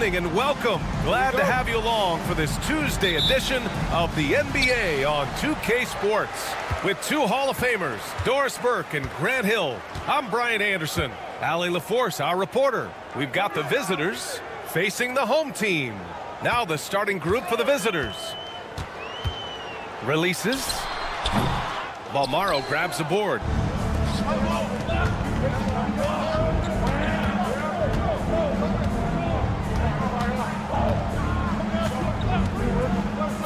evening and welcome. Glad to have you along for this Tuesday edition of the NBA on 2K Sports. With two Hall of Famers, Doris Burke and Grant Hill, I'm Brian Anderson. Allie LaForce, our reporter. We've got the visitors facing the home team. Now the starting group for the visitors. Releases. Balmaro grabs the board.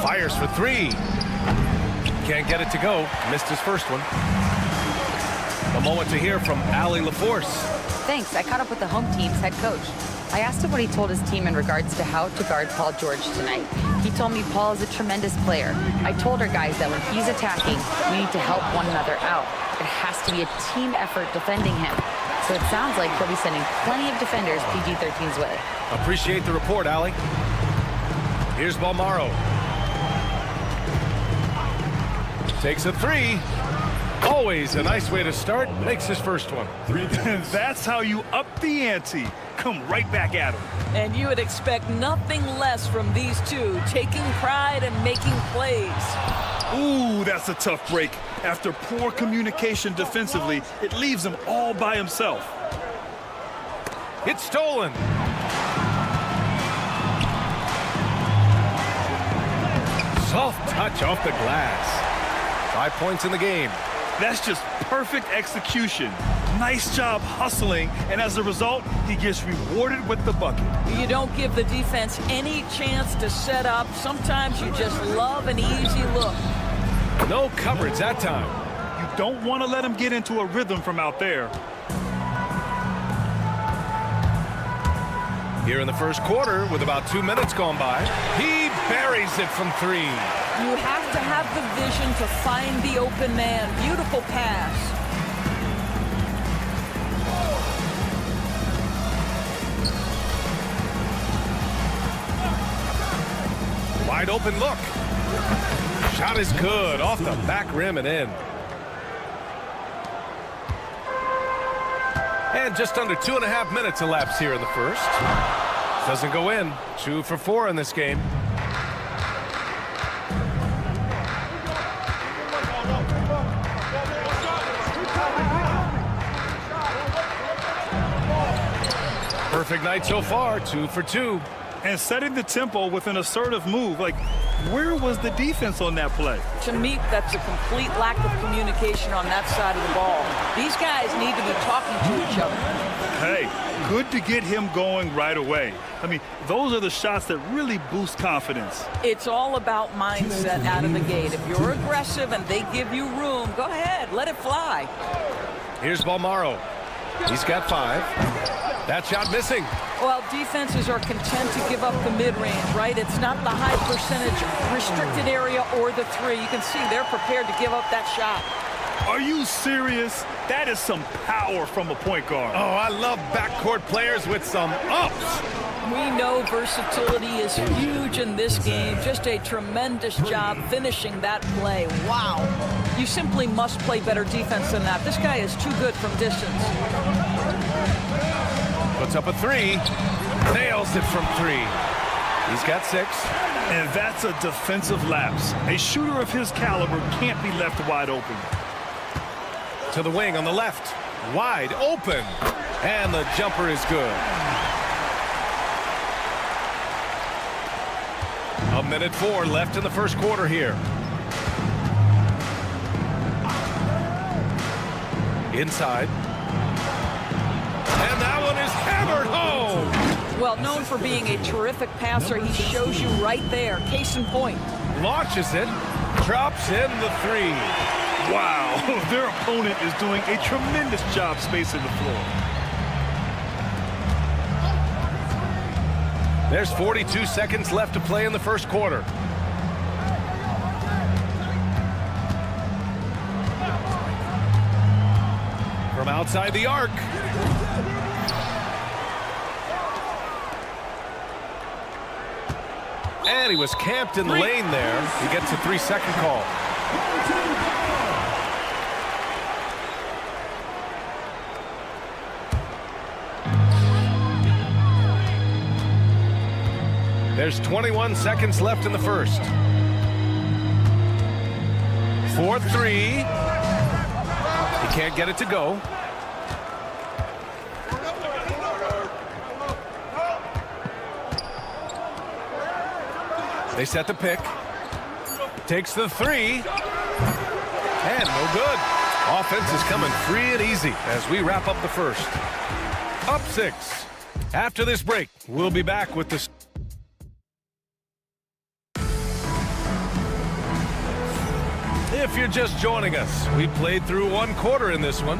Fires for three. Can't get it to go. Missed his first one. A moment to hear from Allie LaForce. Thanks. I caught up with the home team's head coach. I asked him what he told his team in regards to how to guard Paul George tonight. He told me Paul is a tremendous player. I told our guys that when he's attacking, we need to help one another out. It has to be a team effort defending him. So it sounds like he'll be sending plenty of defenders PG-13's way. Appreciate the report, Allie. Here's Balmaro. Takes a three. Always a nice way to start. Makes his first one. That's how you up the ante. Come right back at him. And you would expect nothing less from these two, taking pride and making plays. Ooh, that's a tough break. After poor communication defensively, it leaves him all by himself. It's stolen. Soft touch off the glass. 5 points in the game. That's just perfect execution. Nice job hustling, and as a result, he gets rewarded with the bucket. You don't give the defense any chance to set up. Sometimes you just love an easy look. No coverage that time. You don't want to let him get into a rhythm from out there. Here in the first quarter, with about 2 minutes gone by, he buries it from three. You have to have the vision to find the open man. Beautiful pass. Wide open look. Shot is good. Off the back rim and in. And just under 2.5 minutes elapsed here in the first. Doesn't go in. 2 for 4 in this game. Perfect night so far, 2 for 2. And setting the tempo with an assertive move. Like, where was the defense on that play? To me, that's a complete lack of communication on that side of the ball. These guys need to be talking to each other. Hey, good to get him going right away. I mean, those are the shots that really boost confidence. It's all about mindset out of the gate. If you're aggressive and they give you room, go ahead, let it fly. Here's Balmaro. He's got 5. That shot missing. Well, defenses are content to give up the mid-range, right? It's not the high percentage restricted area or the three. You can see they're prepared to give up that shot. Are you serious? That is some power from a point guard. Oh, I love backcourt players with some ups. We know versatility is huge in this game. Just a tremendous job finishing that play. Wow. You simply must play better defense than that. This guy is too good from distance. Puts up a 3. Nails it from 3. He's got 6. And that's a defensive lapse. A shooter of his caliber can't be left wide open. To the wing on the left. Wide open. And the jumper is good. 1:04 left in the first quarter here. Inside. And that one is hammered home. Well, known for being a terrific passer, he shows you right there. Case in point. Launches it. Drops in the 3. Wow, their opponent is doing a tremendous job spacing the floor. There's 42 seconds left to play in the first quarter. From outside the arc. And he was camped in the lane there. He gets a 3-second call. There's 21 seconds left in the first. 4-3. He can't get it to go. They set the pick. Takes the three. And no good. Offense is coming free and easy as we wrap up the first. Up 6. After this break, we'll be back with the... If you're just joining us, we played through one quarter in this one.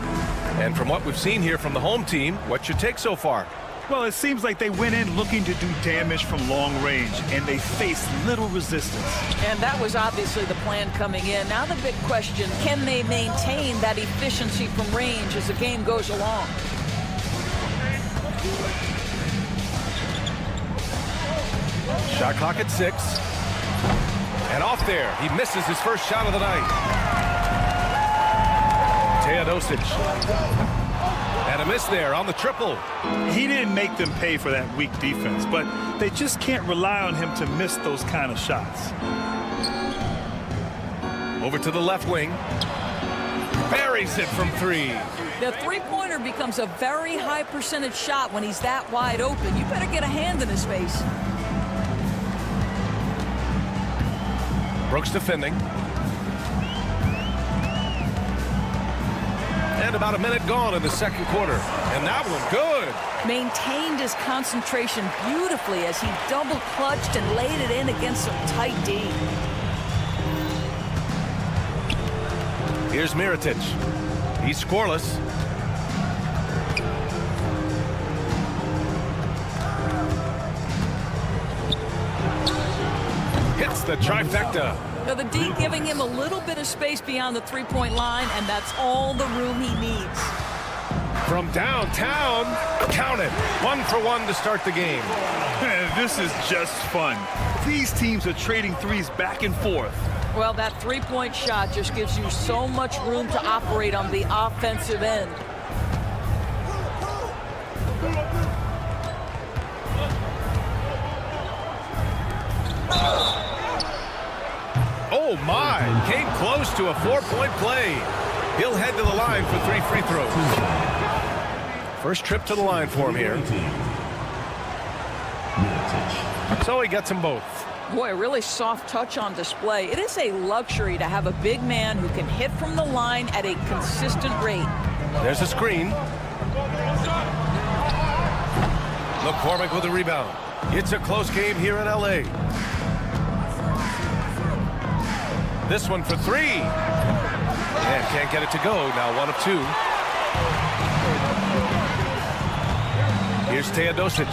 And from what we've seen here from the home team, what's your take so far? Well, it seems like they went in looking to do damage from long range, and they faced little resistance. And that was obviously the plan coming in. Now the big question, can they maintain that efficiency from range as the game goes along? Shot clock at 6. And off there. He misses his first shot of the night. Teodosic. And a miss there on the triple. He didn't make them pay for that weak defense, but they just can't rely on him to miss those kind of shots. Over to the left wing. Buries it from 3. The three-pointer becomes a very high percentage shot when he's that wide open. You better get a hand in his face. Brooks defending. And about a minute gone in the second quarter. And that one good. Maintained his concentration beautifully as he double clutched and laid it in against some tight D. Here's Mirotic. He's scoreless. Hits the trifecta. Now the D giving him a little bit of space beyond the three-point line, and that's all the room he needs. From downtown, count it. 1 for 1 to start the game. This is just fun. These teams are trading threes back and forth. Well, that three-point shot just gives you so much room to operate on the offensive end. Oh my, came close to a 4-point play. He'll head to the line for 3 free throws. First trip to the line for him here. So he gets them both. Boy, a really soft touch on display. It is a luxury to have a big man who can hit from the line at a consistent rate. There's a screen. McCormick with a rebound. It's a close game here in LA. This one for 3. And can't get it to go. Now 1 of 2. Here's Teodosic.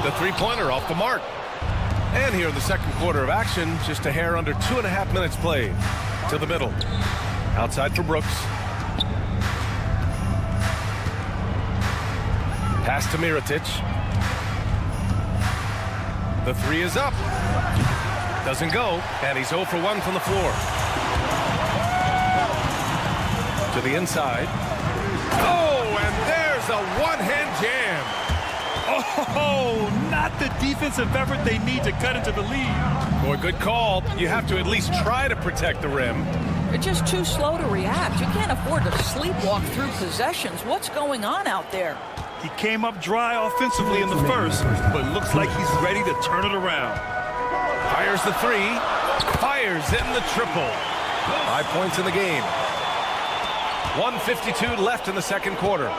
The three-pointer off the mark. And here in the second quarter of action, just a hair under 2.5 minutes played. To the middle. Outside for Brooks. Pass to Mirotic. The 3 is up. Doesn't go, and he's 0 for 1 from the floor. To the inside. Oh, and there's a one-hand jam. Oh, not the defensive effort they need to cut into the lead. Boy, good call. You have to at least try to protect the rim. They're just too slow to react. You can't afford to sleepwalk through possessions. What's going on out there? He came up dry offensively in the first, but looks like he's ready to turn it around. Fires the 3. Fires in the triple. 5 points in the game. 1:52 left in the second quarter.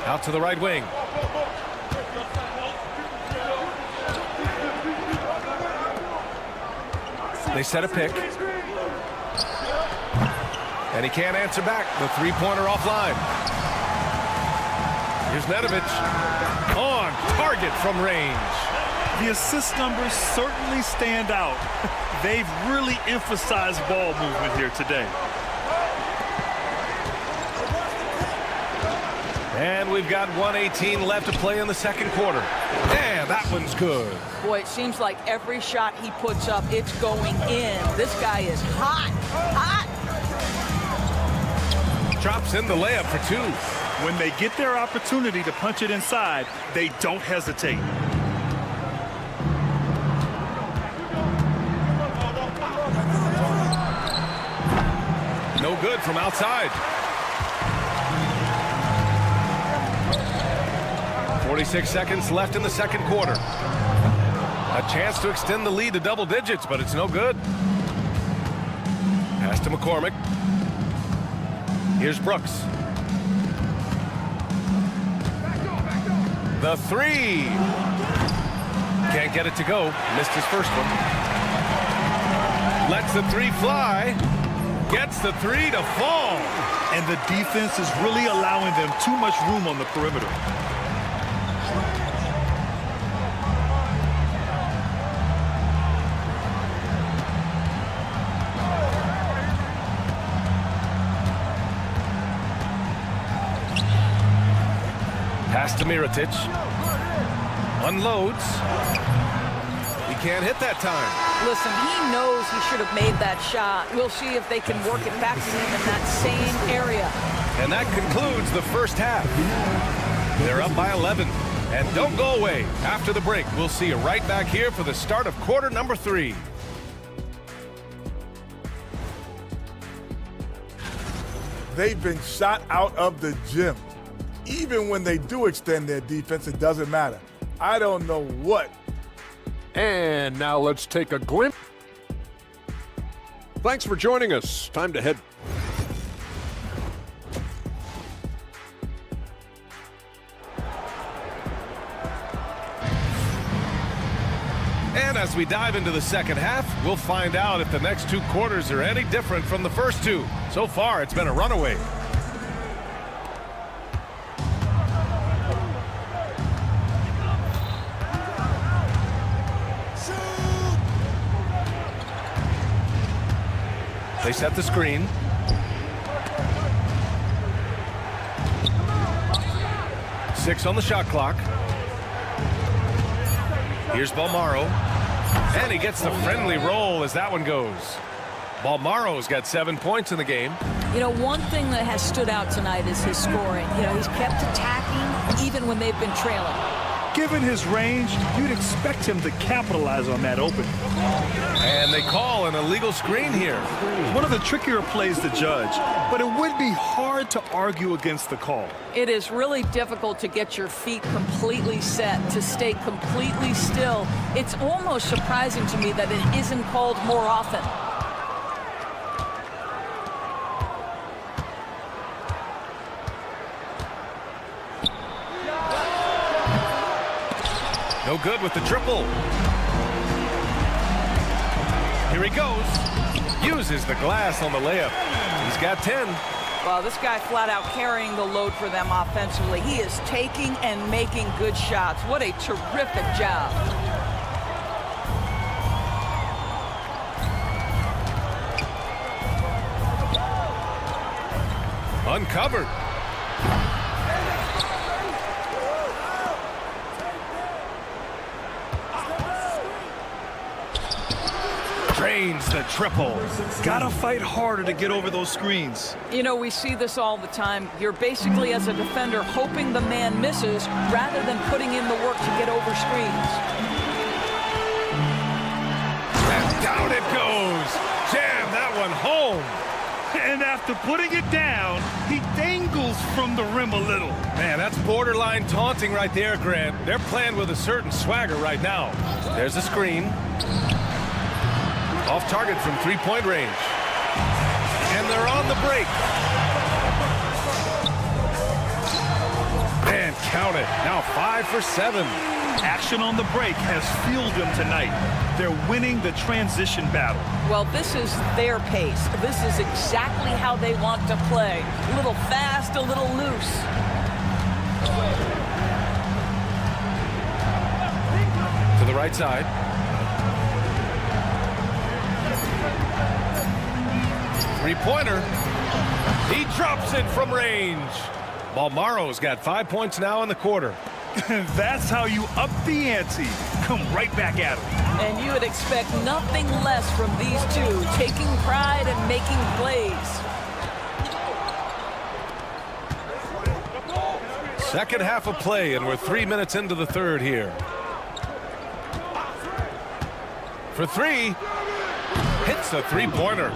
Out to the right wing. They set a pick. And he can't answer back. The three-pointer offline. Here's Nedovic. On target from range. The assist numbers certainly stand out. They've really emphasized ball movement here today. And we've got 1:18 left to play in the second quarter. And that one's good. Boy, it seems like every shot he puts up, it's going in. This guy is hot, hot. Drops in the layup for 2. When they get their opportunity to punch it inside, they don't hesitate. No good from outside. 46 seconds left in the second quarter. A chance to extend the lead to double digits, but it's no good. Pass to McCormick. Here's Brooks. The three. Can't get it to go. Missed his first one. Lets the three fly. Gets the three to fall. And the defense is really allowing them too much room on the perimeter. Pass to Mirotic. Unloads. He can't hit that time. Listen, he knows he should have made that shot. We'll see if they can work it back to him in that same area. And that concludes the first half. They're up by 11. And don't go away. After the break, we'll see you right back here for the start of quarter number 3. They've been shot out of the gym. Even when they do extend their defense, it doesn't matter. I don't know what. And now let's take a glimpse. Thanks for joining us. Time to head. And as we dive into the second half, we'll find out if the next 2 quarters are any different from the first 2. So far, it's been a runaway. They set the screen. Six on the shot clock. Here's Balmaro. And he gets the friendly roll as that one goes. Balmaro's got 7 points in the game. You know, one thing that has stood out tonight is his scoring. You know, he's kept attacking even when they've been trailing. Given his range, you'd expect him to capitalize on that opening. And they call an illegal screen here. One of the trickier plays to judge, but it would be hard to argue against the call. It is really difficult to get your feet completely set, to stay completely still. It's almost surprising to me that it isn't called more often. No good with the triple. Here he goes. Uses the glass on the layup. He's got 10. Well, this guy flat out carrying the load for them offensively. He is taking and making good shots. What a terrific job. Uncovered. Drains the triple. Gotta fight harder to get over those screens. You know, we see this all the time. You're basically, as a defender, hoping the man misses rather than putting in the work to get over screens. And down it goes. Jam that one home. And after putting it down, he dangles from the rim a little. Man, that's borderline taunting right there, Grant. They're playing with a certain swagger right now. There's a screen. Off target from three-point range. And they're on the break. And count it. Now 5 for 7. Action on the break has fueled them tonight. They're winning the transition battle. Well, this is their pace. This is exactly how they want to play. A little fast, a little loose. To the right side. Three-pointer. He drops it from range. Balmaro's got 5 points now in the quarter. That's how you up the ante. Come right back at him. And you would expect nothing less from these two, taking pride and making plays. Second half of play, and we're 3 minutes into the third here. For three. Hits a three-pointer.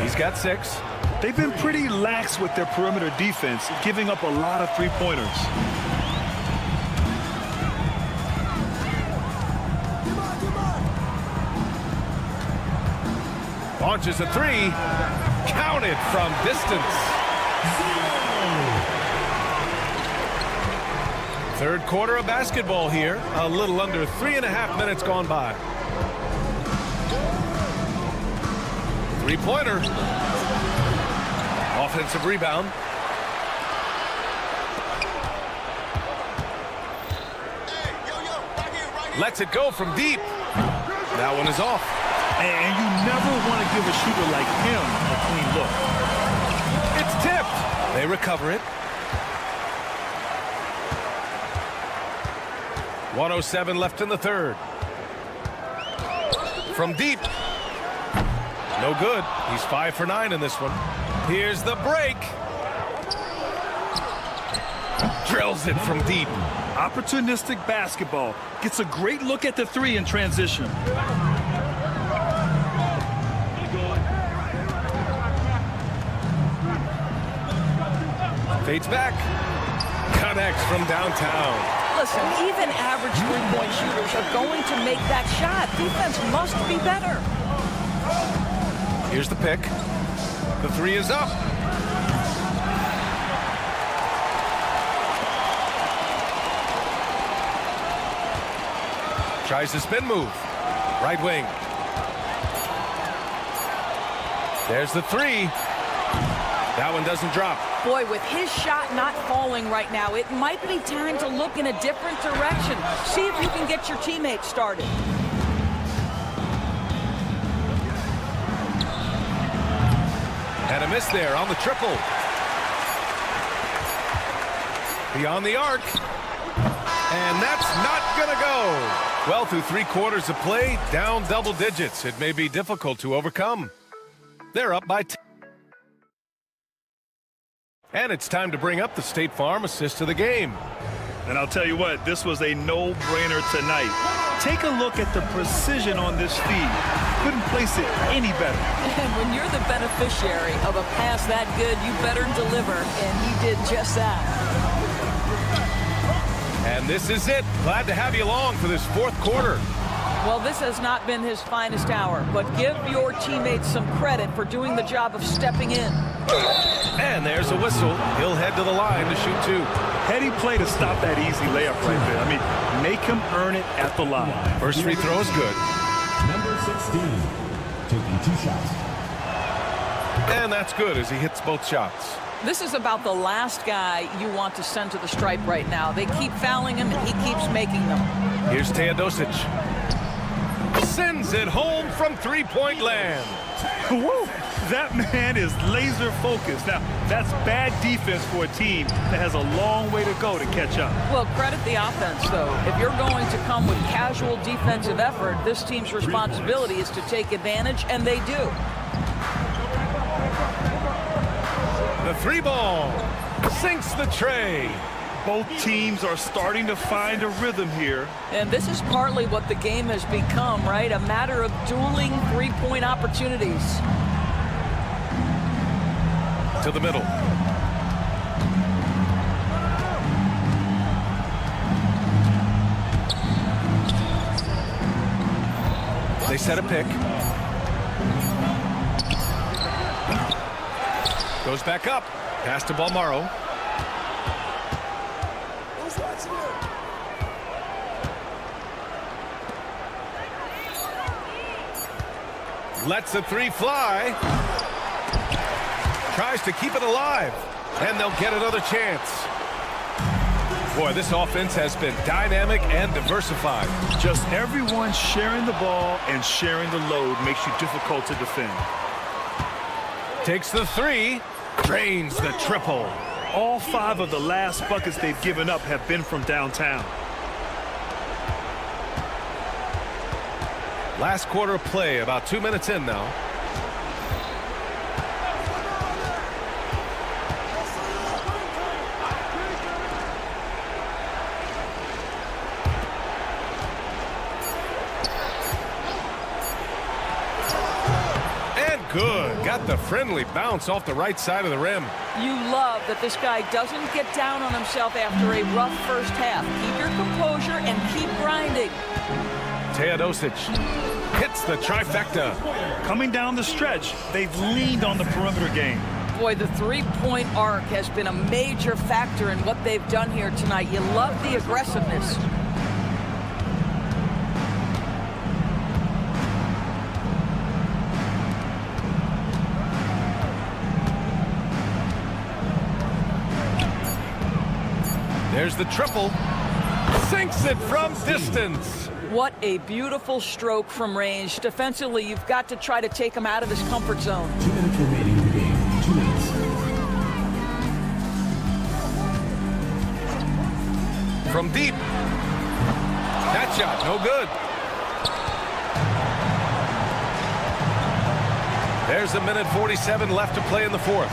He's got 6. They've been pretty lax with their perimeter defense, giving up a lot of three-pointers. Launches a 3. Counted from distance. Third quarter of basketball here. A little under 3.5 minutes gone by. Three-pointer. Offensive rebound. Lets it go from deep. That one is off. And you never want to give a shooter like him a clean look. It's tipped. They recover it. 1:07 left in the third. From deep. No good. He's 5 for 9 in this one. Here's the break. Drills it from deep. Opportunistic basketball. Gets a great look at the three in transition. Fades back. Connects from downtown. Listen, even average three-point shooters are going to make that shot. Defense must be better. Here's the pick. The 3 is up. Tries the spin move. Right wing. There's the 3. That one doesn't drop. Boy, with his shot not falling right now, it might be time to look in a different direction. See if you can get your teammates started. And a miss there on the triple. Beyond the arc. And that's not going to go. Well, through 3 quarters of play, down double digits. It may be difficult to overcome. They're up by 10. And it's time to bring up the State Farm assist of the game. And I'll tell you what, this was a no-brainer tonight. Take a look at the precision on this feed. Couldn't place it any better. And when you're the beneficiary of a pass that good, you better deliver, and he did just that. And this is it. Glad to have you along for this 4th quarter. Well, this has not been his finest hour, but give your teammates some credit for doing the job of stepping in. And there's a whistle. He'll head to the line to shoot 2. Heady play to stop that easy layup right there. I mean, make him earn it at the line. First free throw is good. Number 16, taking 2 shots. And that's good as he hits both shots. This is about the last guy you want to send to the stripe right now. They keep fouling him, and he keeps making them. Here's Teodosic. Sends it home from three-point land. Woo! That man is laser focused. Now, that's bad defense for a team that has a long way to go to catch up. Well, credit the offense, though. If you're going to come with casual defensive effort, this team's responsibility is to take advantage, and they do. The 3 ball sinks the tray. Both teams are starting to find a rhythm here. And this is partly what the game has become, right? A matter of dueling three-point opportunities. To the middle. They set a pick. Goes back up. Pass to Balmaro. Lets the 3 fly. Tries to keep it alive. And they'll get another chance. Boy, this offense has been dynamic and diversified. Just everyone sharing the ball and sharing the load makes you difficult to defend. Takes the 3. Drains the triple. All 5 of the last buckets they've given up have been from downtown. Last quarter of play, about 2 minutes in now. good. Got the friendly bounce off the right side of the rim. You love that this guy doesn't get down on himself after a rough first half. Keep your composure and keep grinding. Teodosic hits the trifecta. Coming down the stretch, they've leaned on the perimeter game. Boy, the three-point arc has been a major factor in what they've done here tonight. You love the aggressiveness. There's the triple. Sinks it from distance. What a beautiful stroke from range. Defensively, you've got to try to take him out of his comfort zone. 2 minutes remaining in the game. 2 minutes. From deep. That shot, no good. There's a minute 47 left to play in the fourth.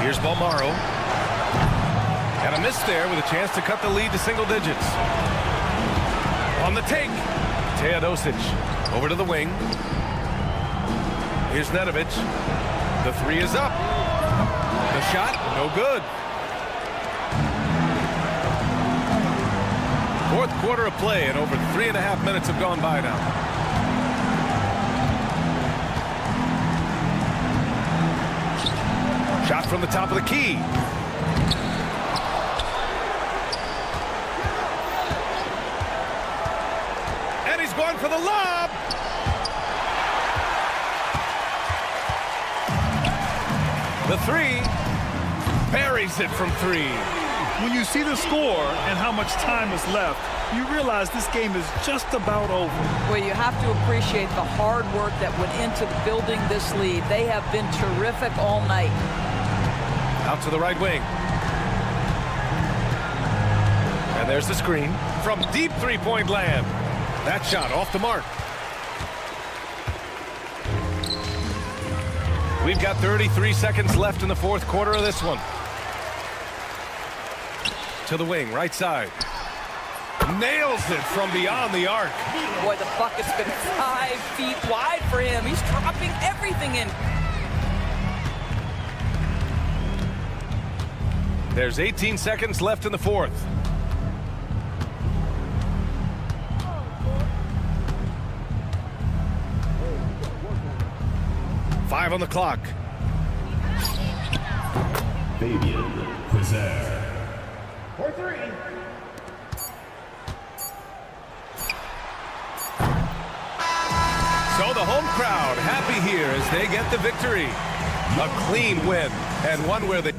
Here's Balmaro. And a miss there with a chance to cut the lead to single digits. On the take, Teodosic over to the wing. Here's Nedovic. The three is up. The shot, no good. Fourth quarter of play, and over 3.5 minutes have gone by now. Shot from the top of the key. And he's going for the lob. The three. Buries it from three. When you see the score and how much time is left, you realize this game is just about over. Well, you have to appreciate the hard work that went into building this lead. They have been terrific all night. Out to the right wing. And there's the screen from deep three-point land. That shot off the mark. We've got 33 seconds left in the fourth quarter of this one. To the wing, right side. Nails it from beyond the arc. Boy, the bucket's been 5 feet wide for him. He's dropping everything in. There's 18 seconds left in the fourth. Five on the clock. Fabian Quiser. For three. So the home crowd happy here as they get the victory. A clean win, and one where they...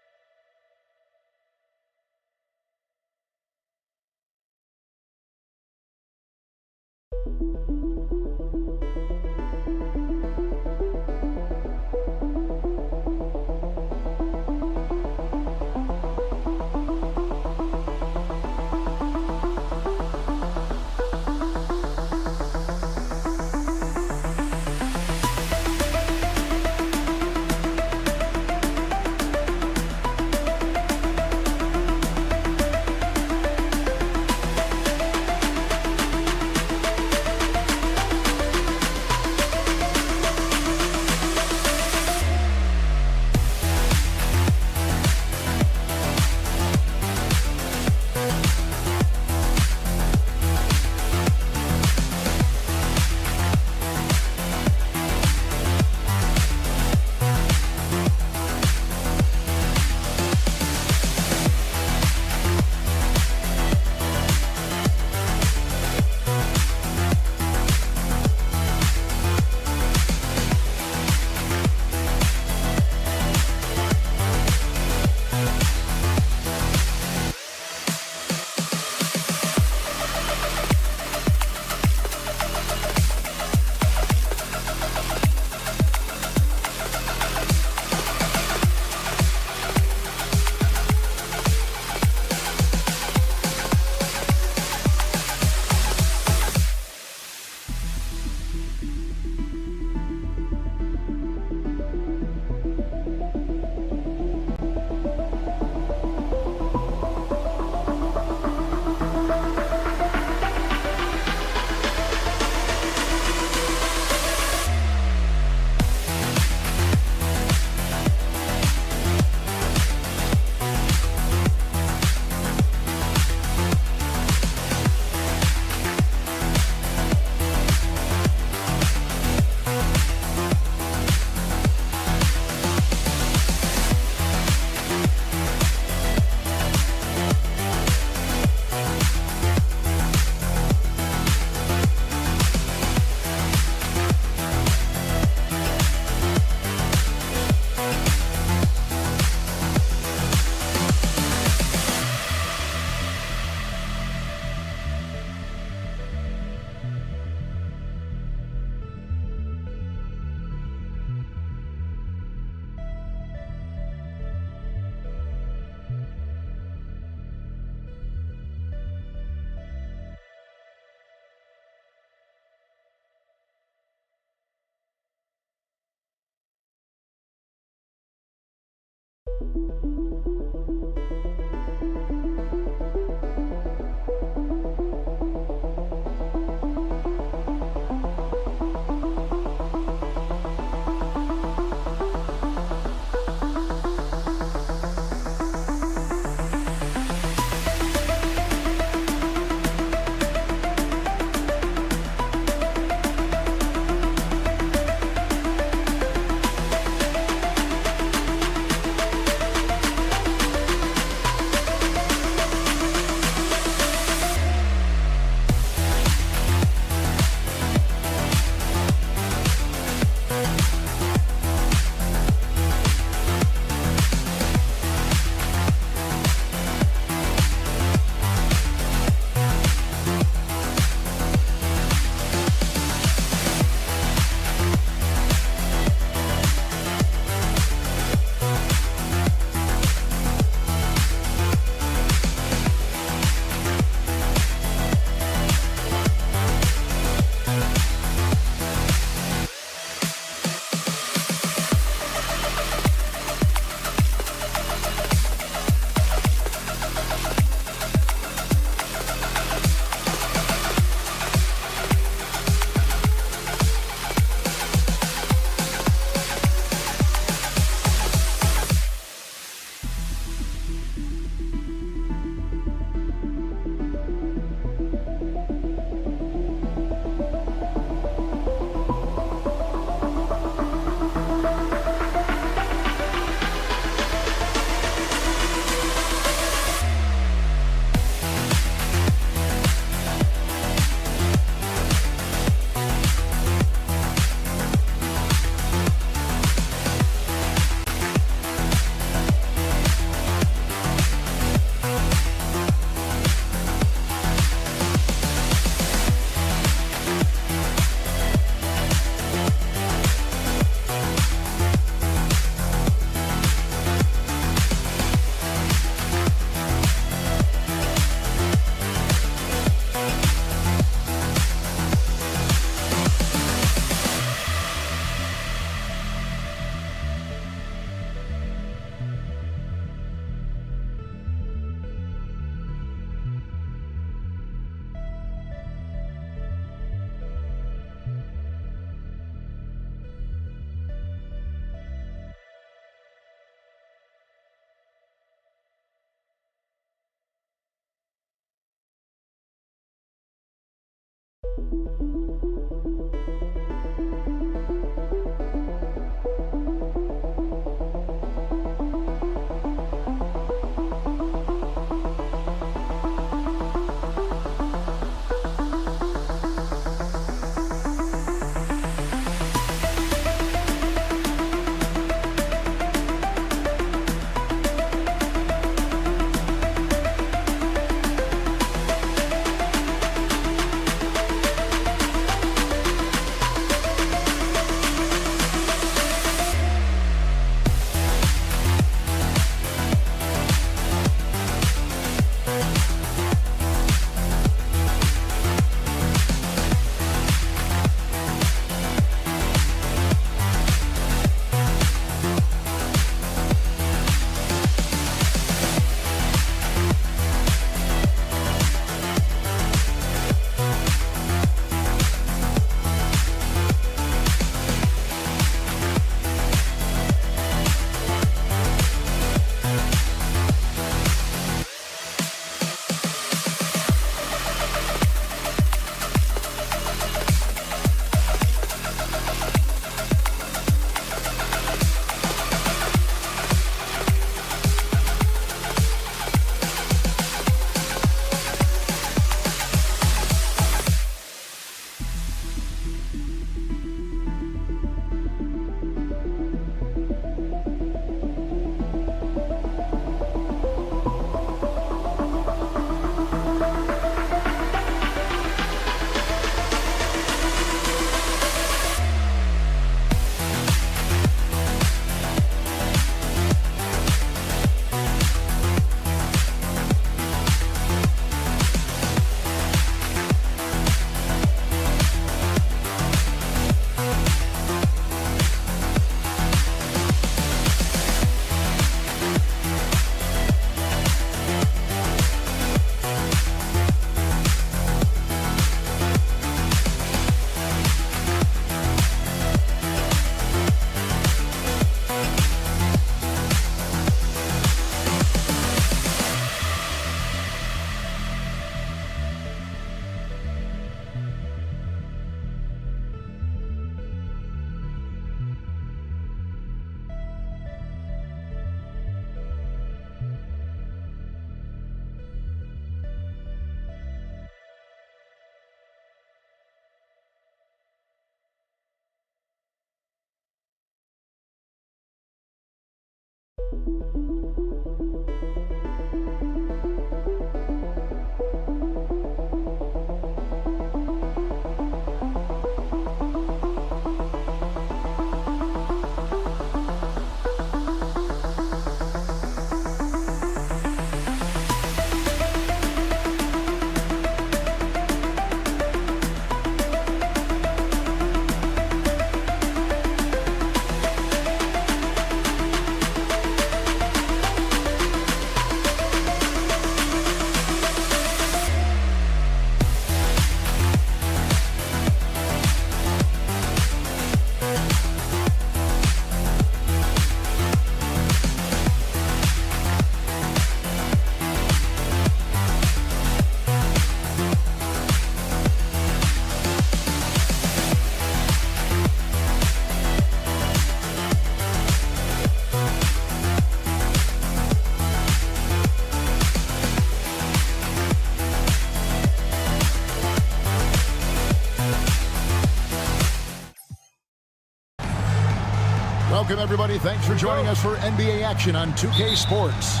Welcome, everybody. Thanks for joining us for NBA action on 2K Sports.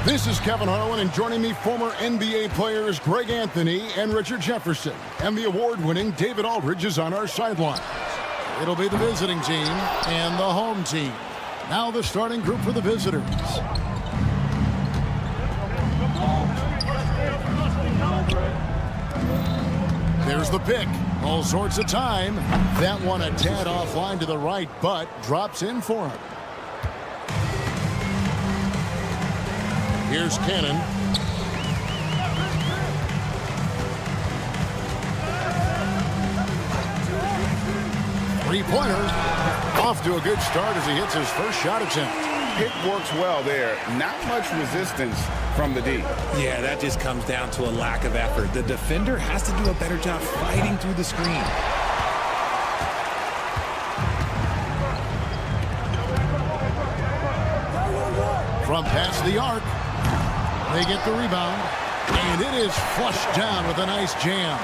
This is Kevin Harlan, and joining me, former NBA players Greg Anthony and Richard Jefferson. And the award-winning David Aldridge is on our sideline. It'll be the visiting team and the home team. Now the starting group for the visitors. There's the pick. All sorts of time. That one a tad offline to the right, but drops in for him. Here's Cannon. Three-pointer. Off to a good start as he hits his first shot attempt. Pick works well there. Not much resistance from the D. Yeah, that just comes down to a lack of effort. The defender has to do a better job fighting through the screen. From past the arc, they get the rebound, and it is flushed down with a nice jam.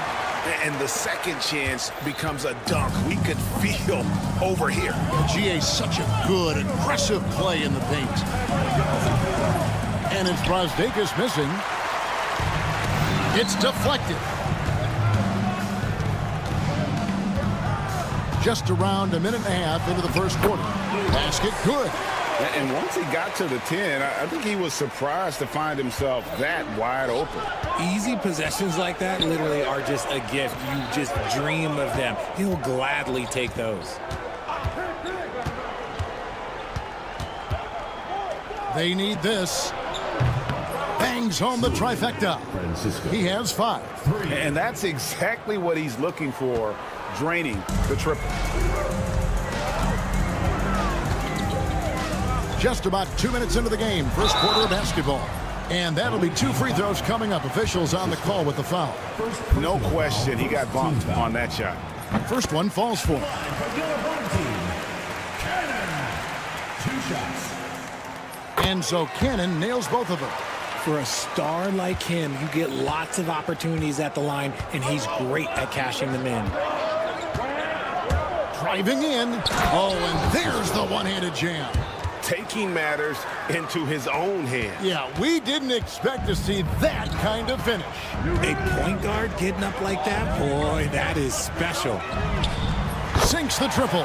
And the second chance becomes a dunk. We could feel over here. GA, such a good, aggressive play in the paint. And it's Brasdeikis missing. It's deflected. Just around a minute and a half into the first quarter. Basket good. And once he got to the 10, I think he was surprised to find himself that wide open. Easy possessions like that literally are just a gift. You just dream of them. He'll gladly take those. They need this. Bangs home the trifecta. He has 5. And that's exactly what he's looking for, draining the triple. Just about 2 minutes into the game, first quarter of basketball. And that'll be 2 free throws coming up. Officials on the call with the foul. No question, he got bumped on that shot. First one falls for him. And so Cannon nails both of them. For a star like him, you get lots of opportunities at the line, and he's great at cashing them in. Driving in. Oh, and there's the one-handed jam. Taking matters into his own hands. Yeah, we didn't expect to see that kind of finish. A point guard getting up like that? Boy, that is special. Sinks the triple.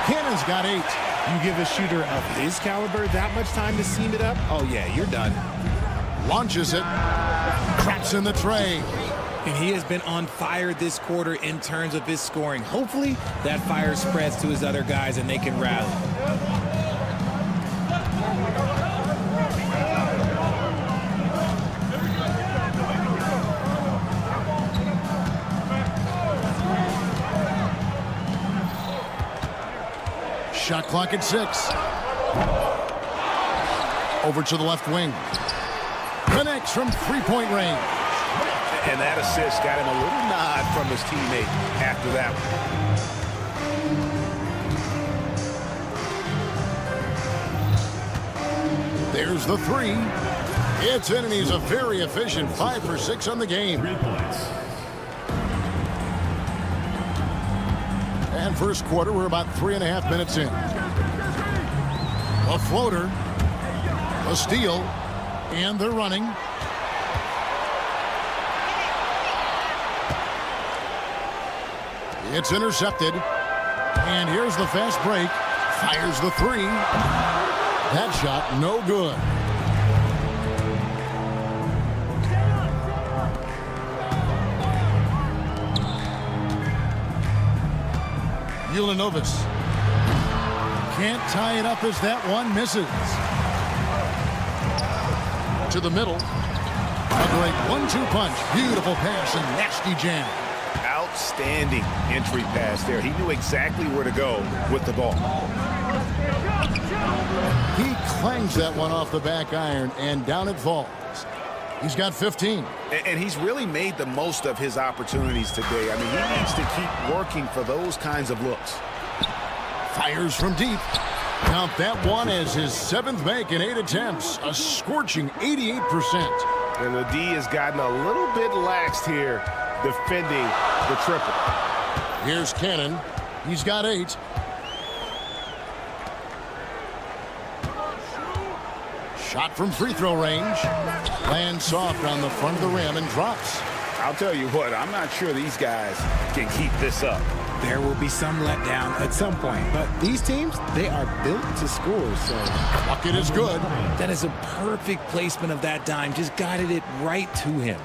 Cannon's got 8. You give a shooter of his caliber that much time to seam it up? Oh, yeah, you're done. Launches it. Traps in the tray. And he has been on fire this quarter in terms of his scoring. Hopefully, that fire spreads to his other guys and they can rally. Shot clock at 6. Over to the left wing. Connects from three-point range. And that assist got him a little nod from his teammate after that one. There's the 3. It's in, and he's a very efficient 5 for 6 on the game. 3 points. And first quarter, we're about 3.5 minutes in. A floater. A steal, and they're running. It's intercepted, and here's the fast break. Fires the three. That shot, no good. Ulanovas can't tie it up as that one misses. To the middle. A great 1-2 punch. Beautiful pass and nasty jam. Outstanding entry pass there. He knew exactly where to go with the ball. He clangs that one off the back iron, and down it falls. He's got 15. And he's really made the most of his opportunities today. I mean, he needs to keep working for those kinds of looks. Fires from deep. Count that one as his 7th make in 8 attempts. A scorching 88%. And the D has gotten a little bit laxed here defending the triple. Here's Cannon. He's got 8. Shot from free throw range. Lands soft on the front of the rim and drops. I'll tell you what, I'm not sure these guys can keep this up. There will be some letdown at some point, but these teams, they are built to score, so bucket is good. That is a perfect placement of that dime. Just guided it right to him.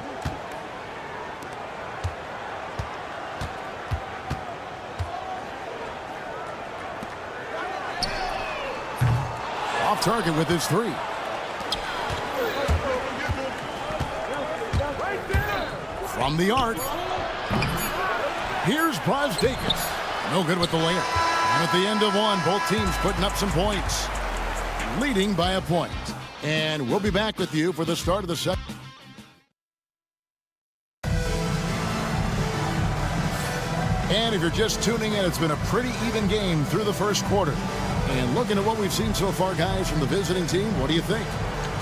Off target with his 3. From the arc. Here's Brosdakis. No good with the layup. And at the end of one, both teams putting up some points. Leading by a point. And we'll be back with you for the start of the second. And if you're just tuning in, it's been a pretty even game through the first quarter. And looking at what we've seen so far, guys, from the visiting team, what do you think?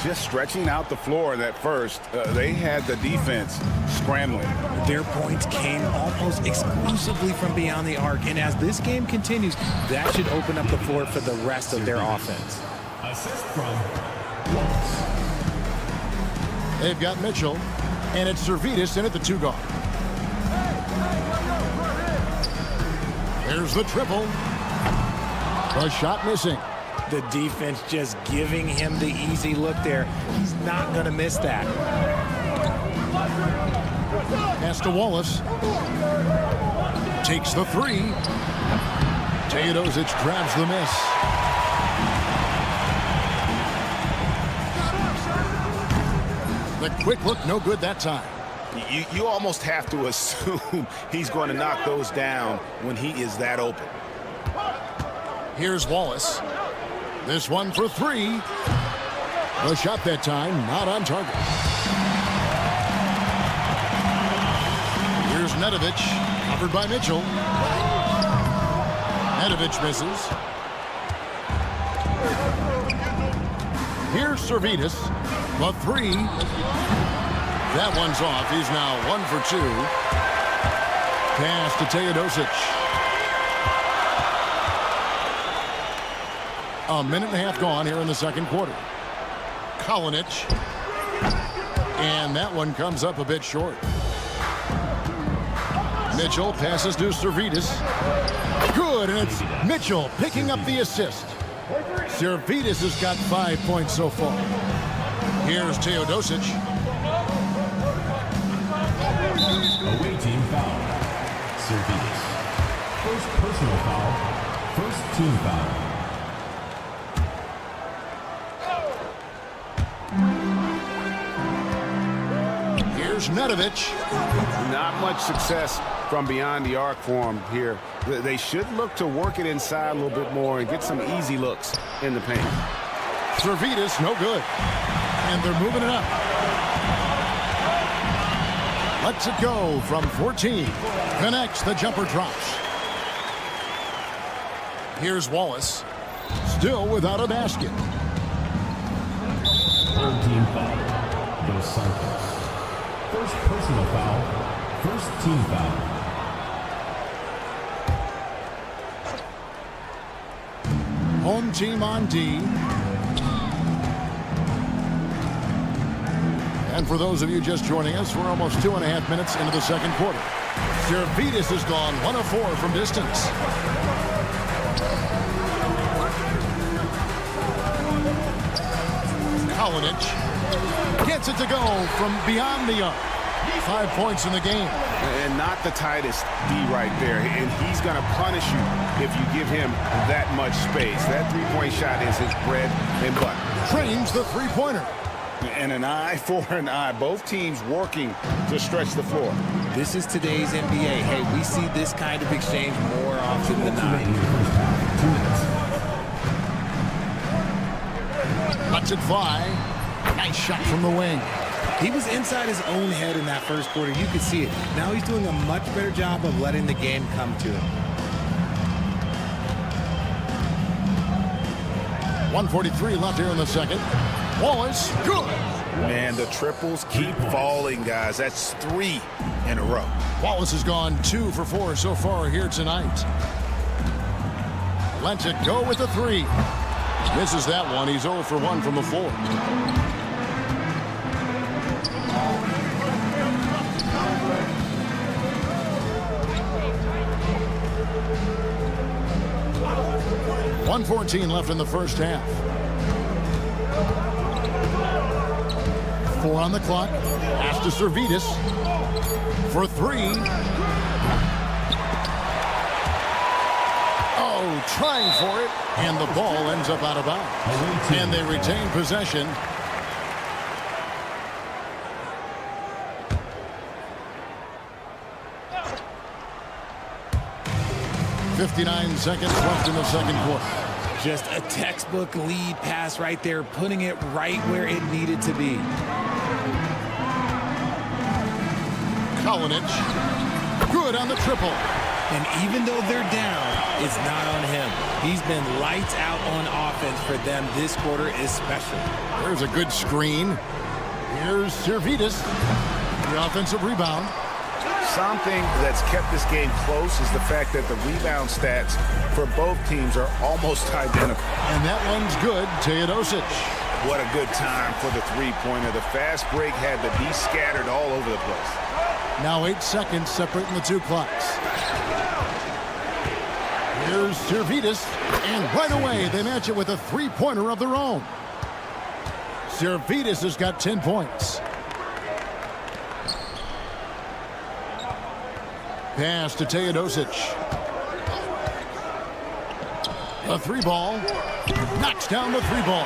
Just stretching out the floor in that first. They had the defense scrambling. Their points came almost exclusively from beyond the arc. And as this game continues, that should open up the floor for the rest of their offense. Assist from Wallace. They've got Mitchell, and it's Servetus in at the 2 guard. There's the triple. The shot missing. The defense just giving him the easy look there. He's not going to miss that. Pass to Wallace. Takes the 3. Teodosic grabs the miss. The quick look, no good that time. You almost have to assume he's going to knock those down when he is that open. Here's Wallace. This one for 3. The shot that time, not on target. Here's Nedovic, covered by Mitchell. Nedovic misses. Here's Servetus, the 3. That one's off. He's now 1 for 2. Pass to Teodosic. A minute and a half gone here in the second quarter. Kalinic. And that one comes up a bit short. Mitchell passes to Servetus. Good, and it's Mitchell picking up the assist. Servetus has got 5 points so far. Here's Teodosic. Away team foul. Servetus. First personal foul. First team foul. Here's Nedovic. Not much success from beyond the arc for him here. They should look to work it inside a little bit more and get some easy looks in the paint. Servetus, no good. And they're moving it up. Lets it go from 14. Connects, the jumper drops. Here's Wallace. Still without a basket. Third team foul. Dos Santos. First personal foul. First team foul. Home team on D. And for those of you just joining us, we're almost 2.5 minutes into the second quarter. Zalgiris has gone 1 of 4 from distance. Kaunas gets it to go from beyond the arc. 5 points in the game. And not the tightest D right there. And he's going to punish you if you give him that much space. That three-point shot is his bread and butter. Trains the three-pointer. And an eye for an eye. Both teams working to stretch the floor. This is today's NBA. Hey, we see this kind of exchange more often than not. Lets it fly. Nice shot from the wing. He was inside his own head in that first quarter. You could see it. Now he's doing a much better job of letting the game come to him. 1:43 left here in the second. Wallace, good. Man, the triples keep falling, guys. That's 3 in a row. Wallace has gone 2 for 4 so far here tonight. Lets it go with the 3. Misses that one. He's 0 for 1 from the floor. .114 left in the first half. 4 on the clock. Pass to Zalgiris for 3. Oh, trying for it, and the ball ends up out of bounds. And they retain possession. .59 seconds left in the second quarter. Just a textbook lead pass right there, putting it right where it needed to be. Kaunas, good on the triple. And even though they're down, it's not on him. He's been lights out on offense for them this quarter especially. There's a good screen. Here's Zalgiris. The offensive rebound. Something that's kept this game close is the fact that the rebound stats for both teams are almost identical. And that one's good. Teodosic. What a good time for the three-pointer. The fast break had the D scattered all over the place. Now 8 seconds separating the two clocks. Here's Zalgiris. And right away, they match it with a three-pointer of their own. Zalgiris has got 10 points. Pass to Teodosic. A 3-ball. Knocks down the 3-ball.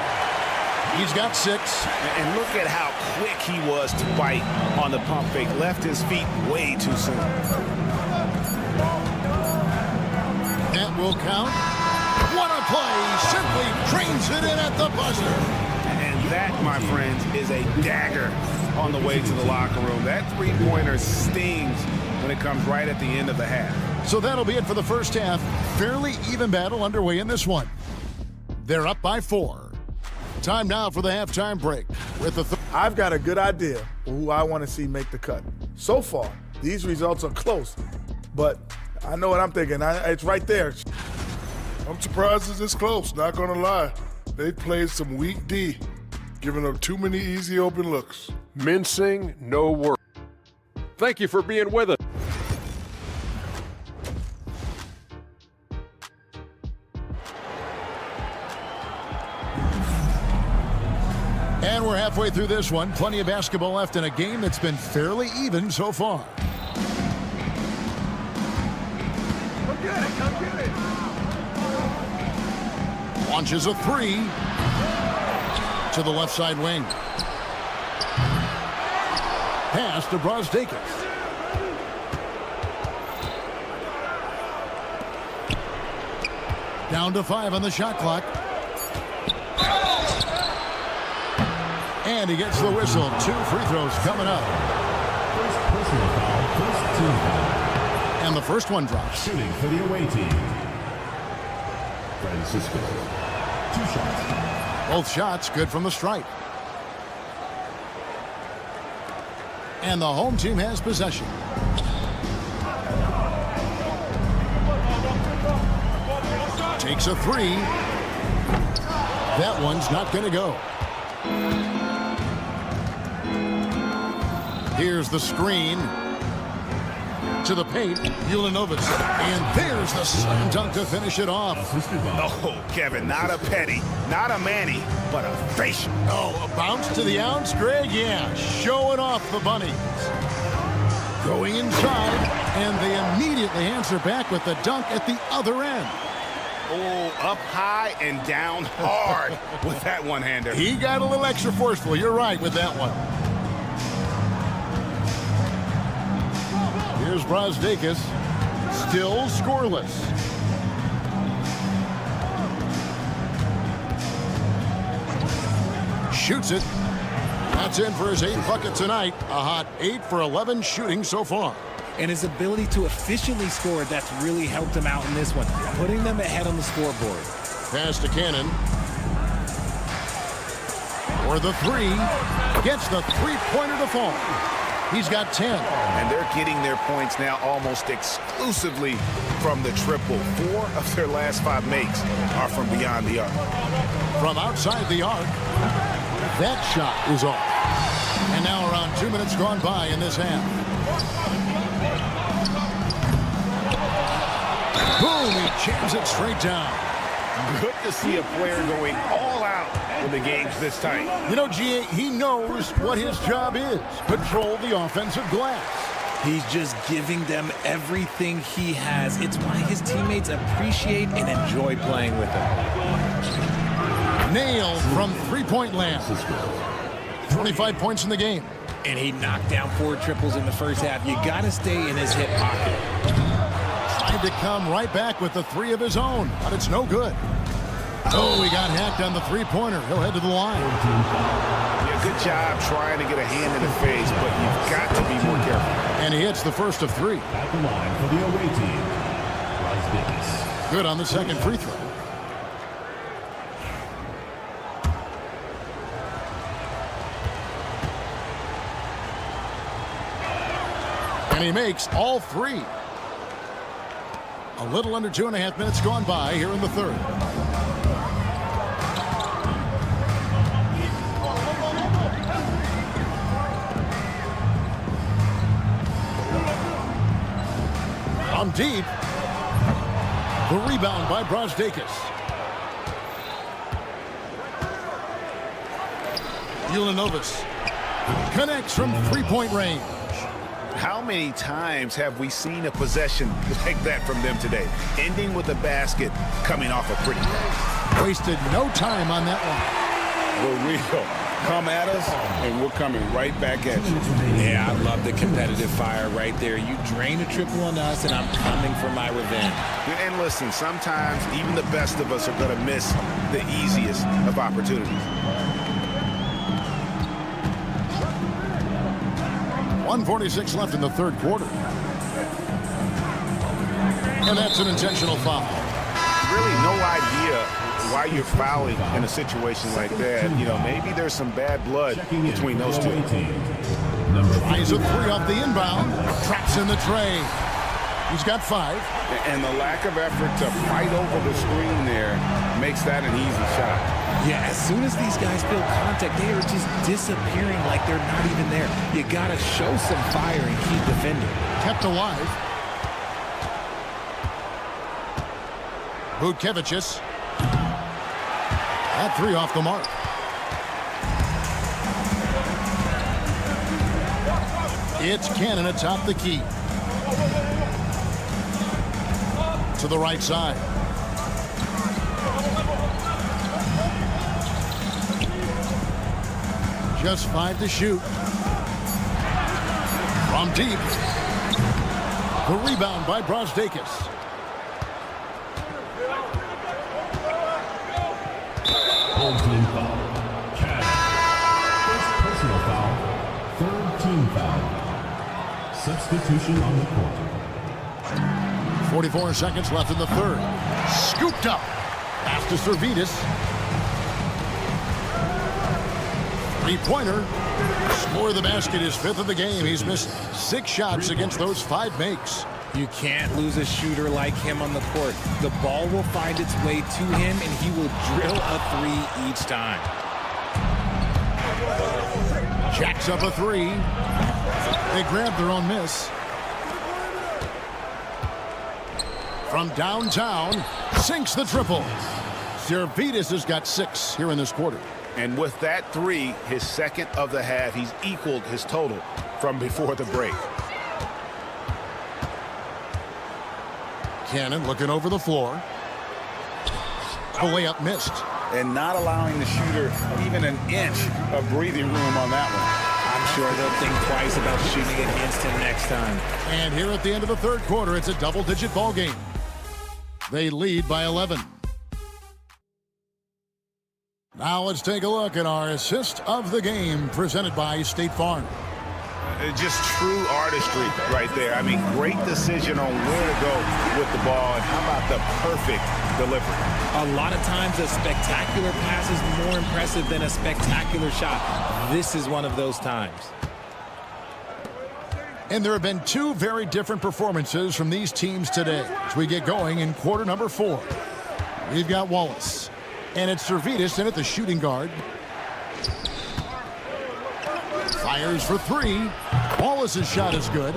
He's got 6. And look at how quick he was to bite on the pump fake. Left his feet way too soon. That will count. What a play. Simply drains it in at the buzzer. And that, my friends, is a dagger on the way to the locker room. That three-pointer stings when it comes right at the end of the half. So that'll be it for the first half. Fairly even battle underway in this one. They're up by 4. Time now for the halftime break. With the I've got a good idea for who I want to see make the cut. So far, these results are close, but I know what I'm thinking. It's right there. I'm surprised it's this close, not going to lie. They played some weak D, giving up too many easy open looks. Mincing, no work. Thank you for being with us. And we're halfway through this one. Plenty of basketball left in a game that's been fairly even so far. Come get it. Launches a 3 to the left side wing. Pass to Brosdakis. Down to 5 on the shot clock. And he gets the whistle. 2 free throws coming up. First personal foul, first team foul. And the first one drops. Shooting for the away team. Francisco. 2 shots. Both shots good from the stripe. And the home team has possession. Takes a 3. That one's not going to go. Here's the screen. To the paint, Ulanovitz. And there's the slam dunk to finish it off. Oh, Kevin, not a petty, not a Manny, but a facial. Oh, a bounce to the ounce, Greg? Yeah, showing off the bunnies. Going inside, and they immediately answer back with the dunk at the other end. Oh, up high and down hard with that one-hander. He got a little extra forceful. You're right with that one. Here's Brasdeikis, still scoreless. Shoots it. That's in for his 8th bucket tonight. A hot 8 for 11 shooting so far. And his ability to efficiently score, that's really helped him out in this one, putting them ahead on the scoreboard. Pass to Cannon. For the 3. Gets the three-pointer to fall. He's got 10. And they're getting their points now almost exclusively from the triple. 4 of their last 5 makes are from beyond the arc. From outside the arc, that shot is off. And now around 2 minutes gone by in this half. Boom, he jams it straight down. Good to see a player going all out when the game's this tight. You know, G.A., he knows what his job is. Control the offensive glass. He's just giving them everything he has. It's why his teammates appreciate and enjoy playing with him. Nailed from three-point land. 25 points in the game. And he knocked down 4 triples in the first half. You got to stay in his hip pocket. Tried to come right back with the 3 of his own, but it's no good. Oh, he got hacked on the three-pointer. He'll head to the line. Yeah, good job trying to get a hand in the face, but you've got to be more careful. And he hits the first of 3. At the line for the away team, Brasdeikis. Good on the second free throw. And he makes all 3. A little under 2.5 minutes gone by here in the third. From deep. The rebound by Brasdeikis. Ulanovitz connects from three-point range. How many times have we seen a possession like that from them today? Ending with a basket, coming off a pretty pass. Wasted no time on that one. For real. Come at us, and we're coming right back at you. Yeah, I love the competitive fire right there. You drain a triple on us, and I'm coming for my revenge. And listen, sometimes even the best of us are going to miss the easiest of opportunities. 1:46 left in the third quarter. And that's an intentional foul. Really no idea why you're fouling in a situation like that. You know, maybe there's some bad blood between those two. Tries a 3 off the inbound. Traps in the tray. He's got 5. And the lack of effort to fight over the screen there makes that an easy shot. Yeah, as soon as these guys feel contact, they are just disappearing like they're not even there. You got to show some fire and keep defending. Kept alive. Butkevicius. That 3 off the mark. It's Cannon atop the key. To the right side. Just 5 to shoot. From deep. The rebound by Brasdeikis. Full team foul. First personal foul. Third team foul. Substitution on the court. 44 seconds left in the third. Scooped up. Pass to Servidis. Three-pointer. Score the basket, his 5th of the game. He's missed 6 shots against those 5 makes. You can't lose a shooter like him on the court. The ball will find its way to him, and he will drill a 3 each time. Jacks up a 3. They grab their own miss. From downtown, sinks the triple. Zalgiris has got 6 here in this quarter. And with that 3, his second of the half, he's equaled his total from before the break. Cannon looking over the floor. A layup missed. And not allowing the shooter even an inch of breathing room on that one. I'm sure they'll think twice about shooting against him next time. And here at the end of the third quarter, it's a double-digit ball game. They lead by 11. Now let's take a look at our assist of the game presented by State Farm. Just true artistry right there. I mean, great decision on where to go with the ball, and how about the perfect delivery? A lot of times a spectacular pass is more impressive than a spectacular shot. This is one of those times. And there have been 2 very different performances from these teams today as we get going in quarter number 4. We've got Wallace, and it's Zalgiris in at the shooting guard. Fires for 3. Wallace's shot is good.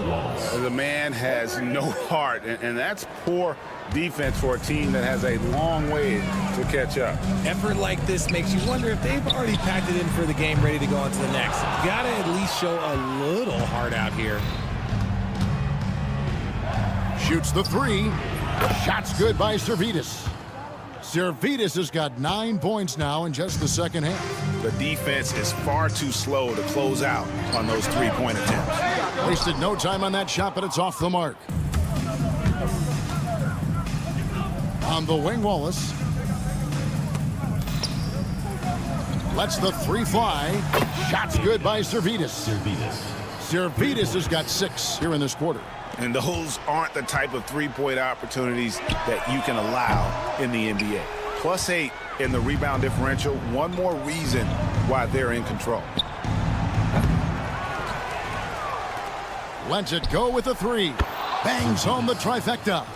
The man has no heart, and that's poor defense for a team that has a long way to catch up. Effort like this makes you wonder if they've already packed it in for the game, ready to go on to the next. Gotta at least show a little heart out here. Shoots the 3. Shot's good by Zalgiris. Zalgiris has got 9 points now in just the second half. The defense is far too slow to close out on those 3-point attempts. Wasted no time on that shot, but it's off the mark. On the wing, Wallace. Lets the 3 fly. Shot's good by Zalgiris. Zalgiris has got 6 here in this quarter. And those aren't the type of 3-point opportunities that you can allow in the NBA. +8 in the rebound differential. One more reason why they're in control. Lets it go with a 3. Bangs home the trifecta.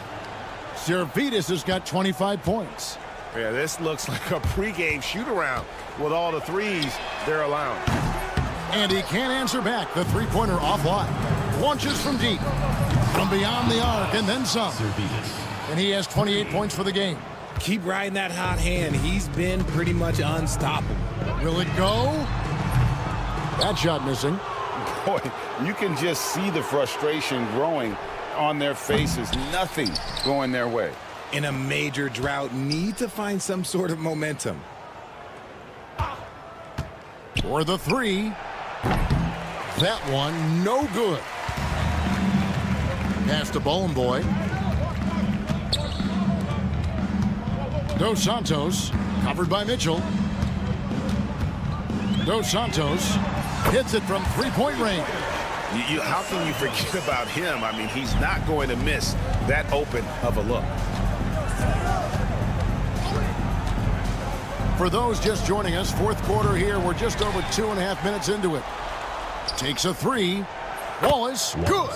Zalgiris has got 25 points. Yeah, this looks like a pregame shoot-around with all the 3s they're allowing. And he can't answer back. The 3-pointer offline. Launches from deep. From beyond the arc and then some. And he has 28 points for the game. Keep riding that hot hand. He's been pretty much unstoppable. Will it go? That shot missing. Boy, you can just see the frustration growing on their faces. Nothing going their way. In a major drought, need to find some sort of momentum. For the 3. That one, no good. Pass to Bowling Boy. Dos Santos, covered by Mitchell. Dos Santos hits it from 3-point range. How can you forget about him? I mean, he's not going to miss that open of a look. For those just joining us, fourth quarter here. We're just over 2.5 minutes into it. Takes a 3. Wallace, good.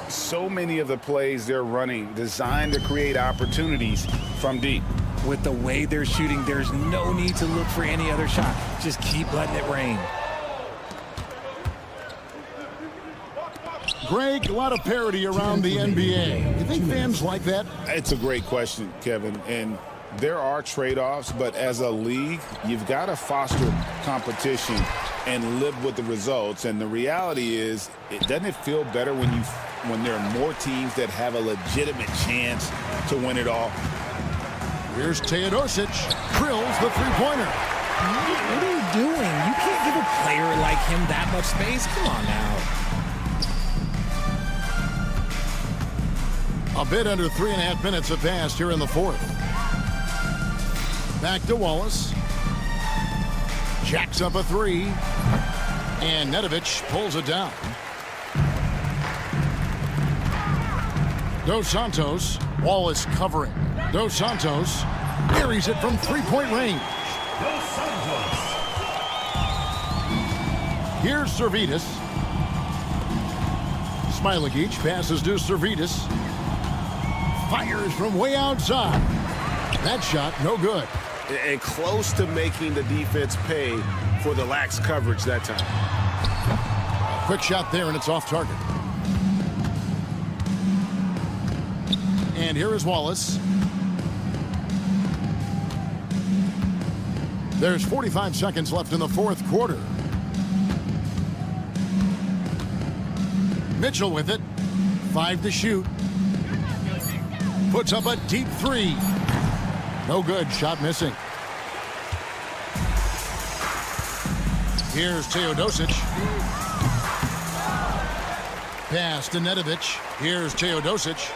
So many of the plays they're running designed to create opportunities from deep. With the way they're shooting, there's no need to look for any other shot. Just keep letting it rain. Greg, a lot of parity around the NBA. You think fans like that? It's a great question, Kevin. And there are trade-offs, but as a league, you've got to foster competition and live with the results. And the reality is, doesn't it feel better when there are more teams that have a legitimate chance to win it all? Here's Teodosic, drills the 3-pointer. What are you doing? You can't give a player like him that much space. Come on now. A bit under 3.5 minutes have passed here in the fourth. Back to Wallace. Jacks up a 3. And Nedovic pulls it down. Dos Santos. Wallace covering. Dos Santos buries it from 3-point range. Here's Zalgiris. Smailagic passes to Zalgiris. Fires from way outside. That shot, no good. And close to making the defense pay for the lax coverage that time. Quick shot there, and it's off target. And here is Wallace. There's 45 seconds left in the fourth quarter. Mitchell with it. 5 to shoot. Puts up a deep 3. No good. Shot missing. Here's Teodosic. Pass to Nedovic. Here's Teodosic.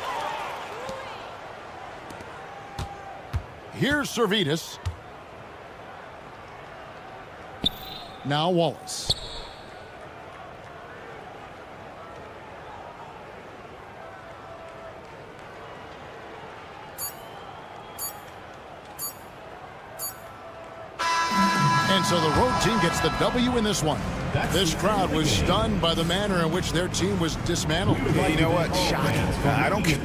Here's Servetus. Now Wallace. And so the road team gets the W in this one. This crowd was stunned by the manner in which their team was dismantled. Yeah, you know what? Shocking. I don't care.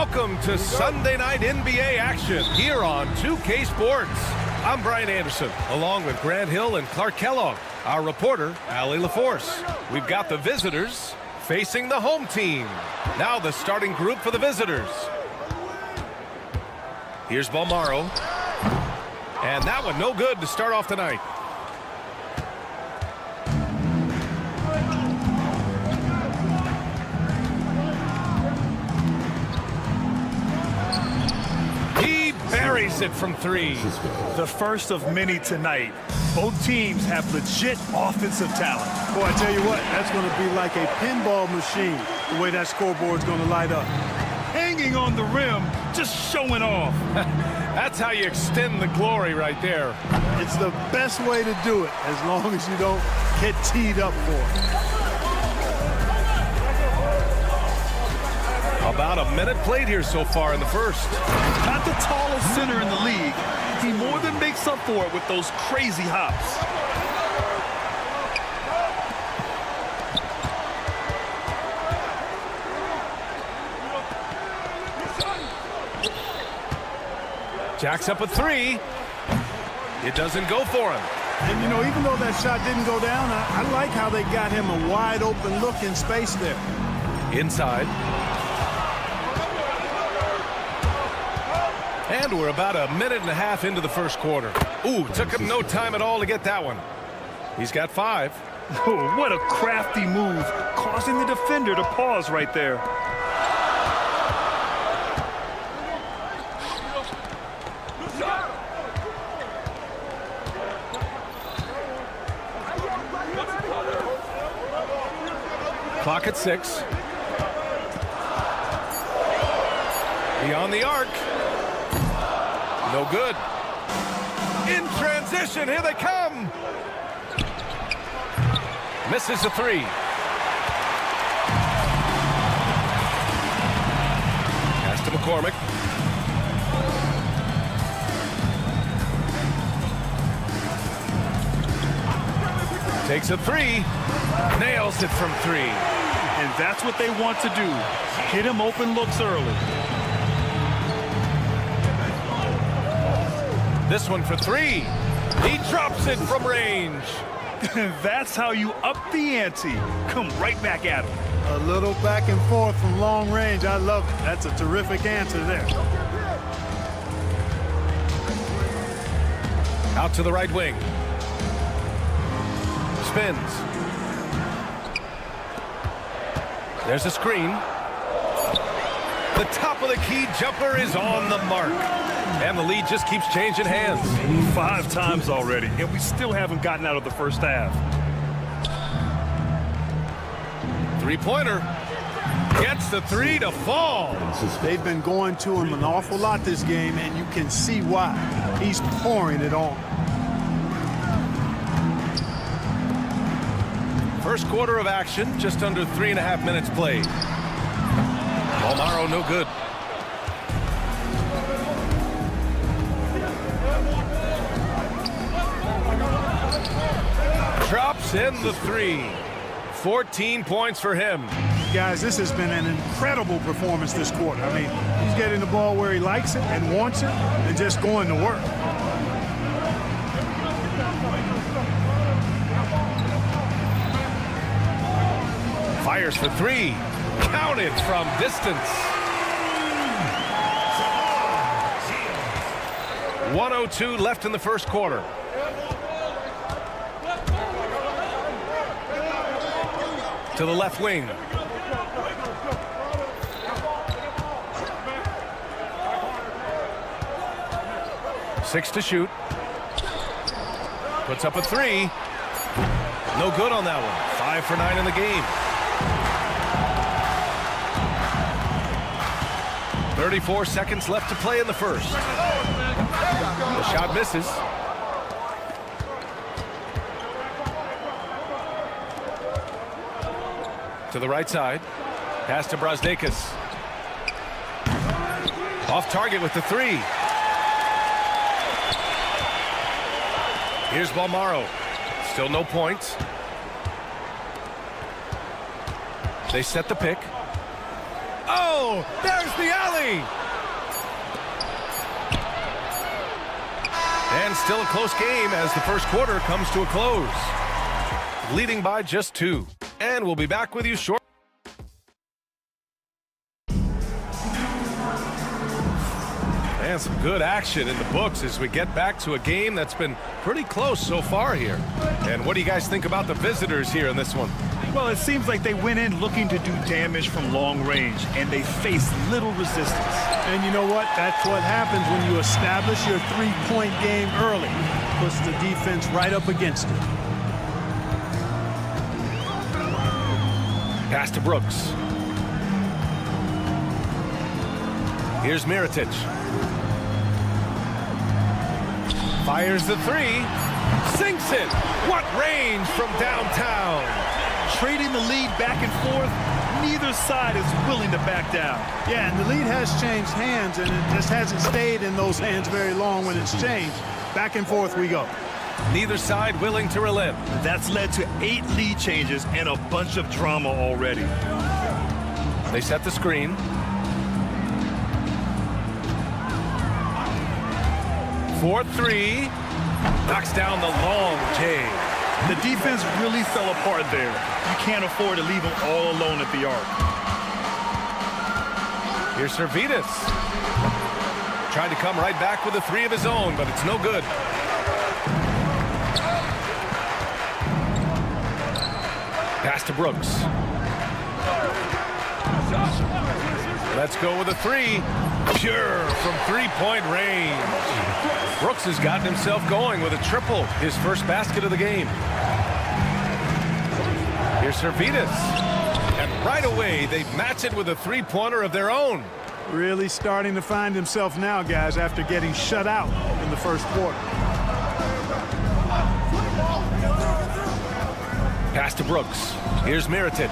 Welcome to Sunday night NBA action here on 2K Sports. I'm Brian Anderson, along with Grant Hill and Clark Kellogg. Our reporter, Allie LaForce. We've got the visitors facing the home team. Now the starting group for the visitors. Here's Balmaro. And that one no good to start off tonight. He buries it from three. The first of many tonight. Both teams have legit offensive talent. Boy, I tell you what, that's going to be like a pinball machine, the way that scoreboard's going to light up. Hanging on the rim, just showing off. That's how you extend the glory right there. It's the best way to do it, as long as you don't get teed up for it. About a minute played here so far in the first. Not the tallest center in the league. He more than makes up for it with those crazy hops. Jacks up a three. It doesn't go for him. And, you know, even though that shot didn't go down, I like how they got him a wide open look in space there. Inside. And we're about a minute and a half into the first quarter. Ooh, took him no time at all to get that one. He's got 5. Oh, what a crafty move, causing the defender to pause right there. Clock at 6. Beyond the arc. No good. In transition, here they come. Misses the 3. Pass to McCormick. Takes a 3. Nails it from 3. And that's what they want to do. Hit him open looks early. This one for 3. He drops it from range. That's how you up the ante. Come right back at him. A little back and forth from long range. I love it. That's a terrific answer there. Out to the right wing. Spins. There's a screen. The top of the key jumper is on the mark. And the lead just keeps changing hands. 5 times already, and we still haven't gotten out of the first half. 3-pointer. Gets the 3 to fall. They've been going to him an awful lot this game, and you can see why. He's pouring it on. First quarter of action, just under 3.5 minutes played. Balmaro no good. Drops in the 3. 14 points for him. Guys, this has been an incredible performance this quarter. I mean, he's getting the ball where he likes it and wants it and just going to work. Fires for 3. Counted from distance. 1:02 left in the first quarter. To the left wing. Six to shoot. Puts up a 3. No good on that one. 5 for 9 in the game. 34 seconds left to play in the first. The shot misses. To the right side. Pass to Brasdeikis. Off target with the 3. Here's Balmaro. Still no points. Oh, there's the alley. And still a close game as the first quarter comes to a close. Leading by just 2. And we'll be back with you shortly. And some good action in the books as we get back to a game that's been pretty close so far here. And what do you guys think about the visitors here in this one? Well, it seems like they went in looking to do damage from long range, and they faced little resistance. And you know what? That's what happens when you establish your three-point game early. Puts the defense right up against it. Pass to Brooks. Here's Mirotic. Fires the 3. Sinks it. What range from downtown. Trading the lead back and forth, neither side is willing to back down. Yeah, and the lead has changed hands, and it just hasn't stayed in those hands very long when it's changed. Back and forth we go. Neither side willing to relent. That's led to 8 lead changes and a bunch of drama already. They set the screen. For 3. Knocks down the long J. The defense really fell apart there. You can't afford to leave them all alone at the arc. Here's Servidis. Trying to come right back with a 3 of his own, but it's no good. Pass to Brooks. Let's go with a 3. Pure from 3-point range. Brooks has gotten himself going with a triple, his first basket of the game. Here's Servidis. And right away, they match it with a 3-pointer of their own. Really starting to find himself now, guys, after getting shut out in the first quarter. Pass to Brooks. Here's Mirotic.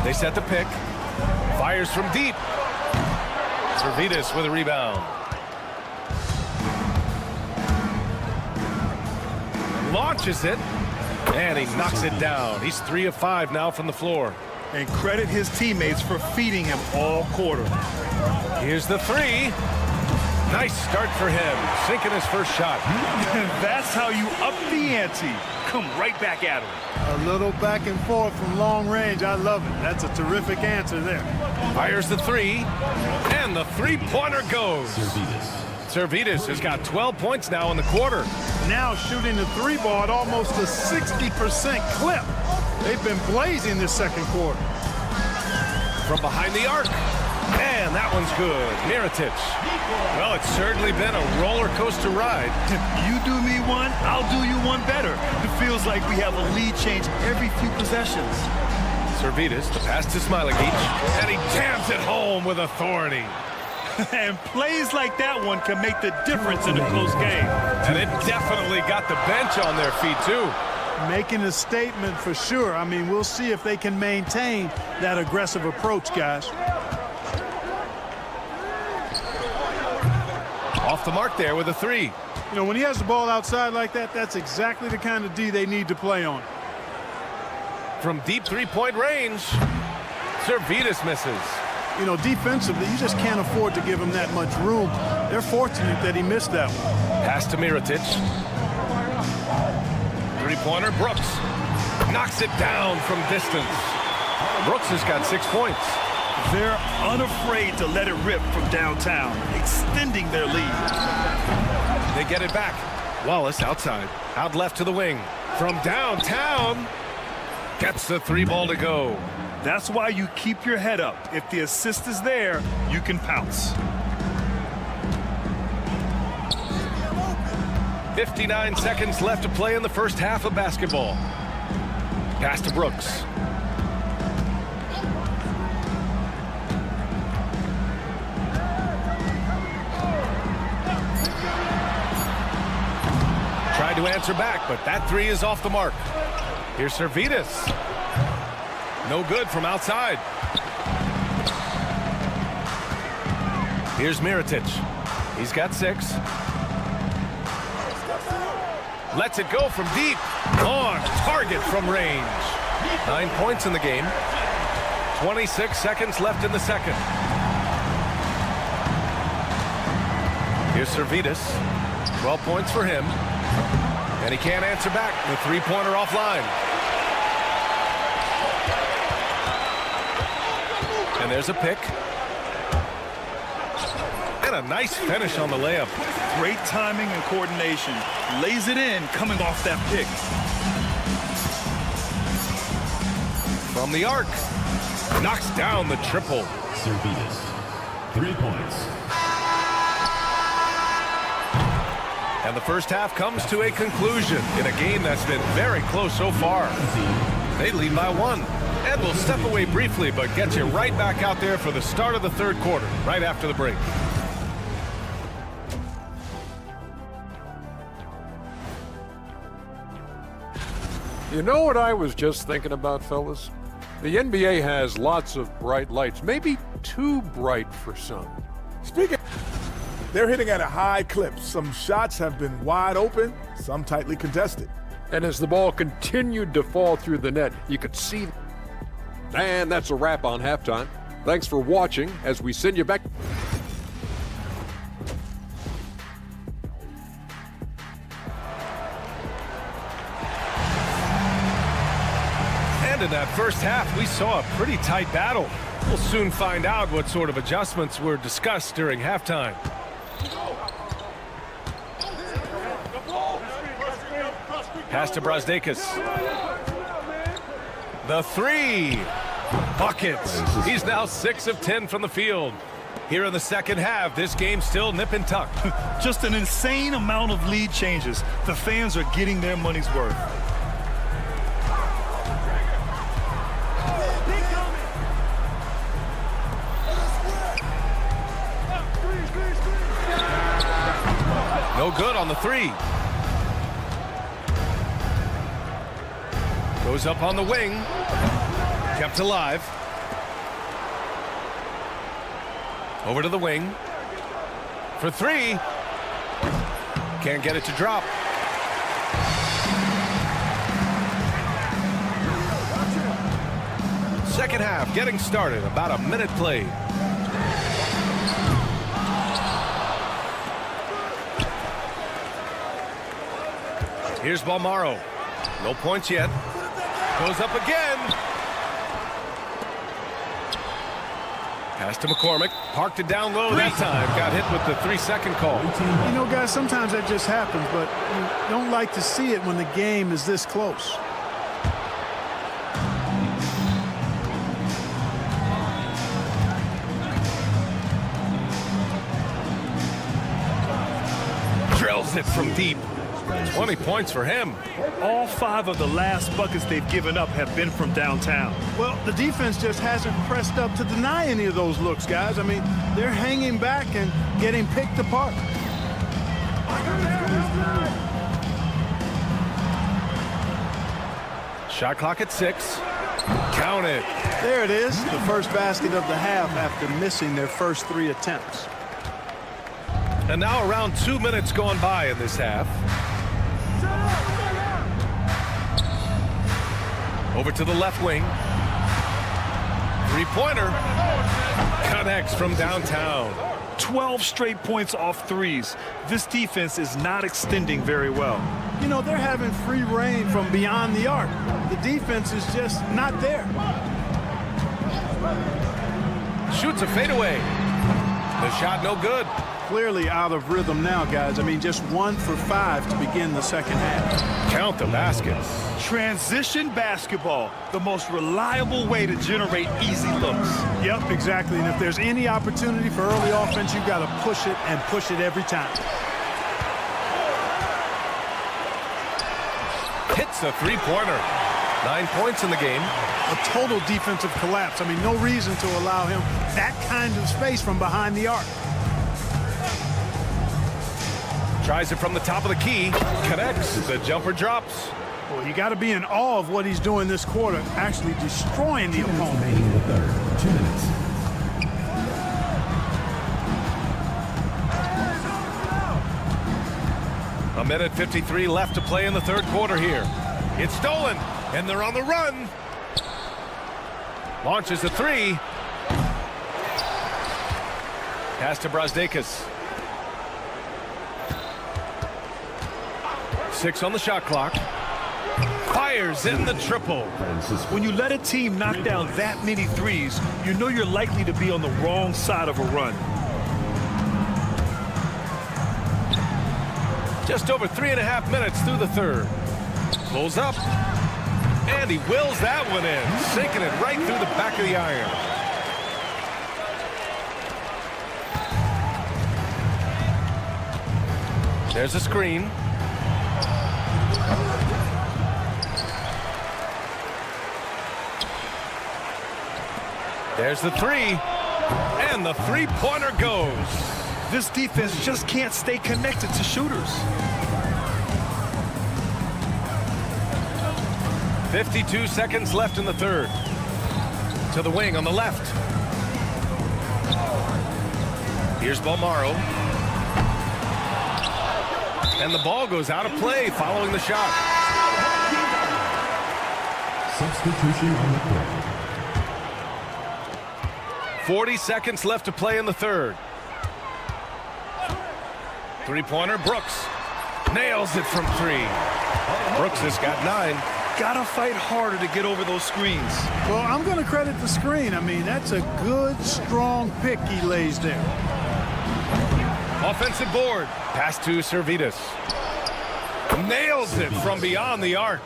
They set the pick. Fires from deep. Servidis with a rebound. Launches it. And he knocks it down. He's 3 of 5 now from the floor. And credit his teammates for feeding him all quarter. Here's the 3. Nice start for him. Sinking his first shot. That's how you up the ante. Come right back at him. A little back and forth from long range. I love it. That's a terrific answer there. Fires the 3. And the 3-pointer goes. Servidis has got 12 points now in the quarter. Now shooting the 3 ball at almost a 60% clip. They've been blazing this second quarter. From behind the arc. And that one's good. Mirotic. Well, it's certainly been a roller coaster ride. You do me one, I'll do you one better. It feels like we have a lead change every few possessions. Servidis, the pass to Smilagic, and he jams it home with authority. And plays like that one can make the difference in a close game. And it definitely got the bench on their feet, too. Making a statement for sure. I mean, we'll see if they can maintain that aggressive approach, guys. Off the mark there with a 3. You know, when he has the ball outside like that, that's exactly the kind of D they need to play on. From deep 3-point range, Servidis misses. You know, defensively, you just can't afford to give him that much room. They're fortunate that he missed that one. Pass to Mirotic. 3-pointer, Brooks. Knocks it down from distance. Brooks has got 6 points. They're unafraid to let it rip from downtown, extending their lead. They get it back. Wallace outside. Out left to the wing. From downtown. Gets the 3 ball to go. That's why you keep your head up. If the assist is there, you can pounce. 59 seconds left to play in the first half of basketball. Pass to Brooks. Tried to answer back, but that 3 is off the mark. Here's Servidis. No good from outside. Here's Mirotic. He's got 6. Lets it go from deep. On target from range. 9 points in the game. 26 seconds left in the second. Here's Servidis. 12 points for him. And he can't answer back. The three-pointer offline. And there's a pick. And a nice finish on the layup. Great timing and coordination. Lays it in coming off that pick. From the arc. Knocks down the triple. Servidis, 3 points. And the first half comes to a conclusion in a game that's been very close so far. They lead by 1. And we'll step away briefly, but get you right back out there for the start of the third quarter, right after the break. You know what I was just thinking about, fellas? The NBA has lots of bright lights, maybe too bright for some. Speaking, they're hitting at a high clip. Some shots have been wide open, some tightly contested. And as the ball continued to fall through the net, you could see. And that's a wrap on halftime. Thanks for watching as we send you back. And in that first half, we saw a pretty tight battle. We'll soon find out what sort of adjustments were discussed during halftime. Pass to Brazdeikis. The three. Buckets. He's now 6 of 10 from the field. Here in the second half, this game still nip and tuck. Just an insane amount of lead changes. The fans are getting their money's worth. No good on the three. Goes up on the wing. Kept alive. Over to the wing. For three. Can't get it to drop. Second half getting started. About a minute played. Here's Balmaro. No points yet. Goes up again. Pass to McCormick. Parked it down low that time. Got hit with the 3-second call. You know, guys, sometimes that just happens, but you don't like to see it when the game is this close. Drills it from deep. 20 points for him. All 5 of the last buckets they've given up have been from downtown. Well, the defense just hasn't pressed up to deny any of those looks, guys. I mean, they're hanging back and getting picked apart. Shot clock at 6. Count it. There it is, the first basket of the half after missing their first 3 attempts. And now around 2 minutes gone by in this half. Over to the left wing. Three-pointer. Connects from downtown. 12 straight points off threes. This defense is not extending very well. You know, they're having free reign from beyond the arc. The defense is just not there. Shoots a fadeaway. The shot no good. Clearly out of rhythm now, guys. I mean, just 1 for 5 to begin the second half. Count the baskets. Transition basketball, the most reliable way to generate easy looks. Yep, exactly. And if there's any opportunity for early offense, you've got to push it and push it every time. Hits a three-pointer. 9 points in the game. A total defensive collapse. I mean, no reason to allow him that kind of space from behind the arc. Tries it from the top of the key. Connects. The jumper drops. Well, you got to be in awe of what he's doing this quarter, actually destroying the opponent. Remaining in the third. 2 minutes. A minute 53 left to play in the third quarter here. It's stolen, and they're on the run. Launches a three. Pass to Brazdeikis. 6 on the shot clock. Fires in the triple. When you let a team knock down that many threes, you know you're likely to be on the wrong side of a run. Just over 3.5 minutes through the third. Pulls up. And he wills that one in. Sinking it right through the back of the iron. There's a screen. There's the three. And the three-pointer goes. This defense just can't stay connected to shooters. 52 seconds left in the third. To the wing on the left. Here's Balmaro. And the ball goes out of play following the shot. Substitution on the court. 40 seconds left to play in the third. Three-pointer, Brooks. Nails it from 3. Brooks has got 9. Gotta fight harder to get over those screens. Well, I'm going to credit the screen. I mean, that's a good, strong pick he lays there. Offensive board. Pass to Servidis. Nails it from beyond the arc.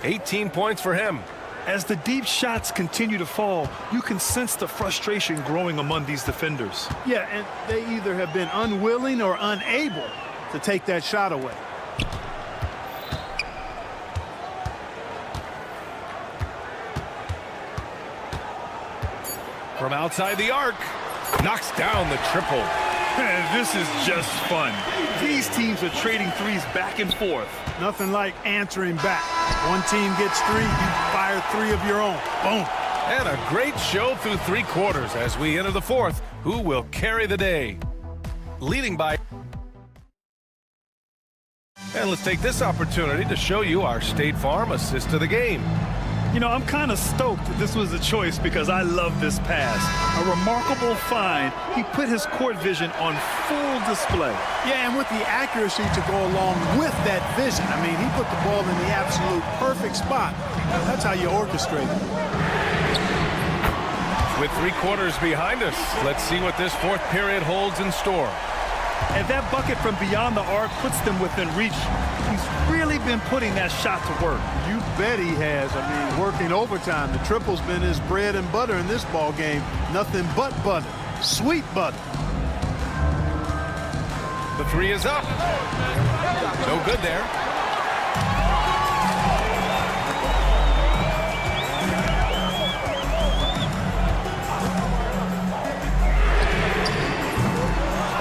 18 points for him. As the deep shots continue to fall, you can sense the frustration growing among these defenders. Yeah, and they either have been unwilling or unable to take that shot away. From outside the arc. Knocks down the triple. Man, this is just fun. These teams are trading threes back and forth. Nothing like answering back. One team gets 3, you fire 3 of your own. Boom. And a great show through 3 quarters as we enter the fourth. Who will carry the day? Leading by... And let's take this opportunity to show you our State Farm assist of the game. You know, I'm kind of stoked that this was a choice because I love this pass. A remarkable find. He put his court vision on full display. Yeah, and with the accuracy to go along with that vision. I mean, he put the ball in the absolute perfect spot. That's how you orchestrate it. With 3 quarters behind us, let's see what this fourth period holds in store. And that bucket from beyond the arc puts them within reach. He's really been putting that shot to work. You bet he has. I mean, working overtime. The triple's been his bread and butter in this ball game. Nothing but butter. Sweet butter. The 3 is up. No good there.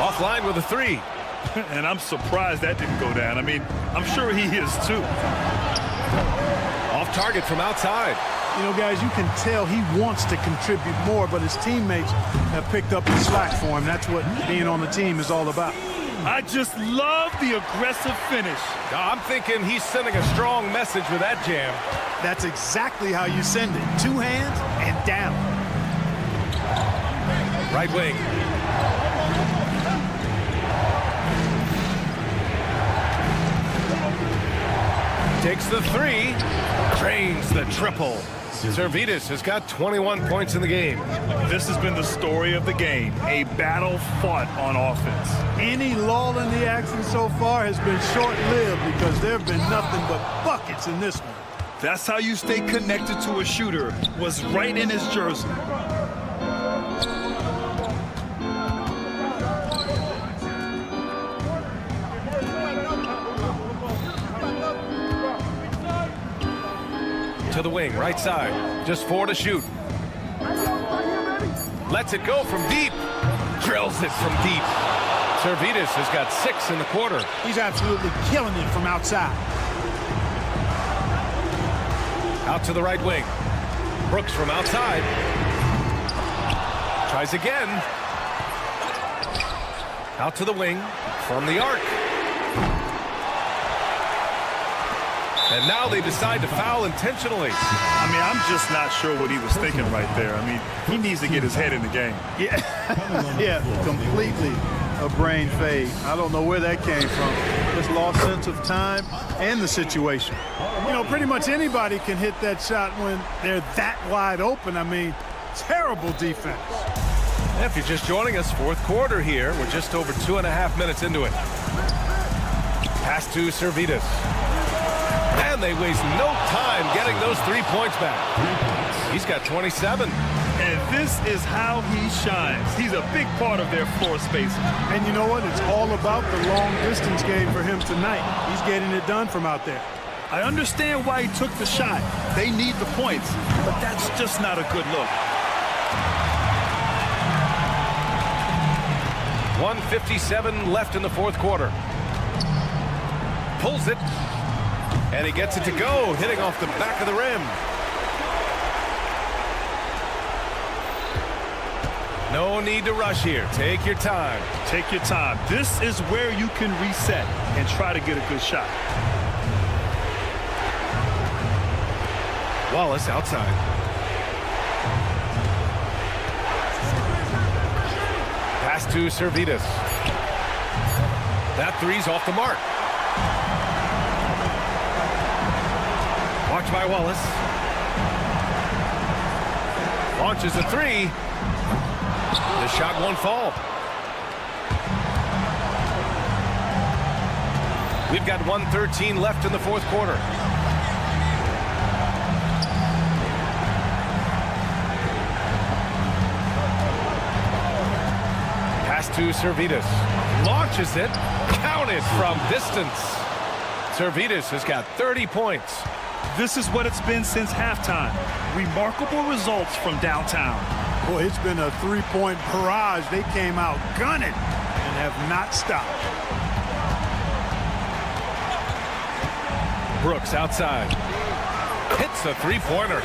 Offline with a 3. And I'm surprised that didn't go down. I mean, I'm sure he is too. Off target from outside. You know, guys, you can tell he wants to contribute more, but his teammates have picked up the slack for him. That's what being on the team is all about. I just love the aggressive finish. I'm thinking he's sending a strong message with that jam. That's exactly how you send it. 2 hands and down. Right wing. Takes the 3, drains the triple. Servidis has got 21 points in the game. This has been the story of the game, a battle fought on offense. Any lull in the action so far has been short-lived because there have been nothing but buckets in this one. That's how you stay connected to a shooter, was right in his jersey. To the wing, right side. Just 4 to shoot. Lets it go from deep. Drills it from deep. Servidis has got 6 in the quarter. He's absolutely killing it from outside. Out to the right wing. Brooks from outside. Tries again. Out to the wing from the arc. And now they decide to foul intentionally. I mean, I'm just not sure what he was thinking right there. I mean, he needs to get his head in the game. Yeah, completely a brain fade. I don't know where that came from. Just lost sense of time and the situation. You know, pretty much anybody can hit that shot when they're that wide open. I mean, terrible defense. If you're just joining us, fourth quarter here. We're just over 2.5 minutes into it. Pass to Servitas. And they waste no time getting those 3 points back. He's got 27. And this is how he shines. He's a big part of their floor spacing. And you know what? It's all about the long distance game for him tonight. He's getting it done from out there. I understand why he took the shot. They need the points, but that's just not a good look. 1:57 left in the fourth quarter. Pulls it. And he gets it to go, hitting off the back of the rim. No need to rush here. Take your time. Take your time. This is where you can reset and try to get a good shot. Wallace outside. Pass to Servitas. That three's off the mark. Watched by Wallace. Launches a three. The shot won't fall. We've got 1:13 left in the fourth quarter. Pass to Servitas. Launches it. Counted from distance. Servitas has got 30 points. This is what it's been since halftime. Remarkable results from downtown. Boy, it's been a three-point barrage. They came out gunning and have not stopped. Brooks outside. Hits a three-pointer.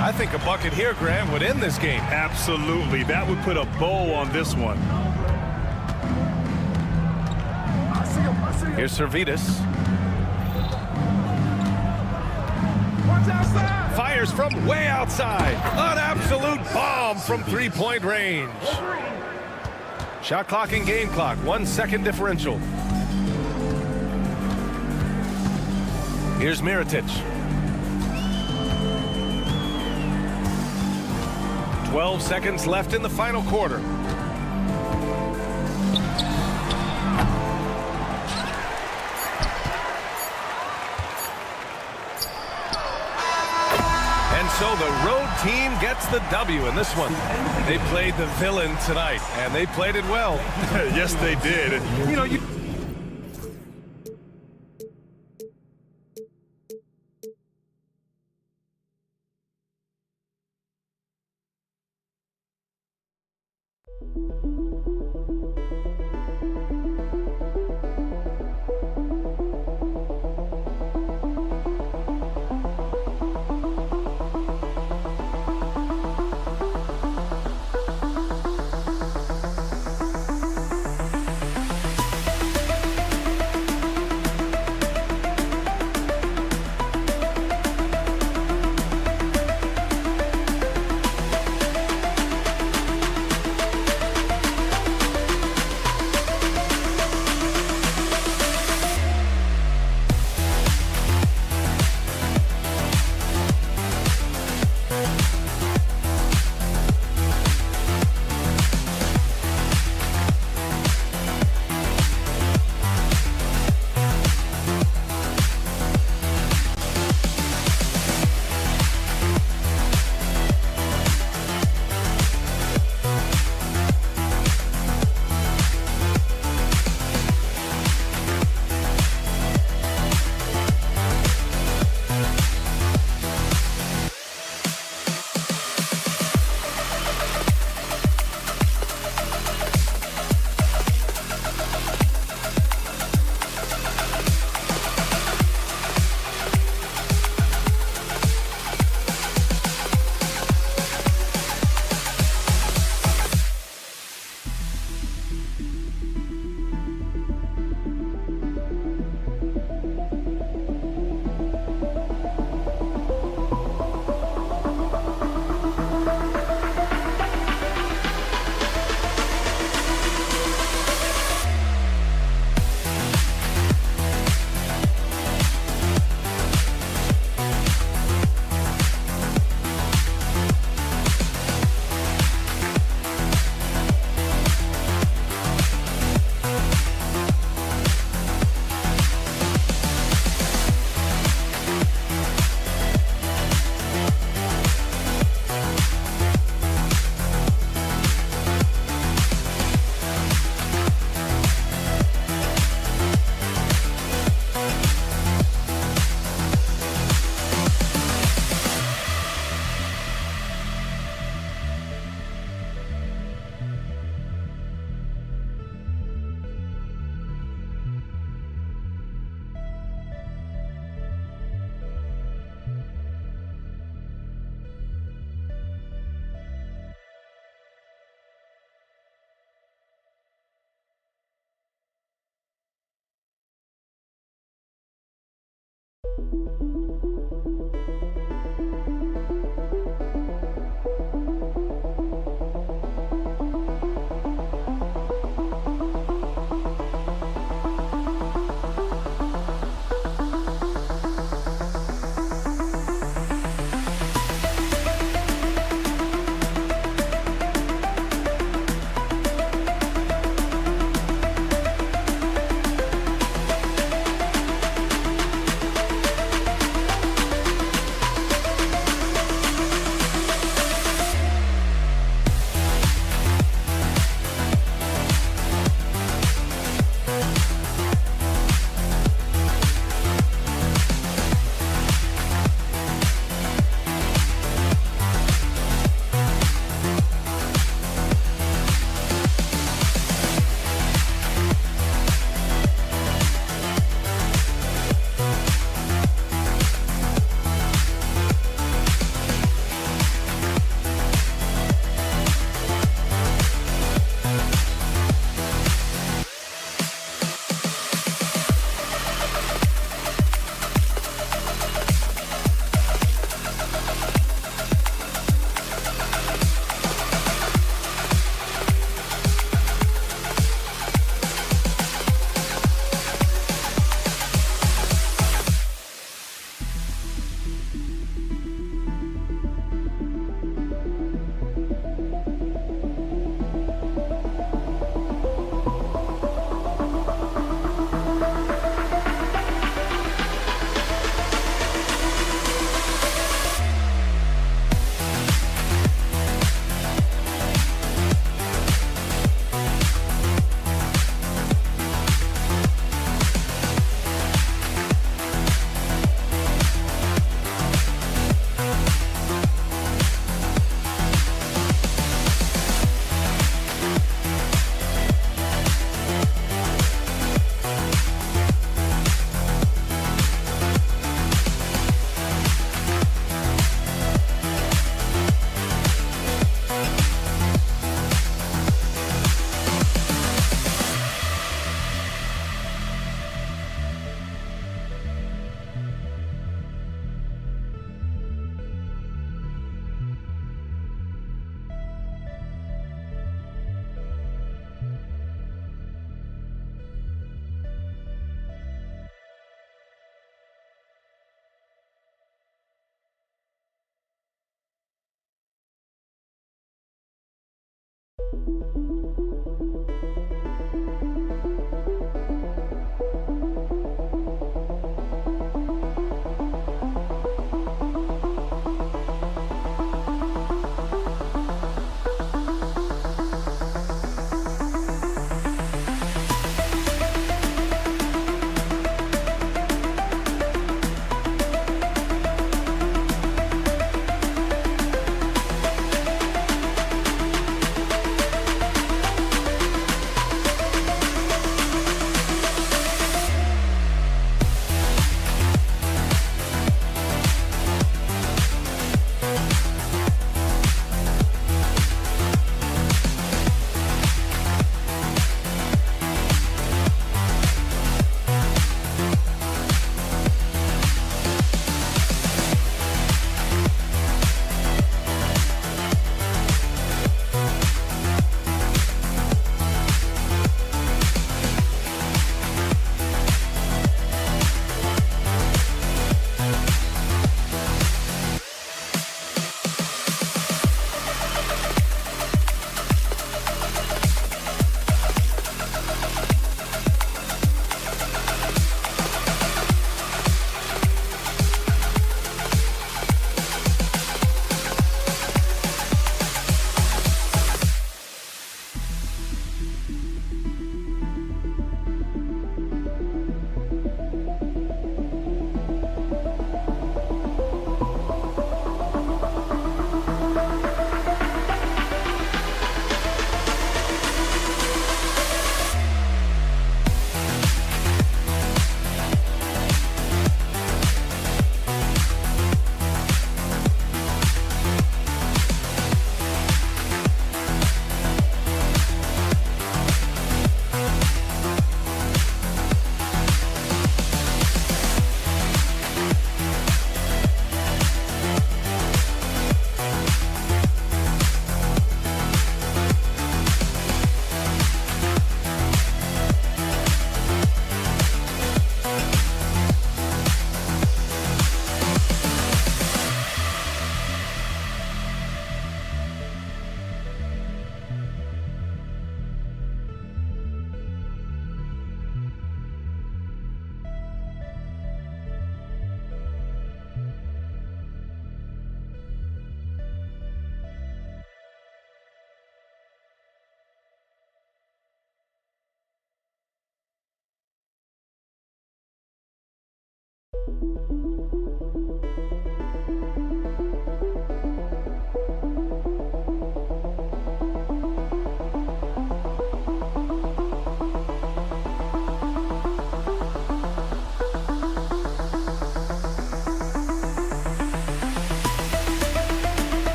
I think a bucket here, Graham, would end this game. Absolutely. That would put a bow on this one. Here's Servitas. Fires from way outside. An absolute bomb from three-point range. Shot clock and game clock. 1 second differential. Here's Mirotic. 12 seconds left in the final quarter. So the road team gets the W in this one. They played the villain tonight, and they played it well. Yes, they did. You know,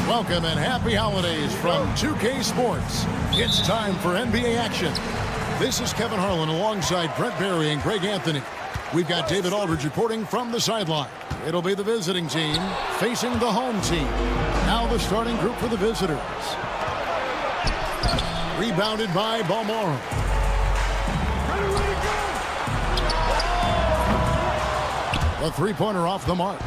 Welcome and happy holidays from 2K Sports. It's time for NBA action. This is Kevin Harlan alongside Brett Barry and Greg Anthony. We've got David Aldridge reporting from the sideline. It'll be the visiting team facing the home team. Now the starting group for the visitors. Rebounded by Balmoro. The three-pointer off the mark.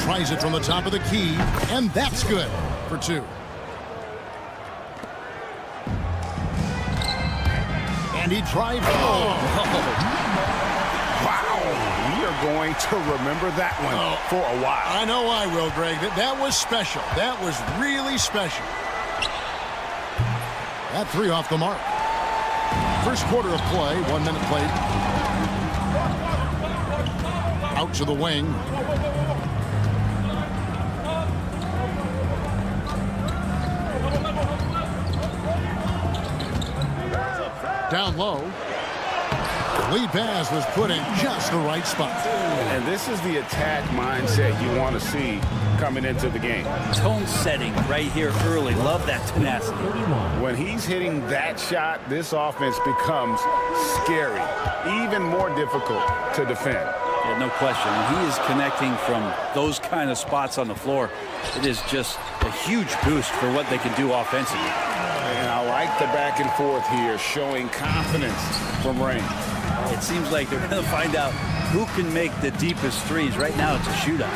Tries it from the top of the key, and that's good for two. And he drives. Wow. We are going to remember that one for a while. I know I will, Greg. That was special. That was really special. That three off the mark. First quarter of play, 1 minute played. Out to the wing. Down low. The lead pass was put in just the right spot. And this is the attack mindset you want to see coming into the game. Tone setting right here early. Love that tenacity. When he's hitting that shot, this offense becomes scary, even more difficult to defend. Yeah, no question. When he is connecting from those kind of spots on the floor, it is just a huge boost for what they can do offensively. And I like the back and forth here, showing confidence from range. It seems like they're going to find out who can make the deepest threes. Right now, it's a shootout.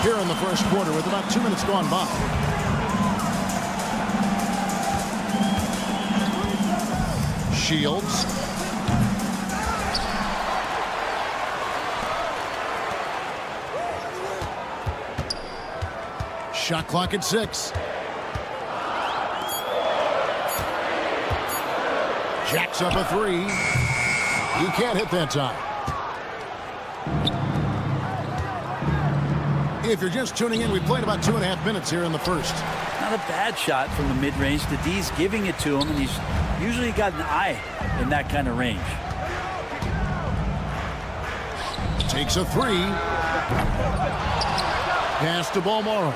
Here in the first quarter with about 2 minutes gone by. Shields. Shot clock at 6. Jacks up a three. He can't hit that time. If you're just tuning in, we played about 2.5 minutes here in the first. Not a bad shot from the mid-range. The D's giving it to him, and he's usually got an eye in that kind of range. Takes a three. Pass to Balmoro.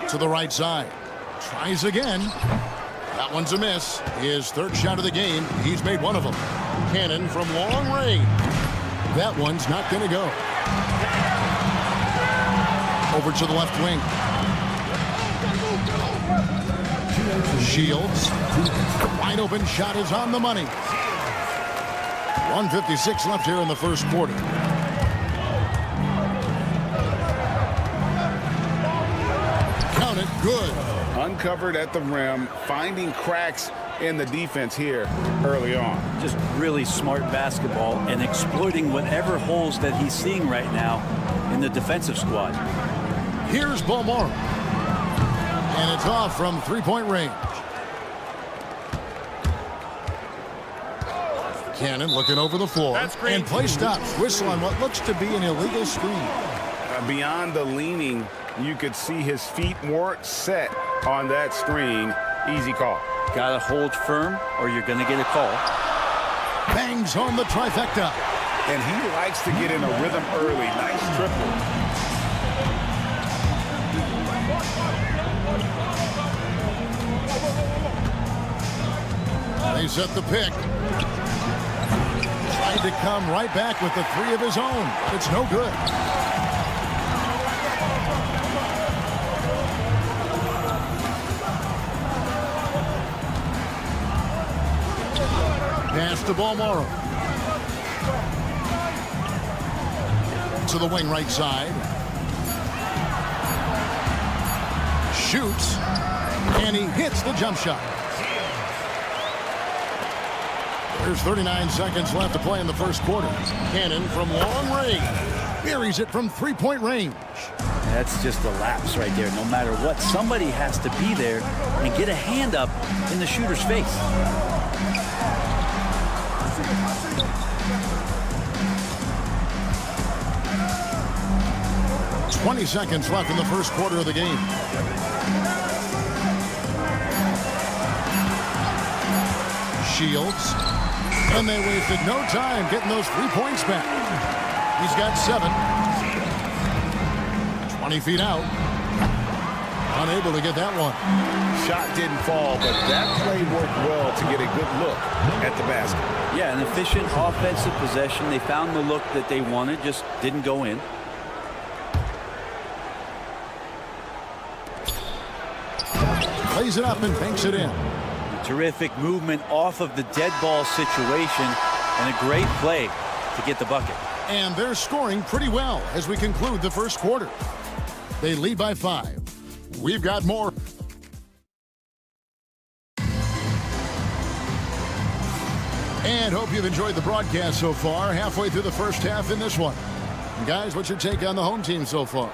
To the right side. Tries again. That one's a miss. His third shot of the game. He's made one of them. Cannon from long range. That one's not going to go. Over to the left wing. Shields. Wide open shot is on the money. 1:56 left here in the first quarter. Good. Uncovered at the rim, finding cracks in the defense here early on. Just really smart basketball and exploiting whatever holes that he's seeing right now in the defensive squad. Here's Balmore. And it's off from three-point range. Cannon looking over the floor. And play stops. Whistle on what looks to be an illegal screen. Beyond the leaning, you could see his feet weren't set on that screen. Easy call. Got to hold firm or you're going to get a call. Bangs home the trifecta. And he likes to get in a rhythm early. Nice triple. They set the pick. Tried to come right back with the three of his own. It's no good. Pass to Balmore. To the wing right side. Shoots. And he hits the jump shot. There's 39 seconds left to play in the first quarter. Cannon from long range. Buries it from three-point range. That's just a lapse right there. No matter what, somebody has to be there and get a hand up in the shooter's face. 20 seconds left in the first quarter of the game. Shields. And they wasted no time getting those 3 points back. He's got 7. 20 feet out. Unable to get that one. Shot didn't fall, but that play worked well to get a good look at the basket. Yeah, an efficient offensive possession. They found the look that they wanted, just didn't go in. Plays it up and banks it in. Terrific movement off of the dead ball situation and a great play to get the bucket. And they're scoring pretty well as we conclude the first quarter. They lead by 5. We've got more. And hope you've enjoyed the broadcast so far. Halfway through the first half in this one. And guys, what's your take on the home team so far?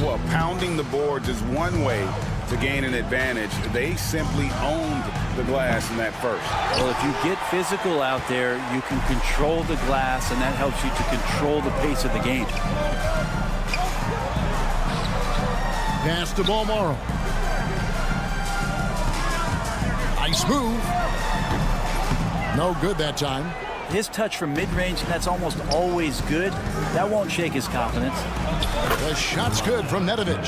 Well, pounding the boards is one way to gain an advantage. They simply owned the glass in that first. Well, if you get physical out there, you can control the glass, and that helps you to control the pace of the game. Pass to Balmore. Nice move. No good that time. His touch from mid-range, and that's almost always good. That won't shake his confidence. The shot's good from Nedovic.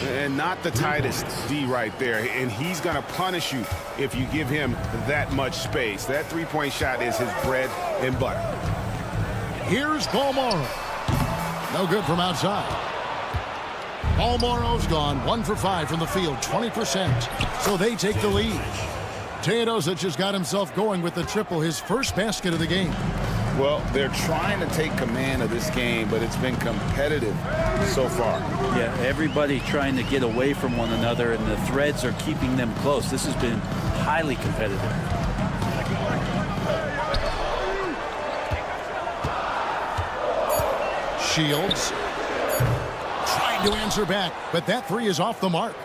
And not the tightest D right there. And he's going to punish you if you give him that much space. That three-point shot is his bread and butter. Here's Balmore. No good from outside. Balmore's gone 1 for 5 from the field, 20%. So they take the lead. Teodosic just got himself going with the triple, his first basket of the game. Well, they're trying to take command of this game, but it's been competitive so far. Yeah, everybody trying to get away from one another, and the threads are keeping them close. This has been highly competitive. Shields trying to answer back, but that three is off the mark.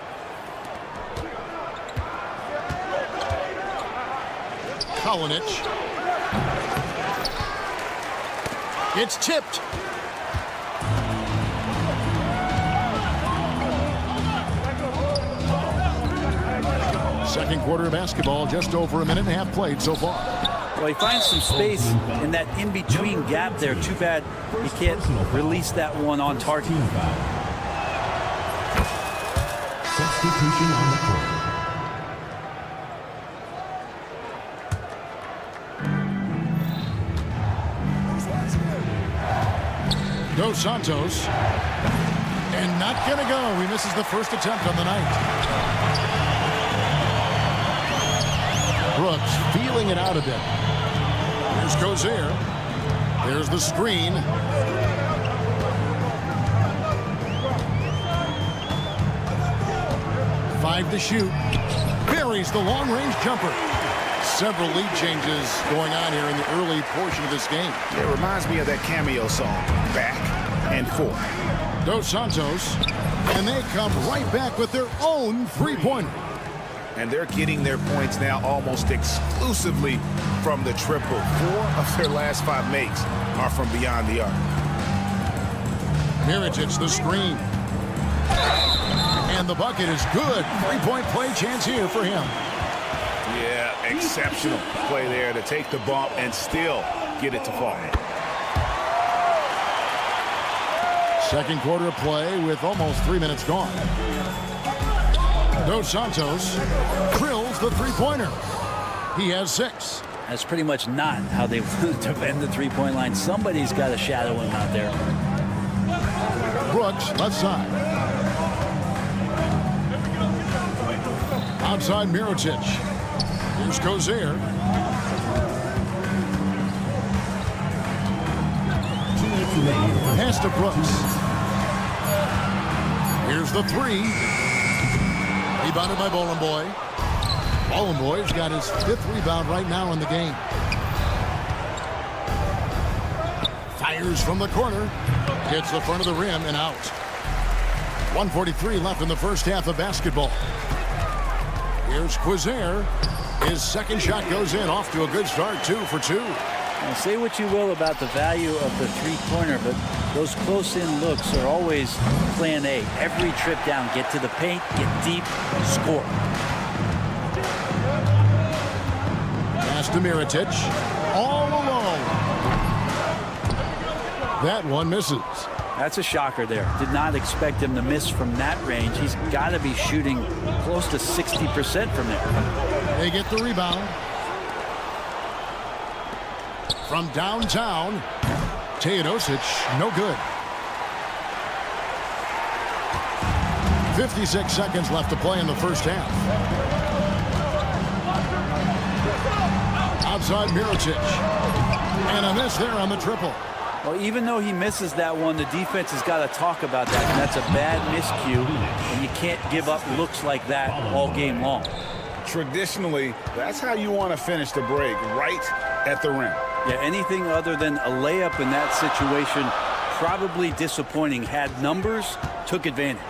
Kaunas. It's tipped. Second quarter of basketball, just over a minute and a half played so far. Well, he finds some space in that in-between gap there. Too bad he can't release that one on target. Substitution on the court. Dos Santos. And not going to go. He misses the first attempt on the night. Brooks feeling it out a bit. Here's Gozier. There's the screen. Drive to shoot. Buries the long-range jumper. Several lead changes going on here in the early portion of this game. It reminds me of that cameo song, Back and Forth. Dos Santos, and they come right back with their own three-pointer. And they're getting their points now almost exclusively from the triple. 4 of their last 5 makes are from beyond the arc. Mirotic the screen. And the bucket is good. Three-point play chance here for him. Yeah, exceptional play there to take the bump and still get it to fall. Second quarter of play with almost 3 minutes gone. Dos Santos drills the three-pointer. He has 6. That's pretty much not how they defend the three-point line. Somebody's got to shadow him out there. Brooks, left side. Outside Mirotic. Here's Gozier. Pass to Brooks. Here's the 3. Rebounded by Boy. Boy's got his 5th rebound right now in the game. Fires from the corner. Hits the front of the rim and out. 1:43 left in the first half of basketball. Here's Quizier. His second shot goes in, off to a good start, 2 for 2. Now, say what you will about the value of the three-pointer, but those close-in looks are always plan A. Every trip down, get to the paint, get deep, score. Pass to Mirotic. All alone. That one misses. That's a shocker there. Did not expect him to miss from that range. He's got to be shooting close to 60% from there. They get the rebound. From downtown, Teodosic, no good. 56 seconds left to play in the first half. Outside Mirotic. And a miss there on the triple. Well, even though he misses that one, the defense has got to talk about that. And that's a bad miscue, and you can't give up looks like that all game long. Traditionally, that's how you want to finish the break, right at the rim. Yeah, anything other than a layup in that situation, probably disappointing. Had numbers, took advantage.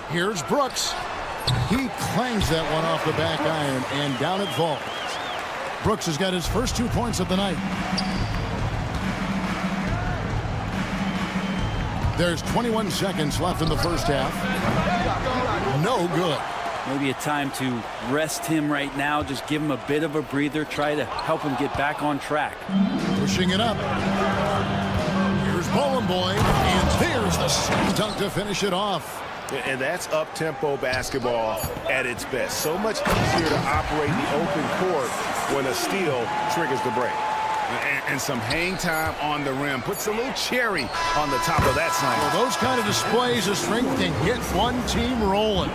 Here's Brooks. He clangs that one off the back iron, and down it falls. Brooks has got his first 2 points of the night. There's 21 seconds left in the first half. No good. Maybe a time to rest him right now. Just give him a bit of a breather. Try to help him get back on track. Pushing it up. Here's Boy, and there's the slam dunk to finish it off. And that's up-tempo basketball at its best. So much easier to operate the open court when a steal triggers the break. And some hang time on the rim. Puts a little cherry on the top of that slam. Well, those kind of displays of strength can get one team rolling.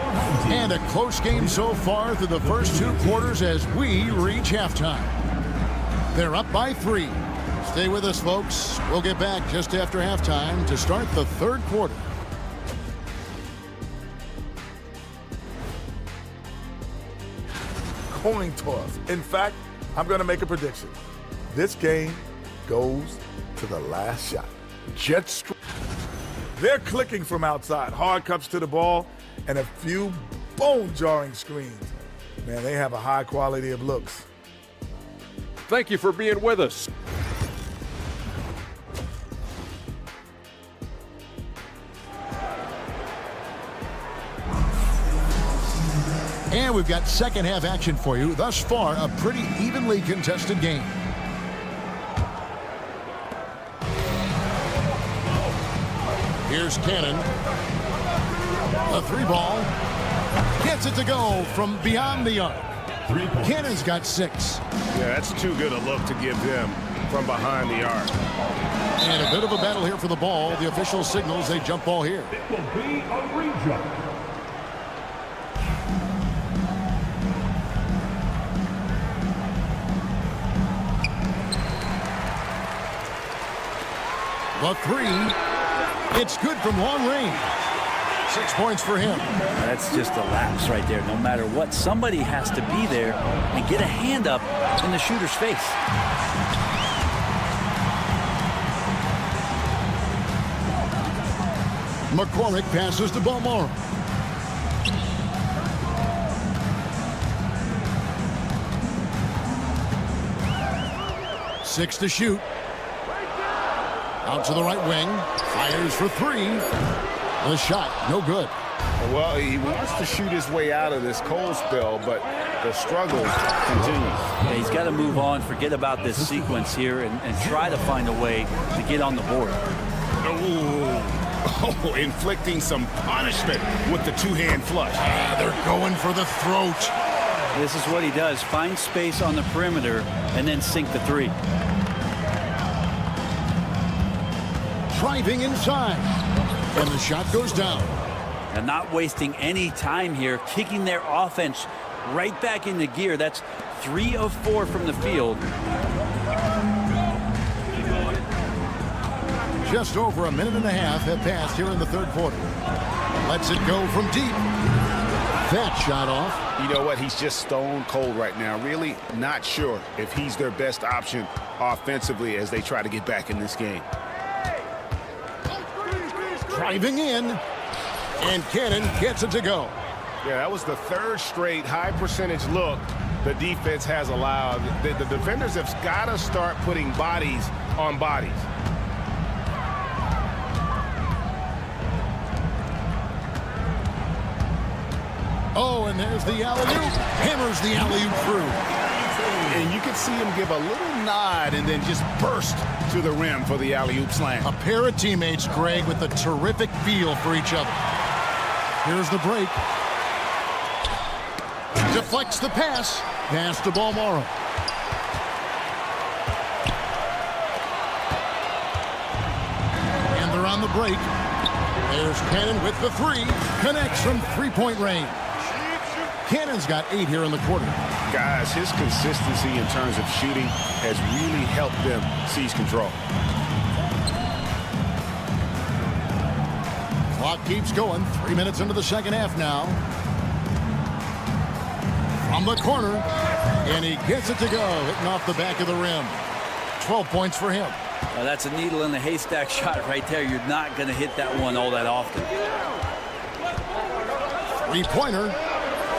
And a close game so far through the first 2 quarters as we reach halftime. They're up by 3. Stay with us, folks. We'll get back just after halftime to start the third quarter. Coin toss. In fact, I'm going to make a prediction. This game goes to the last shot. Jets. They're clicking from outside. Hard cuts to the ball and a few bone-jarring screens. Man, they have a high quality of looks. Thank you for being with us. And we've got second half action for you. Thus far, a pretty evenly contested game. Here's Cannon. A 3-ball. Gets it to go from beyond the arc. Cannon's got 6. Yeah, that's too good a look to give them from behind the arc. And a bit of a battle here for the ball. The official signals a jump ball here. It will be a re-jump. The 3, it's good from long range. 6 points for him. That's just a lapse right there. No matter what, somebody has to be there and get a hand up in the shooter's face. McCormick passes to Balmore. Six to shoot. Out to the right wing. Fires for three. The shot, no good. Well, he wants to shoot his way out of this cold spell, but the struggle continues. Yeah, he's got to move on, forget about this sequence here, and try to find a way to get on the board. Oh, inflicting some punishment with the two-hand flush. They're going for the throat. This is what he does. Find space on the perimeter and then sink the three. Driving inside. And the shot goes down. And not wasting any time here, kicking their offense right back into gear. That's 3 of 4 from the field. Just over a minute and a half have passed here in the third quarter. Lets it go from deep. That shot off. You know what? He's just stone cold right now. Really not sure if he's their best option offensively as they try to get back in this game. Driving in. And Cannon gets it to go. Yeah, that was the third straight high percentage look the defense has allowed. The defenders have got to start putting bodies on bodies. Oh, and there's the alley-oop. Hammers the alley-oop through. And you can see him give a little nod and then just burst to the rim for the alley-oop slam. A pair of teammates, Greg, with a terrific feel for each other. Here's the break. Deflects the pass. Pass to Balmoro. And they're on the break. There's Cannon with the three. Connects from three-point range. Cannon's got 8 here in the quarter. Guys, his consistency in terms of shooting has really helped them seize control. Clock keeps going. 3 minutes into the second half now. From the corner. And he gets it to go. Hitting off the back of the rim. 12 points for him. Well, that's a needle in the haystack shot right there. You're not going to hit that one all that often. Three-pointer.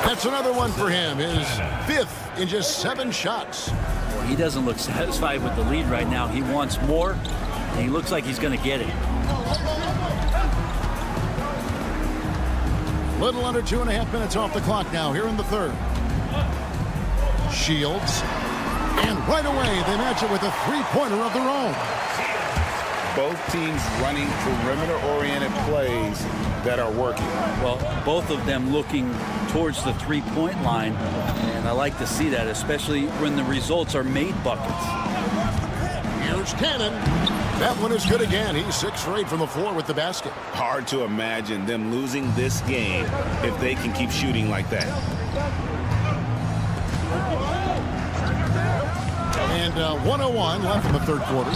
That's another one for him. His 5th in just 7 shots. Well, he doesn't look satisfied with the lead right now. He wants more, and he looks like he's going to get it. Little under 2.5 minutes off the clock now here in the third. Shields. And right away, they match it with a three-pointer of their own. Both teams running perimeter-oriented plays that are working. Well, both of them looking towards the three-point line, and I like to see that, especially when the results are made buckets. Here's Cannon. That one is good again. He's 6 for 8 from the floor with the basket. Hard to imagine them losing this game if they can keep shooting like that. And 1:01 left in the third quarter.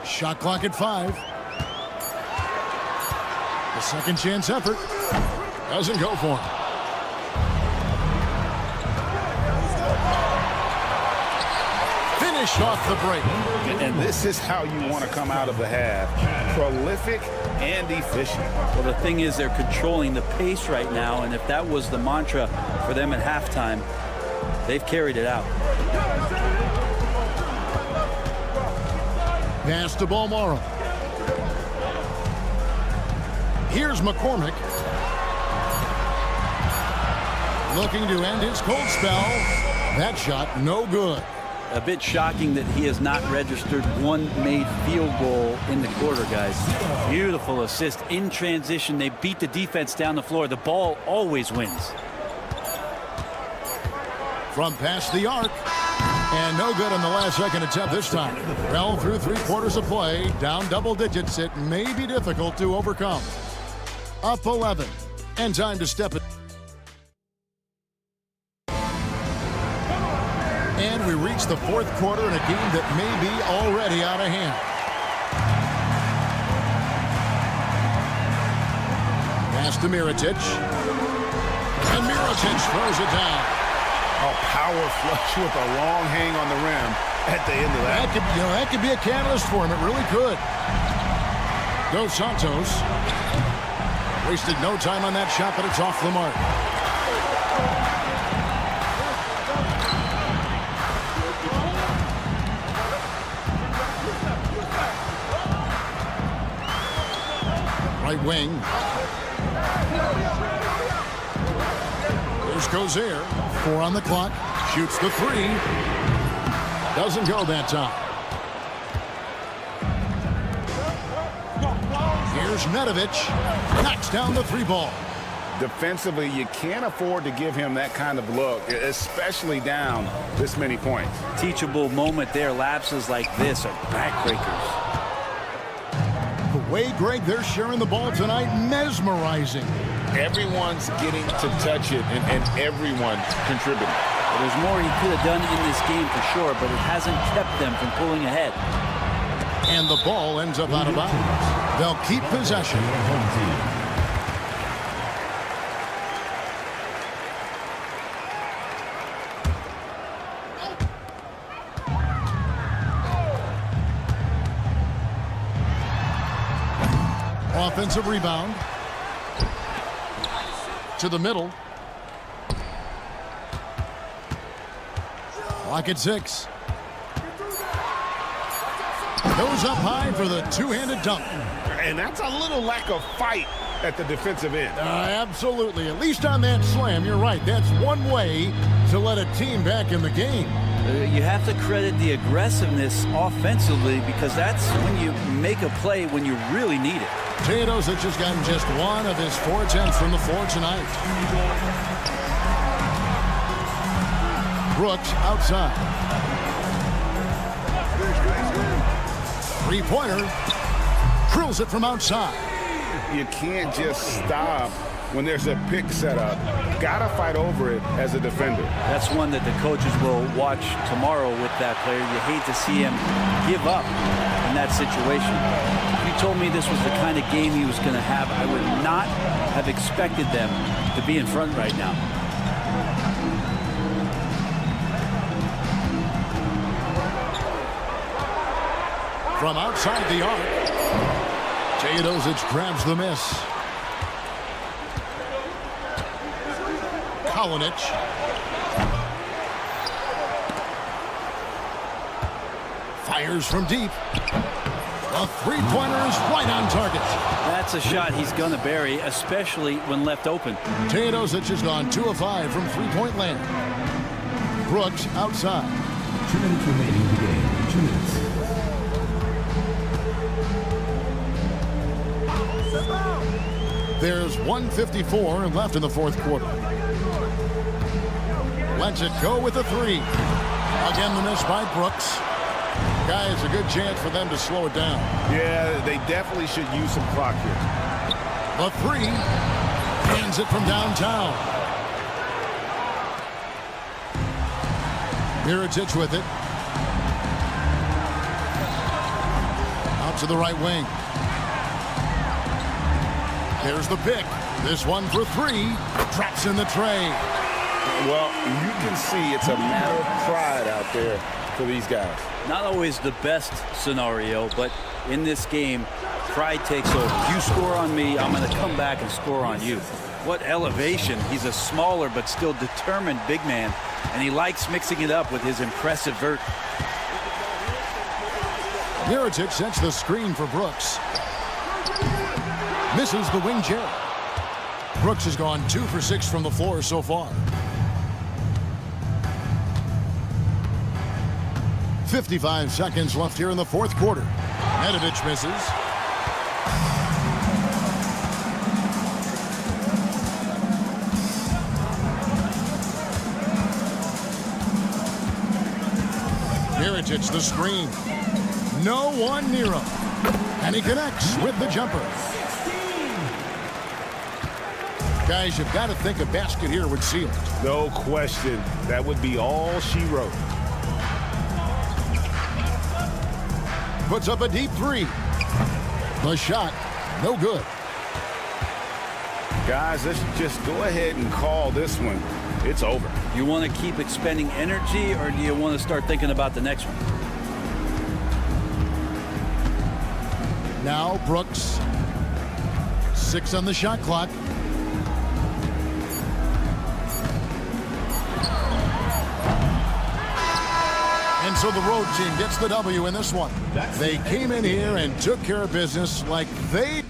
Shot clock at 5. The second chance effort doesn't go for him. Finished off the break. And this is how you want to come out of the half. Prolific and efficient. Well, the thing is, they're controlling the pace right now, and if that was the mantra for them at halftime, they've carried it out. Pass to Balmoro. Here's McCormick. Looking to end his cold spell. That shot, no good. A bit shocking that he has not registered one made field goal in the quarter, guys. Beautiful assist in transition. They beat the defense down the floor. The ball always wins. From past the arc. And no good on the last second attempt this time. Well, through 3 quarters of play, down double digits, it may be difficult to overcome. Up 11. And time to step it. And we reach the fourth quarter in a game that may be already out of hand. Pass to Mirotic. And Mirotic throws it down. Oh, power flush with a long hang on the rim at the end of that. That could be a catalyst for him. It really could. Dos Santos. Wasted no time on that shot, but it's off the mark. Right wing. There's Gozer. 4 on the clock. Shoots the 3. Doesn't go that time. Here's Nedovic. Knocks down the 3 ball. Defensively, you can't afford to give him that kind of look, especially down this many points. Teachable moment there. Lapses like this are backbreakers. The way, Greg, they're sharing the ball tonight, mesmerizing. Everyone's getting to touch it, and everyone contributing. There's more he could have done in this game for sure, but it hasn't kept them from pulling ahead. And the ball ends up out of bounds. They'll keep possession. Offensive rebound. To the middle. Clock at 6. Goes up high for the two-handed dunk. And that's a little lack of fight at the defensive end. Absolutely. At least on that slam, you're right. That's one way to let a team back in the game. You have to credit the aggressiveness offensively because that's when you make a play when you really need it. Teodosic has gotten just 1 of his 4 attempts from the floor tonight. Brooks outside. 3-pointer. Drills it from outside. You can't just stop when there's a pick set up. Gotta fight over it as a defender. That's one that the coaches will watch tomorrow with that player. You hate to see him give up in that situation. If you told me this was the kind of game he was going to have, I would not have expected them to be in front right now. From outside the arc, Teodosic grabs the miss. Kalinic. Fires from deep. A 3-pointer is right on target. That's a shot he's going to bury, especially when left open. Teodosic has gone 2 of 5 from 3-point land. Brooks outside. 2 minutes remaining in the game. 2 minutes. There's 1:54 left in the fourth quarter. Lets it go with a 3. Again, the miss by Brooks. Guys, a good chance for them to slow it down. Yeah, they definitely should use some clock here. The 3. Hands it from downtown. Mirotic with it. Out to the right wing. There's the pick. This one for 3. Traps in the tray. Well, you can see it's a matter of pride out there for these guys. Not always the best scenario, but in this game, pride takes over. You score on me, I'm going to come back and score on you. What elevation. He's a smaller but still determined big man, and he likes mixing it up with his impressive vert. Mirotic sets the screen for Brooks. Misses the wing chair. Brooks has gone 2 for 6 from the floor so far. 55 seconds left here in the fourth quarter. Nedovic misses. Mirotic the screen. No one near him. And he connects with the jumper. Guys, you've got to think a basket here would seal it. No question. That would be all she wrote. puts up a deep three. The shot, no good. Guys, let's just go ahead and call this one. It's over. You want to keep expending energy, or do you want to start thinking about the next one? Now Brooks. 6 on the shot clock. And so the road team gets the W in this one. They came in here and took care of business like they...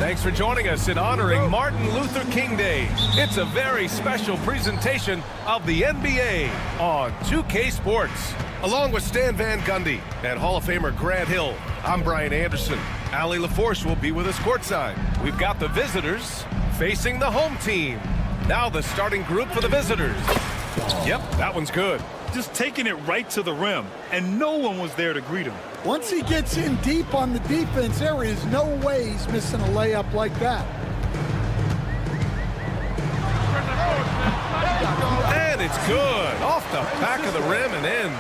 Thanks for joining us in honoring Martin Luther King Day. It's a very special presentation of the NBA on 2K Sports. Along with Stan Van Gundy and Hall of Famer Grant Hill, I'm Brian Anderson. Allie LaForce will be with us courtside. We've got the visitors facing the home team. Now the starting group for the visitors. Yep, that one's good. Just taking it right to the rim, and no one was there to greet him. Once he gets in deep on the defense, there is no way he's missing a layup like that. And it's good. Off the back of the rim and in.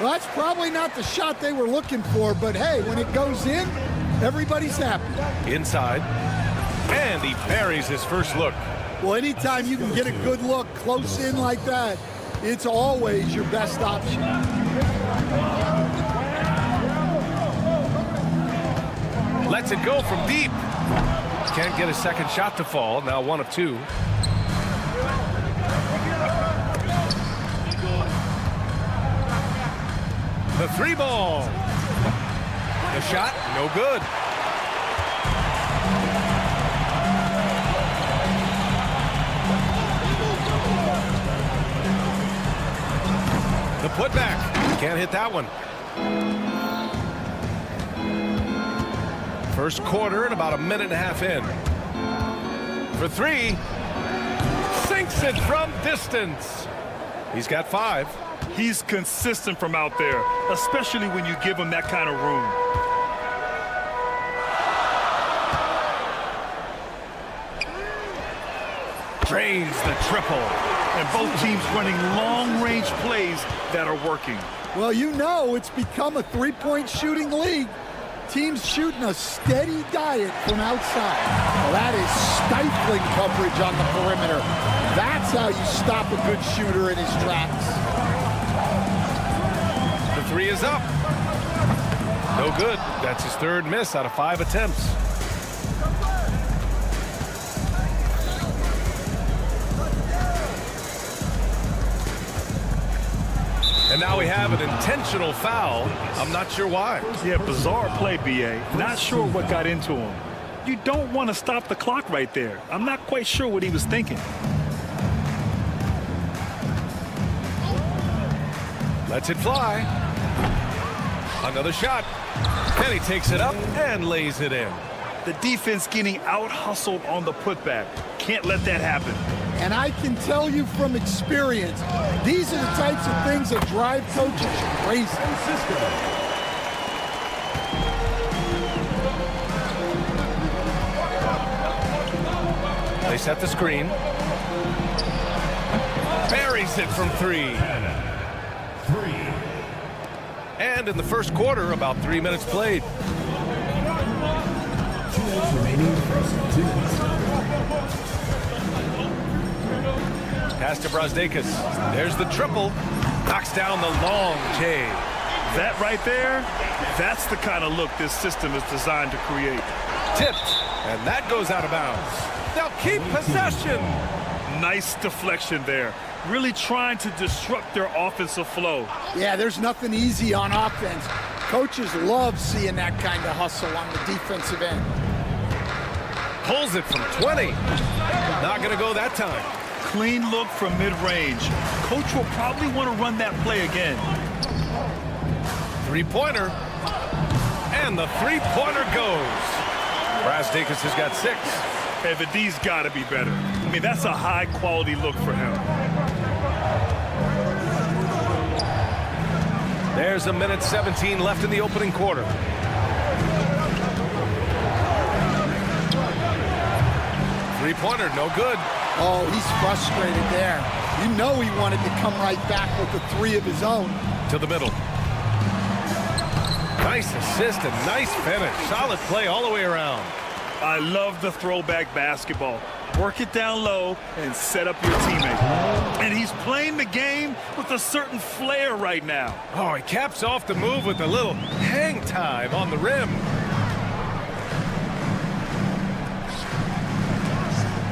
Well, that's probably not the shot they were looking for, but hey, when it goes in, everybody's happy. Inside. And he buries his first look. Well, anytime you can get a good look close in like that, it's always your best option. Lets it go from deep. Can't get a second shot to fall. Now 1 of 2. The 3 ball. The shot, no good. The putback. Can't hit that one. First quarter and about a minute and a half in. For 3. Sinks it from distance. He's got 5. He's consistent from out there, especially when you give him that kind of room. Drains the triple. And both teams running long-range plays that are working. Well, you know it's become a three-point shooting league. Teams shooting a steady diet from outside. Well, that is stifling coverage on the perimeter. That's how you stop a good shooter in his tracks. The 3 is up. No good. That's his 3rd miss out of 5 attempts. And now we have an intentional foul. I'm not sure why. Yeah, bizarre play, B.A. Not sure what got into him. You don't want to stop the clock right there. I'm not quite sure what he was thinking. Lets it fly. Another shot. And he takes it up and lays it in. The defense getting out-hustled on the putback. Can't let that happen. And I can tell you from experience, these are the types of things that drive coaches crazy. They set the screen. Buries it from 3. And in the first quarter, about 3 minutes played. 2 minutes remaining. Pass to Brazdeikis. There's the triple. Knocks down the long J. That right there, that's the kind of look this system is designed to create. Tipped, and that goes out of bounds. They'll keep possession. Nice deflection there. Really trying to disrupt their offensive flow. Yeah, there's nothing easy on offense. Coaches love seeing that kind of hustle on the defensive end. Pulls it from 20. Not going to go that time. Clean look from mid-range. Coach will probably want to run that play again. 3-pointer. And the 3-pointer goes. Brazdeikis has got 6. Hey, the D's got to be better. I mean, that's a high-quality look for him. There's a minute 17 left in the opening quarter. Three-pointer, no good. Oh, he's frustrated there. You know he wanted to come right back with the 3 of his own. To the middle. Nice assist and nice finish. Solid play all the way around. I love the throwback basketball. Work it down low and set up your teammate. And he's playing the game with a certain flair right now. Oh, he caps off the move with a little hang time on the rim.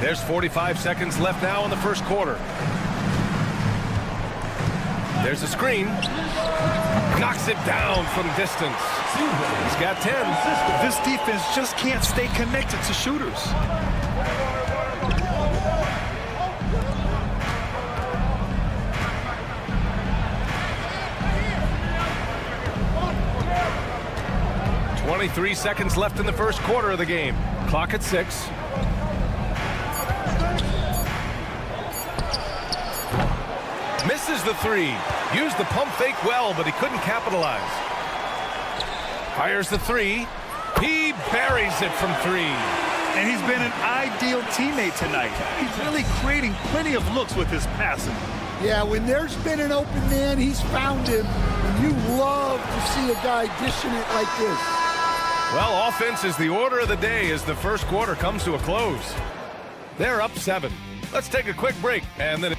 There's 45 seconds left now in the first quarter. There's a screen. Knocks it down from distance. He's got 10. This defense just can't stay connected to shooters. .23 seconds left in the first quarter of the game. Clock at 6. Misses the three. Used the pump fake well, but he couldn't capitalize. Fires the three. He buries it from 3. And he's been an ideal teammate tonight. He's really creating plenty of looks with his passing. Yeah, when there's been an open man, he's found him. And you love to see a guy dishing it like this. Well, offense is the order of the day as the first quarter comes to a close. They're up 7. Let's take a quick break and then...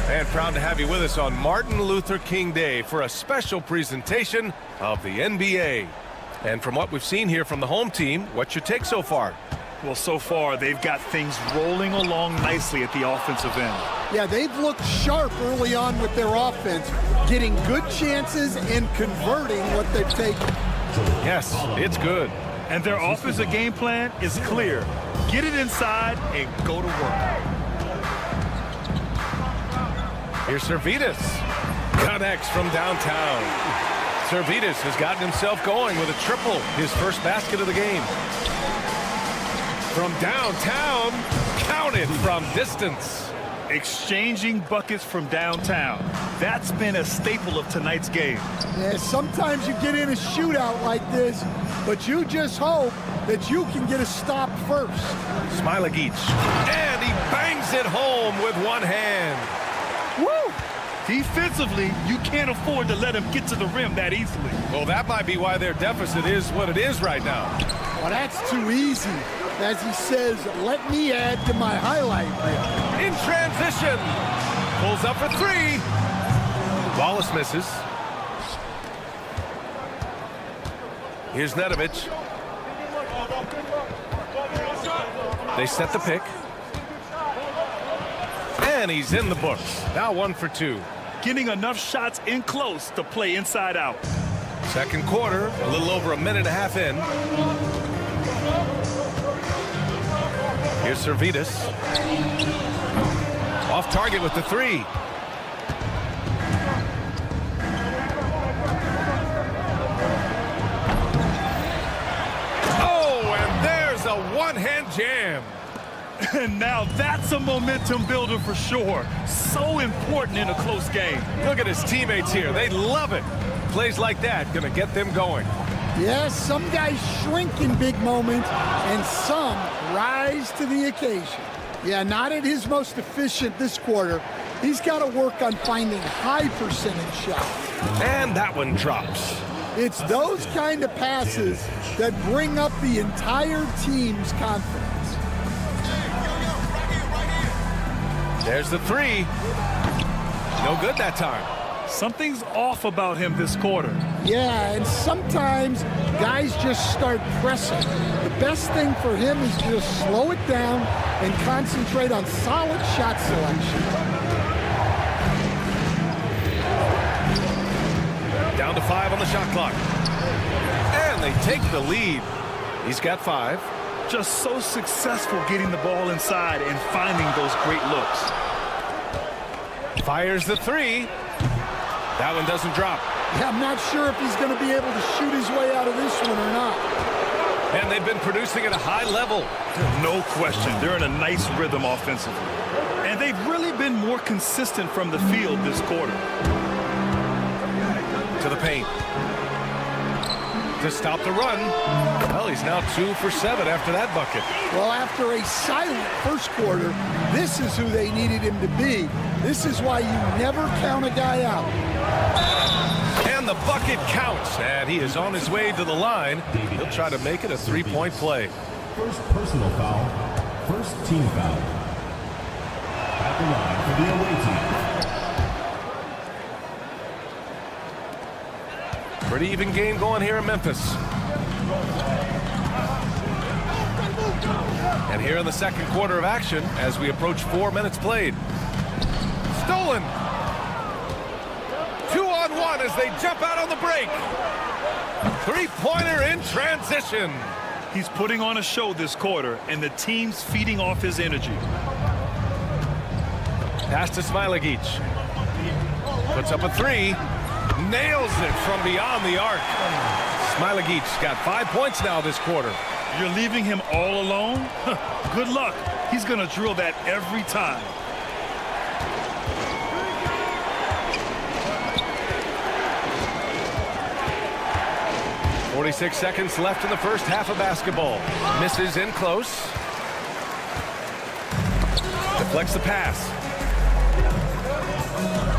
And proud to have you with us on Martin Luther King Day for a special presentation of the NBA. And from what we've seen here from the home team, what's your take so far? Well, so far, they've got things rolling along nicely at the offensive end. Yeah, they've looked sharp early on with their offense, getting good chances and converting what they've taken. Yes, it's good. And their offensive game plan is clear. Get it inside and go to work. Here's Servetus. Connects from downtown. Servetus has gotten himself going with a triple, his first basket of the game. From downtown, counted from distance. Exchanging buckets from downtown. That's been a staple of tonight's game. Yeah, sometimes you get in a shootout like this, but you just hope that you can get a stop first. Smilagic. And he bangs it home with one hand. Woo! Defensively, you can't afford to let him get to the rim that easily. Well, that might be why their deficit is what it is right now. Well, that's too easy. As he says, let me add to my highlight reel. In transition. Pulls up for 3. Wallace misses. Here's Nedovic. They set the pick. And he's in the books. Now 1 for 2. Getting enough shots in close to play inside out. Second quarter, a little over a minute and a half in. Here's Servetus. Off target with the 3. Oh, and there's a one-hand jam. And now that's a momentum builder for sure. So important in a close game. Look at his teammates here. They love it. Plays like that gonna get them going. Yes, some guys shrink in big moments, and some rise to the occasion. Yeah, not at his most efficient this quarter. He's got to work on finding high percentage shots. And that one drops. It's those kind of passes that bring up the entire team's confidence. There's the 3. No good that time. Something's off about him this quarter. Yeah, and sometimes guys just start pressing. The best thing for him is just slow it down and concentrate on solid shot selection. Down to 5 on the shot clock. And they take the lead. He's got 5. Just so successful getting the ball inside and finding those great looks. Fires the 3. That one doesn't drop. Yeah, I'm not sure if he's going to be able to shoot his way out of this one or not. And they've been producing at a high level. No question. They're in a nice rhythm offensively. And they've really been more consistent from the field this quarter. To the paint. To stop the run. Well, he's now 2 for 7 after that bucket. Well, after a silent first quarter, this is who they needed him to be. This is why you never count a guy out. And the bucket counts, and he is on his way to the line. He'll try to make it a 3-point play. First personal foul, First team foul. At the line for the away team. Pretty even game going here in Memphis. And here in the second quarter of action as we approach 4 minutes played. Stolen. 2-on-1 as they jump out on the break. Three-pointer in transition. He's putting on a show this quarter, and the team's feeding off his energy. Pass to Smilagic. Puts up a three. Nails it from beyond the arc. Smilagic's got 5 points now this quarter. You're leaving him all alone? Good luck. He's going to drill that every time. .46 seconds left in the first half of basketball. Misses in close. Deflects the pass.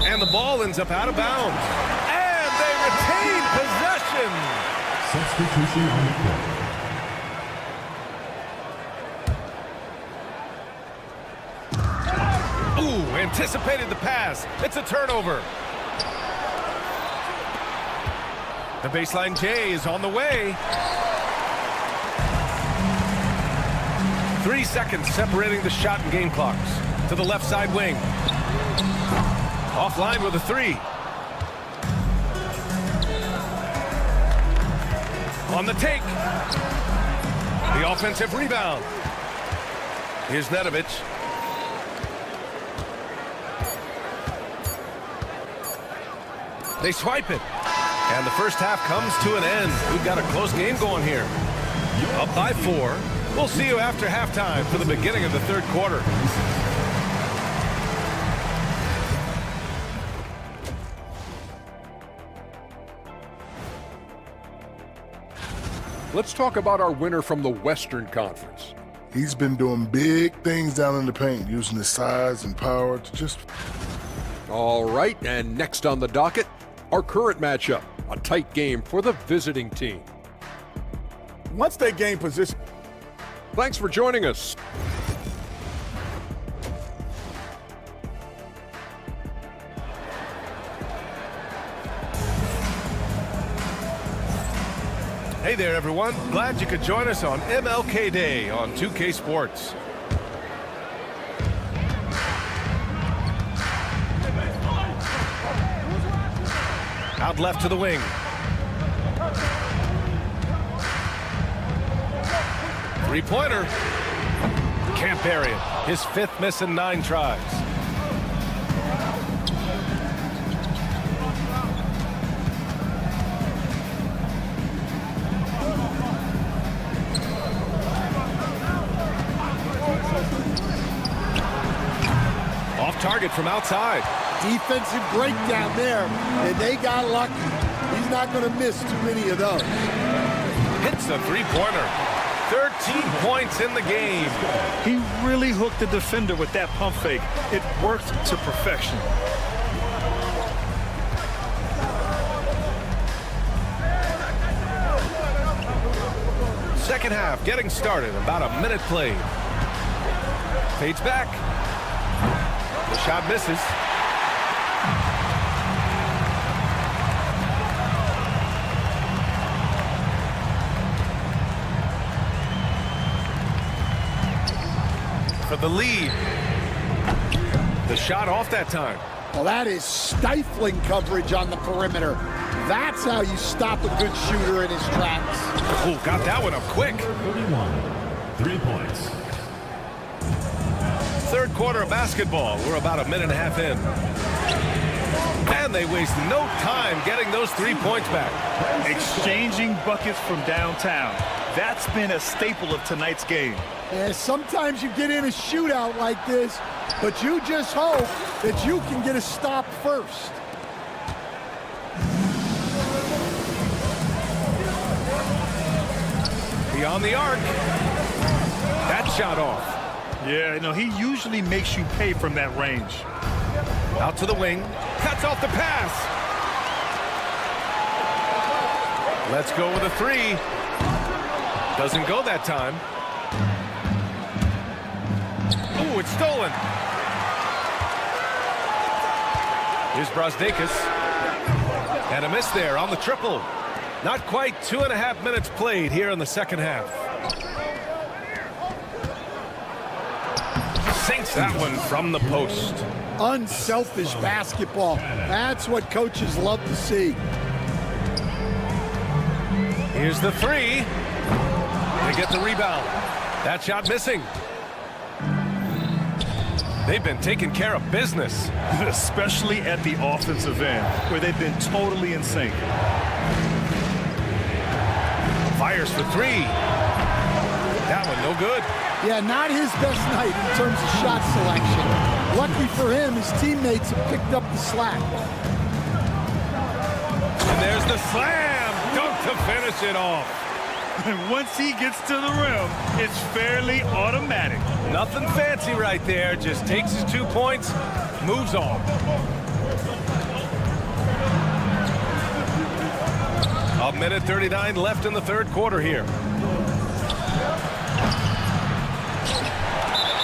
And the ball ends up out of bounds. And they retain possession. Substitution on the court. Ooh, anticipated the pass. It's a turnover. The baseline J is on the way. 3 seconds separating the shot and game clocks. To the left side wing. Offline with a three. On the take. The offensive rebound. Here's Nedovic. They swipe it. And the first half comes to an end. We've got a close game going here. Up by 4. We'll see you after halftime for the beginning of the third quarter. Let's talk about our winner from the Western Conference. He's been doing big things down in the paint, using his size and power to just... All right, and next on the docket, our current matchup, a tight game for the visiting team. Once they gain position... Thanks for joining us. Hey there, everyone. Glad you could join us on MLK Day on 2K Sports. Out left to the wing. Three-pointer. Can't bury it. His 5th miss in 9 tries. Off target from outside. Defensive breakdown there, and they got lucky. He's not going to miss too many of those. Hits a three-pointer. 13 points in the game. He really hooked the defender with that pump fake. It worked to perfection. Second half getting started. About a minute played. Fades back. The shot misses. For the lead. The shot off that time. Well, that is stifling coverage on the perimeter. That's how you stop a good shooter in his tracks. Oh, got that one up quick. 31. 3 points. Third quarter of basketball. We're about a minute and a half in. And they waste no time getting those 3 points back. Exchanging buckets from downtown. That's been a staple of tonight's game. And sometimes you get in a shootout like this, but you just hope that you can get a stop first. Beyond the arc. That shot off. Yeah, no, he usually makes you pay from that range. Out to the wing. Cuts off the pass. Let's go with a three. Doesn't go that time. Ooh, it's stolen. Here's Brasdeikis. And a miss there on the triple. Not quite 2.5 minutes played here in the second half. Sinks that one from the post. Unselfish basketball. That's what coaches love to see. Here's the three. They get the rebound. That shot missing. They've been taking care of business. Especially at the offensive end, where they've been totally in sync. Fires for three. That one no good. Yeah, not his best night in terms of shot selection. Lucky for him, his teammates have picked up the slack. And there's the slam. Dunk to finish it off. And once he gets to the rim, it's fairly automatic. Nothing fancy right there. Just takes his 2 points, moves on. A minute 39 left in the third quarter here.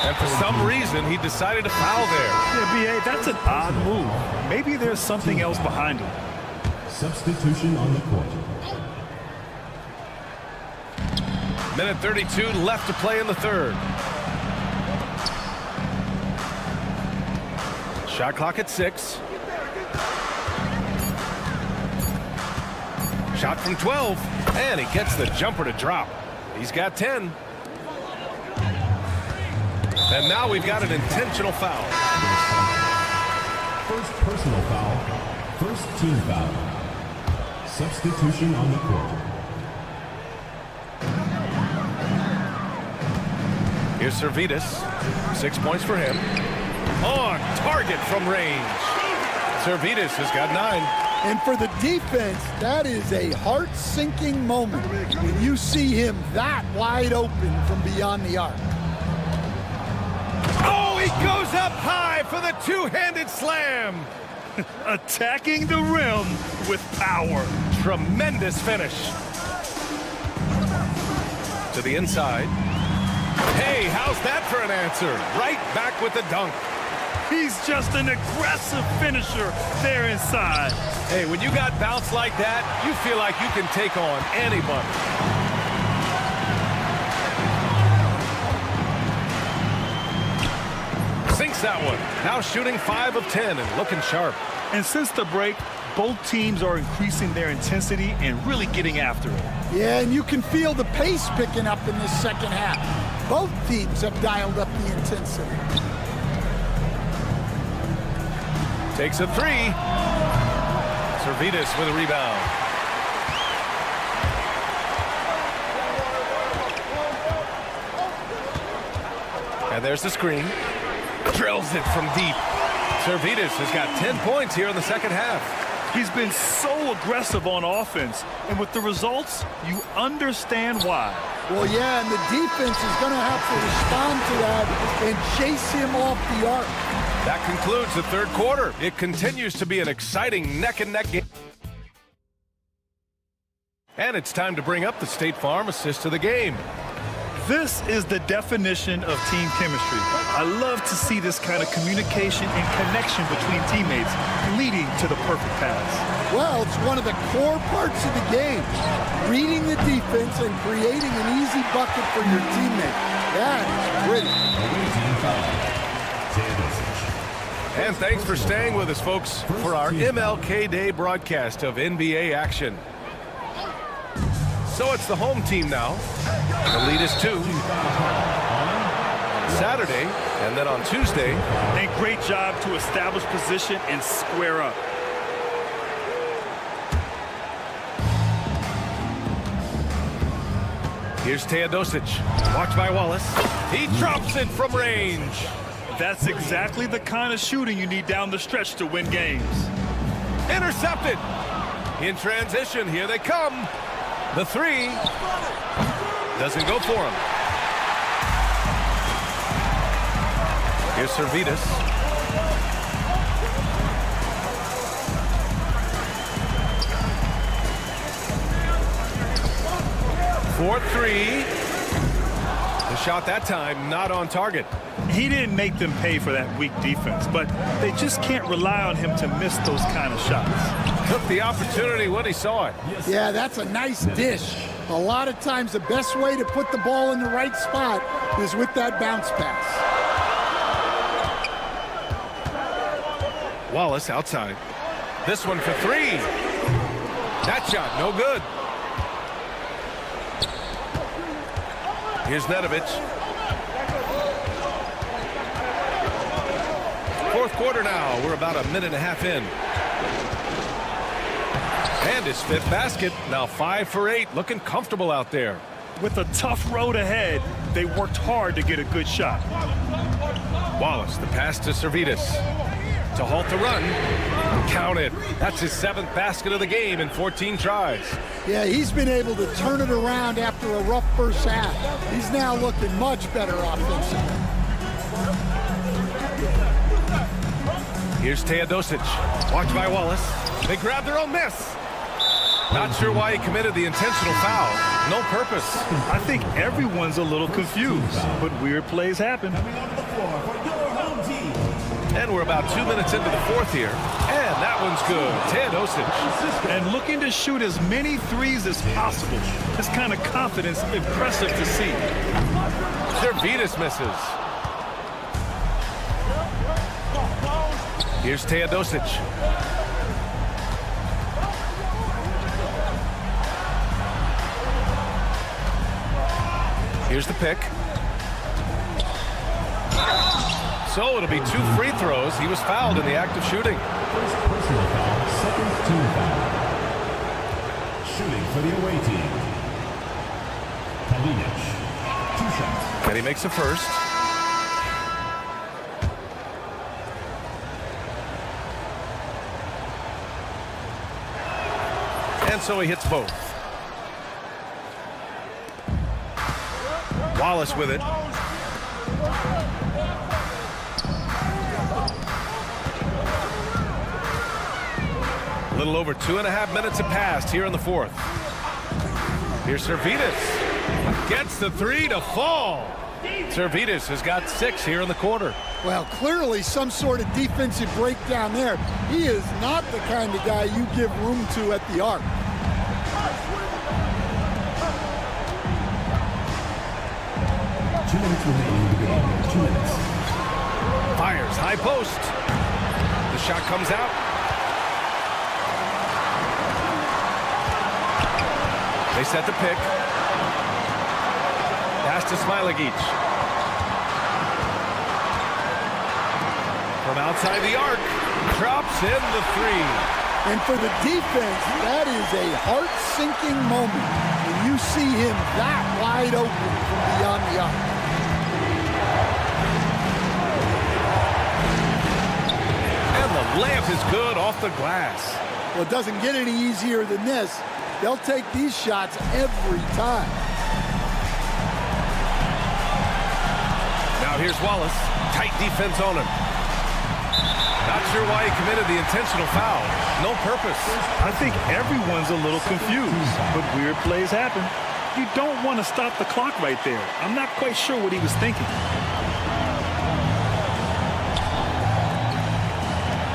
And for some reason, he decided to foul there. Yeah, B.A., that's an odd move. Maybe there's something else behind it. Substitution on the court. Minute 32 left to play in the third. Shot clock at 6. Shot from 12, and he gets the jumper to drop. He's got 10. And now we've got an intentional foul. First personal foul. First team foul. Substitution on the court. Here's Servidis. 6 points for him. On target from range. Servidis has got 9. And for the defense, that is a heart-sinking moment when you see him that wide open from beyond the arc. Oh, he goes up high for the two-handed slam. Attacking the rim with power. Tremendous finish. To the inside. Hey, how's that for an answer? Right back with the dunk. He's just an aggressive finisher there inside. Hey, when you got bounce like that, you feel like you can take on anybody. Sinks that one. Now shooting 5 of 10 and looking sharp. And since the break, both teams are increasing their intensity and really getting after it. Yeah, and you can feel the pace picking up in this second half. Both teams have dialed up the intensity. Takes a 3. Servidis with a rebound. And there's the screen. Drills it from deep. Servidis has got 10 points here in the second half. He's been so aggressive on offense, and with the results, you understand why. Well, yeah, and the defense is going to have to respond to that and chase him off the arc. That concludes the third quarter. It continues to be an exciting neck-and-neck game. And it's time to bring up the State Farm assist of the game. This is the definition of team chemistry. I love to see this kind of communication and connection between teammates leading to the perfect pass. Well, it's one of the core parts of the game. Reading the defense and creating an easy bucket for your teammate. That is brilliant. And thanks for staying with us, folks, for our MLK Day broadcast of NBA action. So it's the home team now. The lead is 2. Saturday, and then on Tuesday. A great job to establish position and square up. Here's Teodosic. Watched by Wallace. He drops it from range. That's exactly the kind of shooting you need down the stretch to win games. Intercepted. In transition, here they come. The 3 doesn't go for him. Here's Servidis. For 3. The shot that time, not on target. He didn't make them pay for that weak defense, but they just can't rely on him to miss those kind of shots. Took the opportunity when he saw it. Yeah, that's a nice dish. A lot of times the best way to put the ball in the right spot is with that bounce pass. Wallace outside. This one for three. That shot, no good. Here's Nedovic. Fourth quarter now. We're about a minute and a half in. And his fifth basket. Now 5 for 8. Looking comfortable out there. With a tough road ahead, they worked hard to get a good shot. Wallace, the pass to Servetus. To halt the run. Count it. That's his 7th basket of the game in 14 tries. Yeah, he's been able to turn it around after a rough first half. He's now looking much better offensively. Here's Teodosic. Watched by Wallace. They grab their own miss. Not sure why he committed the intentional foul. No purpose. I think everyone's a little confused, but weird plays happen. And we're about 2 minutes into the fourth here. And that one's good. Teodosic. And looking to shoot as many threes as possible. This kind of confidence, impressive to see. Servetus misses. Here's Teodosic. Here's the pick. So it'll be 2 free throws. He was fouled in the act of shooting. First personal foul, second team foul. Shooting for the away team. Kalinic, 2 shots. And he makes the first. And so he hits both. Wallace with it. A little over 2.5 minutes have passed here in the fourth. Here's Servetus. Gets the 3 to fall. Servetus has got 6 here in the quarter. Well, clearly some sort of defensive breakdown there. He is not the kind of guy you give room to at the arc. 2 minutes remaining in the game. 2 minutes. Fires, high post. The shot comes out. They set the pick. Pass to Smilagic. From outside the arc. Drops in the 3. And for the defense, that is a heart-sinking moment when you see him that wide open from beyond the arc. And the layup is good off the glass. Well, it doesn't get any easier than this. They'll take these shots every time. Now here's Wallace. Tight defense on him. Not sure why he committed the intentional foul. No purpose. I think everyone's a little confused, but weird plays happen. You don't want to stop the clock right there. I'm not quite sure what he was thinking.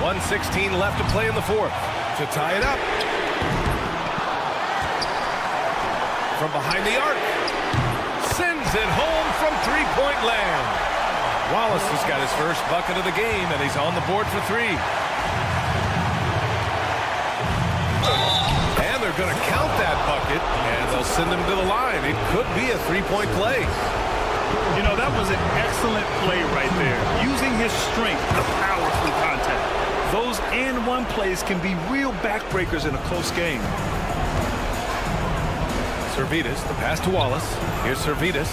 1:16 left to play in the fourth. To tie it up. From behind the arc. Sends it home from three-point land. Wallace has got his first bucket of the game, and he's on the board for 3. And they're going to count that bucket, and they'll send him to the line. It could be a 3-point play. You know, that was an excellent play right there. Using his strength, the power through contact. Those and-one plays can be real backbreakers in a close game. Servetus, the pass to Wallace. Here's Servetus.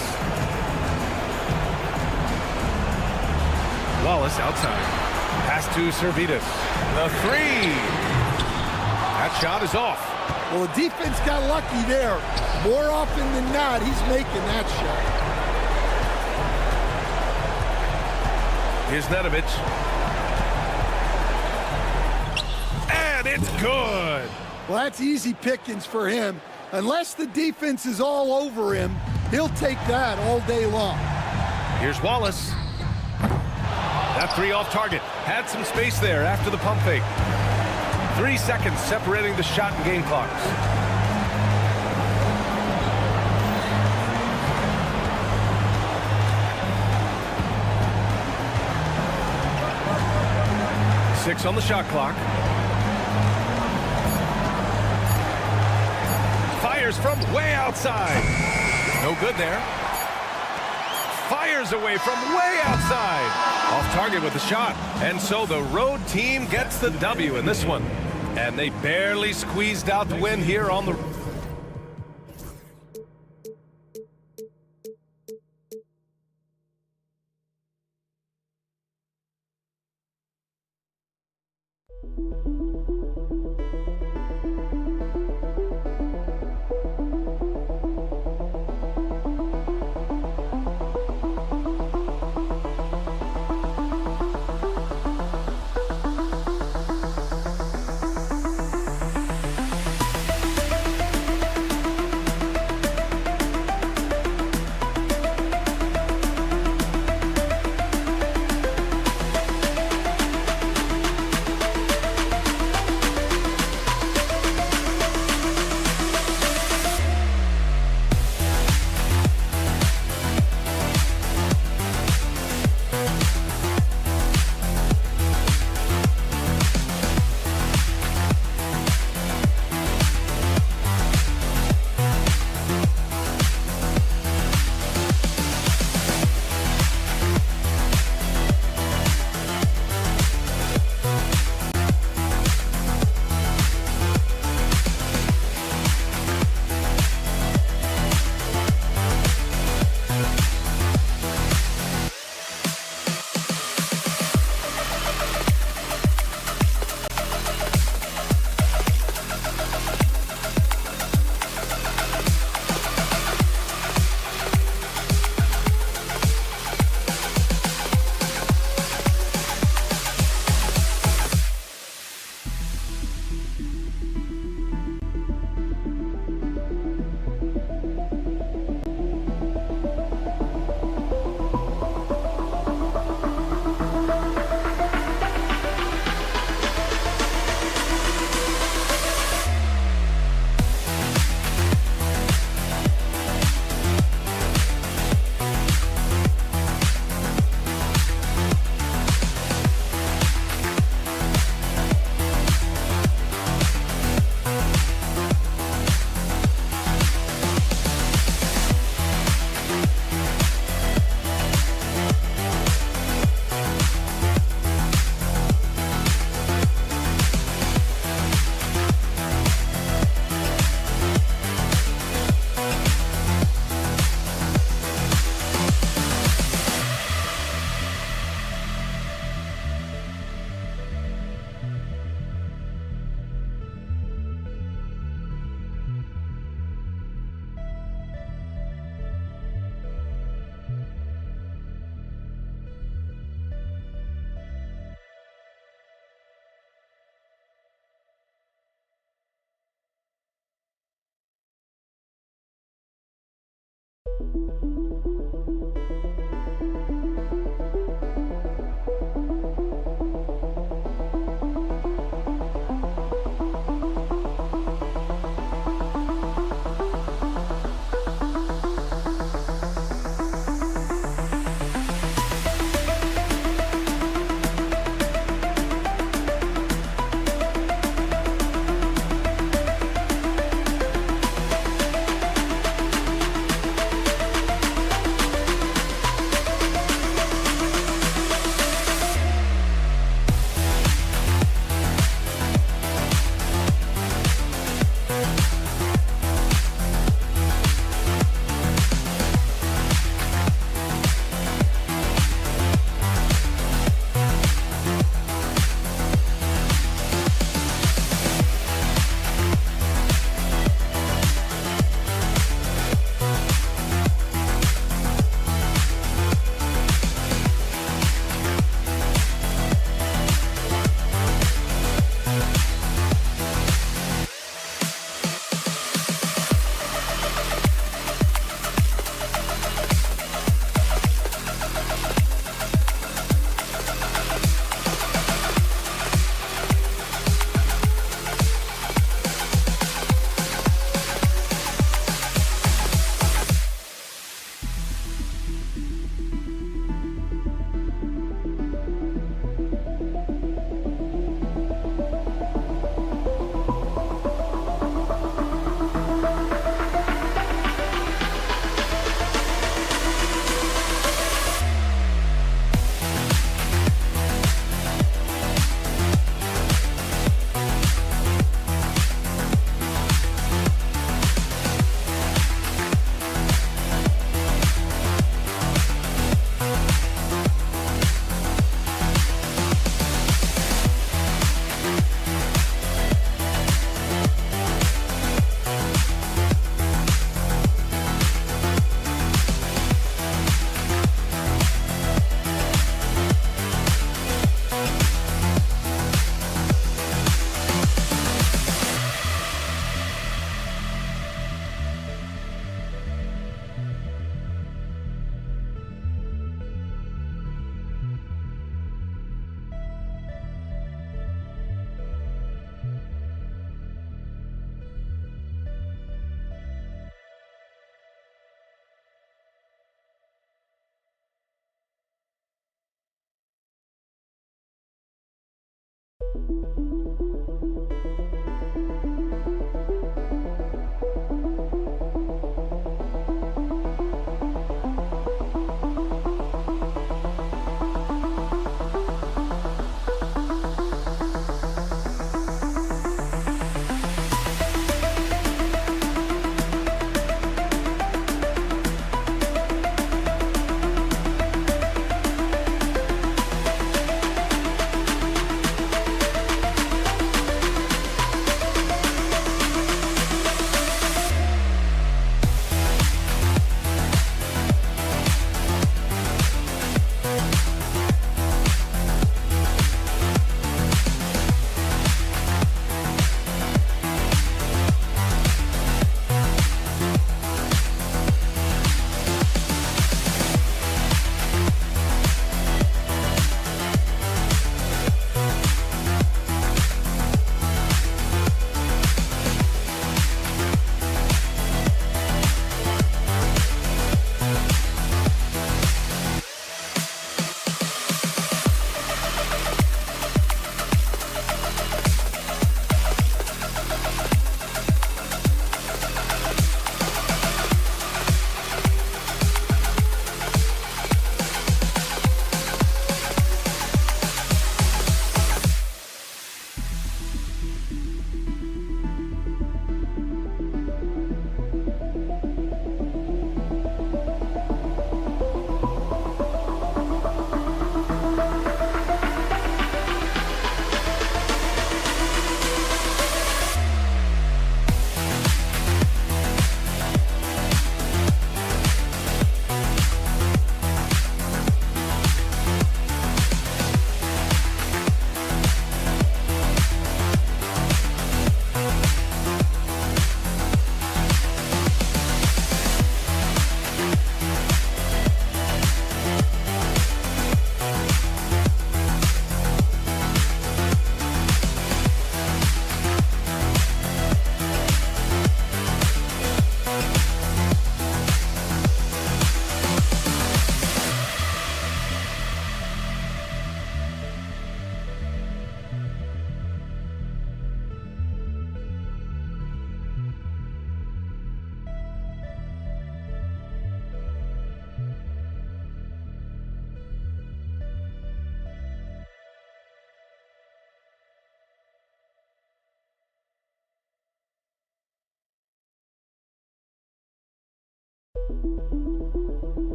Wallace outside. Pass to Servetus. The 3. That shot is off. Well, the defense got lucky there. More often than not, he's making that shot. Here's Nedovic. And it's good. Well, that's easy pickings for him. Unless the defense is all over him, He'll take that all day long. Here's Wallace. That three off target. Had some space there after the pump fake. 3 seconds separating the shot and game clocks. Six on the shot clock. Fires from way outside. No good there. Fires away from way outside. Off target with the shot. And so the road team gets the W in this one. And they barely squeezed out the win here on the...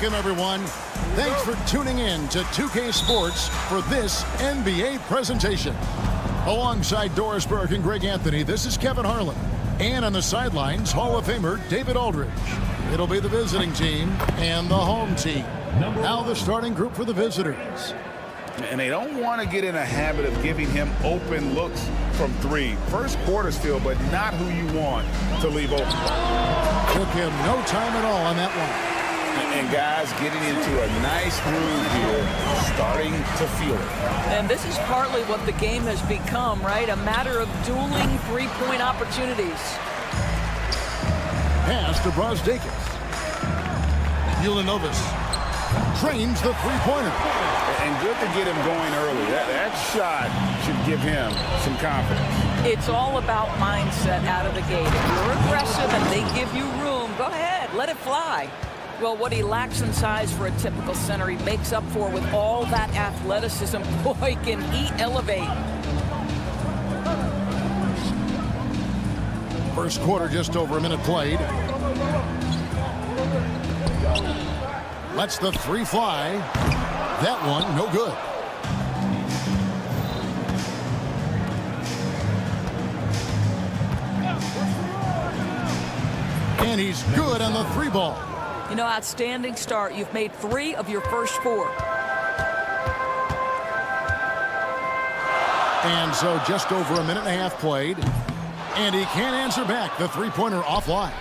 Welcome, everyone. Thanks for tuning in to 2K Sports for this NBA presentation. Alongside Doris Burke and Greg Anthony, this is Kevin Harlan. And on the sidelines, Hall of Famer David Aldridge. It'll be the visiting team and the home team. Now the starting group for the visitors. And they don't want to get in a habit of giving him open looks from three. First quarter still, but not who you want to leave open. Took him no time at all on that one. And guys getting into a nice groove here, starting to feel it. And this is partly what the game has become, right? A matter of dueling three-point opportunities. Pass to Brazdeikis. Ulanovas trains the three-pointer. And good to get him going early. That shot should give him some confidence. It's all about mindset out of the gate. If you're aggressive and they give you room, go ahead, let it fly. Well, what he lacks in size for a typical center, he makes up for with all that athleticism. Boy, can he elevate. First quarter, just over a minute played. Lets the three fly. That one, no good. And he's good on the three ball. You know, outstanding start. You've made 3 of your first 4. And so just over a minute and a half played. And he can't answer back. The three-pointer offline.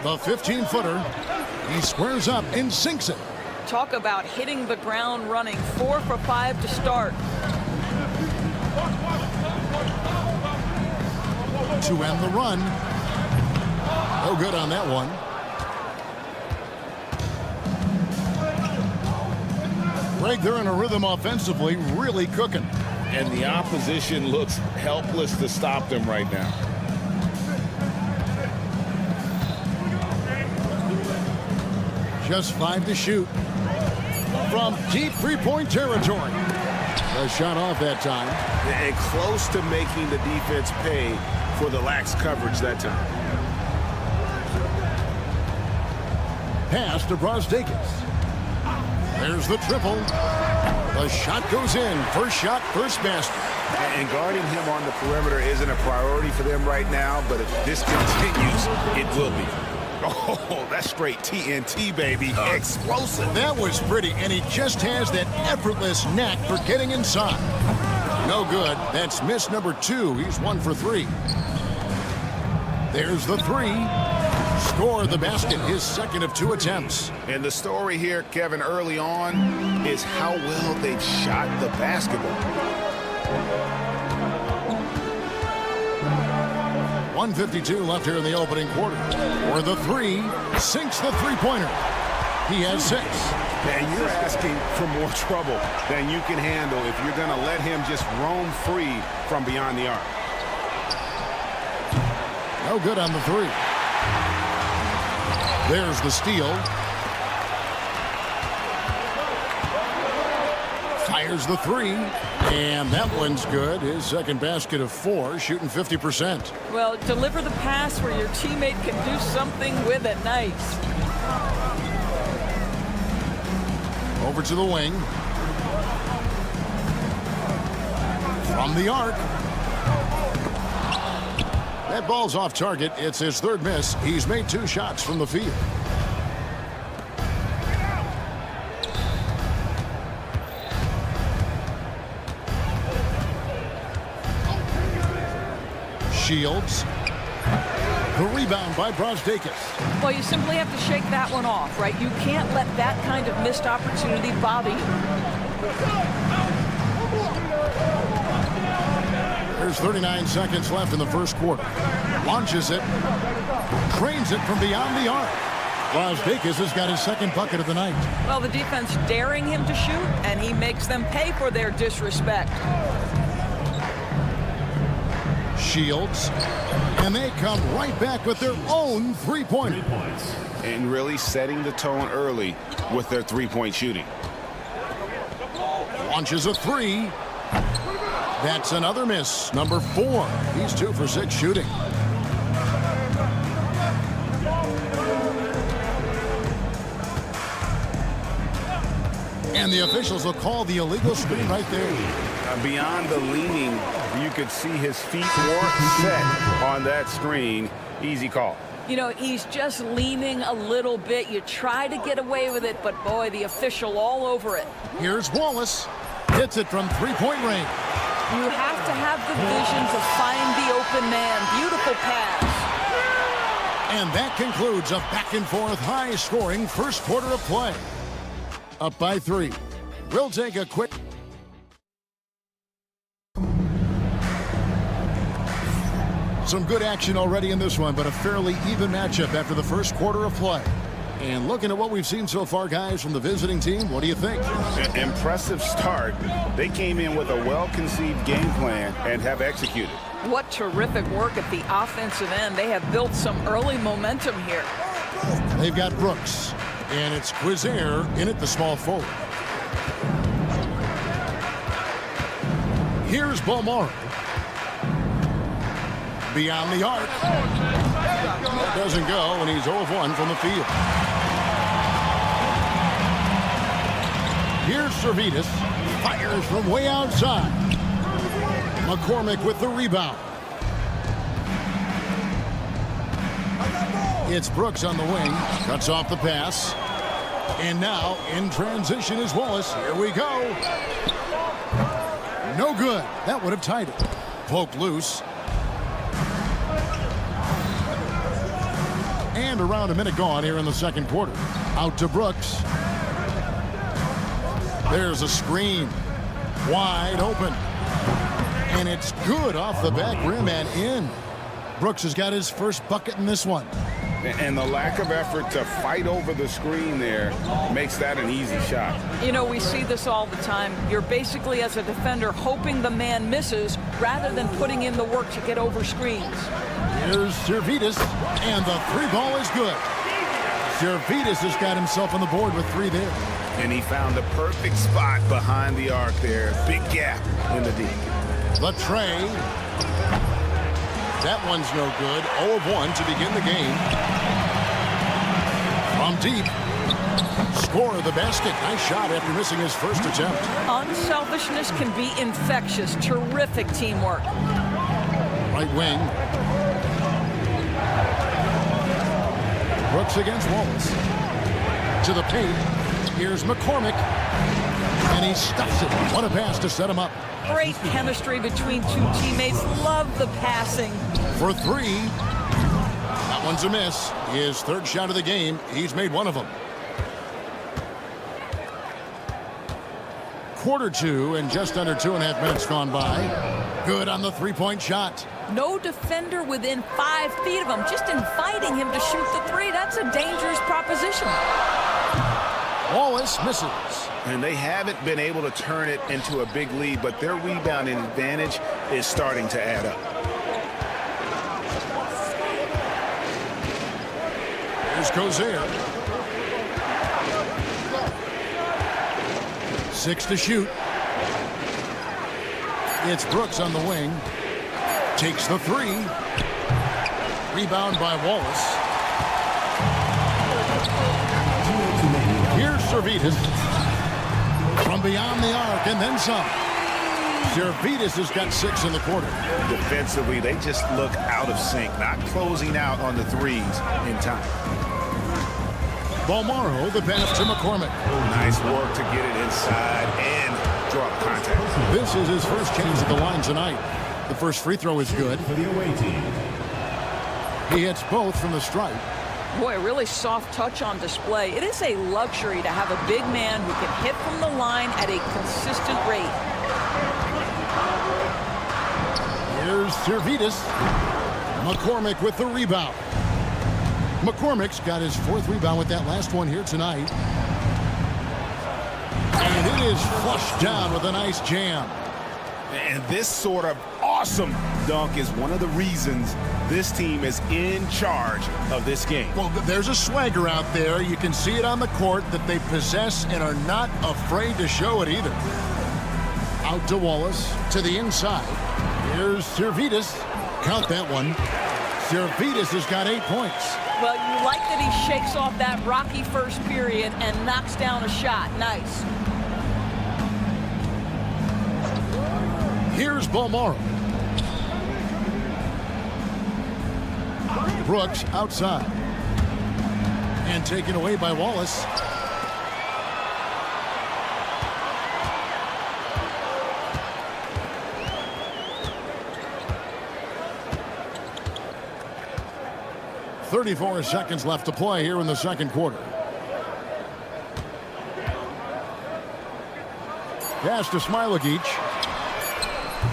The 15-footer. He squares up and sinks it. Talk about hitting the ground running. 4 for 5 to start. To end the run. No good on that one. Greg, they're in a rhythm offensively, really cooking. And the opposition looks helpless to stop them right now. Just 5 to shoot. From deep three-point territory. A shot off that time. And close to making the defense pay for the lax coverage that time. Pass to Brazdeikis. There's the triple. The shot goes in. First shot, first basket. And guarding him on the perimeter isn't a priority for them right now, but if this continues, it will be. Oh, that's straight TNT, baby. Explosive. That was pretty, and he just has that effortless knack for getting inside. No good. That's miss number 2. He's 1 for 3. There's the 3. Score the basket, his second of 2 attempts. And the story here, Kevin, early on is how well they shot the basketball. 1:52 left here in the opening quarter. Where the 3 sinks the three-pointer. He has 6. And you're asking for more trouble than you can handle if you're going to let him just roam free from beyond the arc. No good on the 3. There's the steal. Fires the 3. And that one's good. His second basket of 4, shooting 50%. Well, deliver the pass where your teammate can do something with it. Nice. Over to the wing. From the arc. That ball's off target. It's his third miss. He's made 2 shots from the field. Shields. The rebound by Brazdeikis. Well, you simply have to shake that one off, right? You can't let that kind of missed opportunity bother you. There's 39 seconds left in the first quarter. Launches it. Trains it from beyond the arc. Brazdeikis has got his second bucket of the night. Well, the defense daring him to shoot, and he makes them pay for their disrespect. Shields. And they come right back with their own three-pointer. And really setting the tone early with their three-point shooting. Launches a 3. That's another miss. Number 4. He's 2 for 6 shooting. And the officials will call the illegal screen right there. Beyond the leaning, you could see his feet weren't set on that screen. Easy call. You know, he's just leaning a little bit. You try to get away with it, but boy, the official all over it. Here's Wallace. Hits it from three-point range. You have to have the vision to find the open man. Beautiful pass. And that concludes a back-and-forth, high-scoring first quarter of play. Up by 3. We'll take a quick... Some good action already in this one, but a fairly even matchup after the first quarter of play. And looking at what we've seen so far, guys, from the visiting team, what do you think? Impressive start. They came in with a well-conceived game plan and have executed. What terrific work at the offensive end. They have built some early momentum here. They've got Brooks, and it's Quizair in at the small forward. Here's Balmaro. Beyond the arc. It doesn't go, and he's 0 of 1 from the field. Here's Servetus. Fires from way outside. McCormick with the rebound. It's Brooks on the wing. Cuts off the pass. And now, in transition is Wallace. Here we go. No good. That would have tied it. Poked loose. And around a minute gone here in the second quarter. Out to Brooks. There's a screen. Wide open. And it's good off the back rim and in. Brooks has got his first bucket in this one. And the lack of effort to fight over the screen there makes that an easy shot. You know, we see this all the time. You're basically, as a defender, hoping the man misses rather than putting in the work to get over screens. Here's Servetus, and the 3-ball is good. Servetus has got himself on the board with 3 there. And he found the perfect spot behind the arc there. Big gap in the D. The tray. That one's no good. 0 of 1 to begin the game. From deep. Score of the basket. Nice shot after missing his first attempt. Unselfishness can be infectious. Terrific teamwork. Right wing. Brooks against Wallace. To the paint. Here's McCormick. And he stuffs it. What a pass to set him up. Great chemistry between 2 teammates. Love the passing. For 3. That one's a miss. His 3rd shot of the game. He's made 1 of them. Quarter 2 and just under 2.5 minutes gone by. Good on the 3-point shot. No defender within 5 feet of him. Just inviting him to shoot the 3. That's a dangerous proposition. Wallace misses. And they haven't been able to turn it into a big lead, but their rebounding advantage is starting to add up. Here's Quizair. 6 to shoot. It's Brooks on the wing. Takes the 3. Rebound by Wallace. Here's Servetus. From beyond the arc and then some. Servetus has got 6 in the quarter. Defensively, they just look out of sync, not closing out on the 3s in time. Balmaro, the pass to McCormick. Nice work to get it inside and draw the contact. This is his first chance at the line tonight. The first free throw is good. For the away team. He hits both from the stripe. Boy, really soft touch on display. It is a luxury to have a big man who can hit from the line at a consistent rate. Here's Servetus. McCormick with the rebound. McCormick's got his 4th rebound with that last one here tonight. And it is flushed down with a nice jam. And this sort of awesome dunk is one of the reasons this team is in charge of this game. Well, there's a swagger out there. You can see it on the court that they possess and are not afraid to show it either. Out to Wallace, to the inside. Here's Servetus. Count that one. Servetus has got 8 points. Well, you like that he shakes off that rocky first period and knocks down a shot. Nice. Here's Balmaro. Brooks outside. And taken away by Wallace. 34 seconds left to play here in the second quarter. Pass to Smilagic.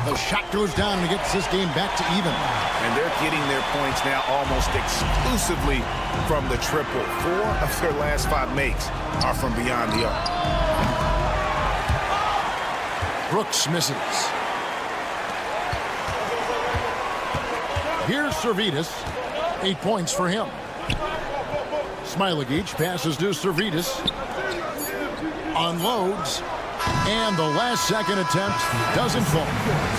The shot goes down and gets this game back to even. And they're getting their points now almost exclusively from the triple. 4 of their last 5 makes are from beyond the arc. Brooks misses. Here's Servetus. 8 points for him. Smilagic passes to Servetus. Unloads. And the last second attempt doesn't fall.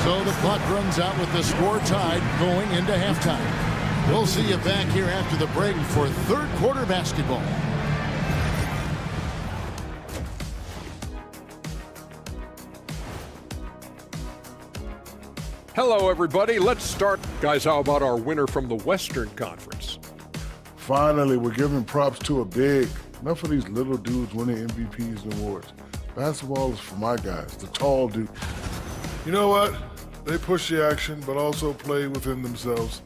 So the clock runs out with the score tied going into halftime. We'll see you back here after the break for third quarter basketball. Hello, everybody. Let's start. Guys, how about our winner from the Western Conference? Finally, we're giving props to a big. Enough of these little dudes winning MVPs and awards. Basketball is for my guys, the tall dude. You know what? They push the action, but also play within themselves.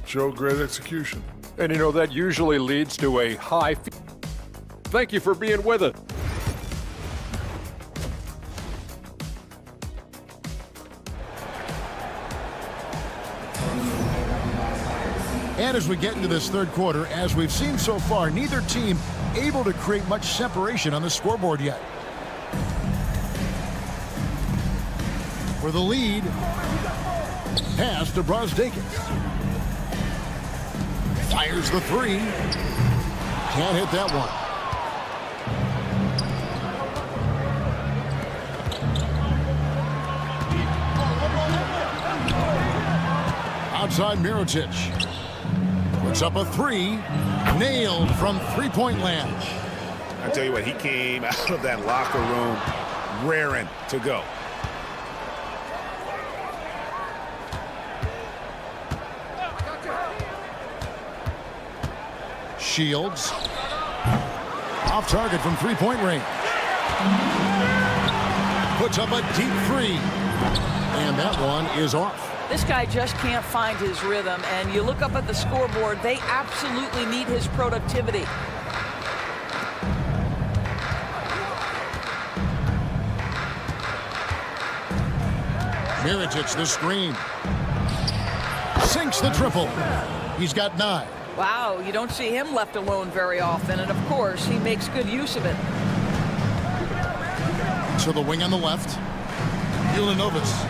Show great execution. And you know, that usually leads to a high. Thank you for being with us. And as we get into this third quarter, as we've seen so far, neither team able to create much separation on the scoreboard yet. For the lead, pass to Brosdakis. Fires the 3. Can't hit that one. Outside Mirotic. Puts up a 3. Nailed from three-point land. I tell you what, he came out of that locker room raring to go. Shields. Off target from three-point range. Puts up a deep 3. And that one is off. This guy just can't find his rhythm, and you look up at the scoreboard, they absolutely need his productivity. Mirotic, the screen. Sinks the triple. He's got 9. Wow, you don't see him left alone very often, and of course, he makes good use of it. To the wing on the left. Ulanovas.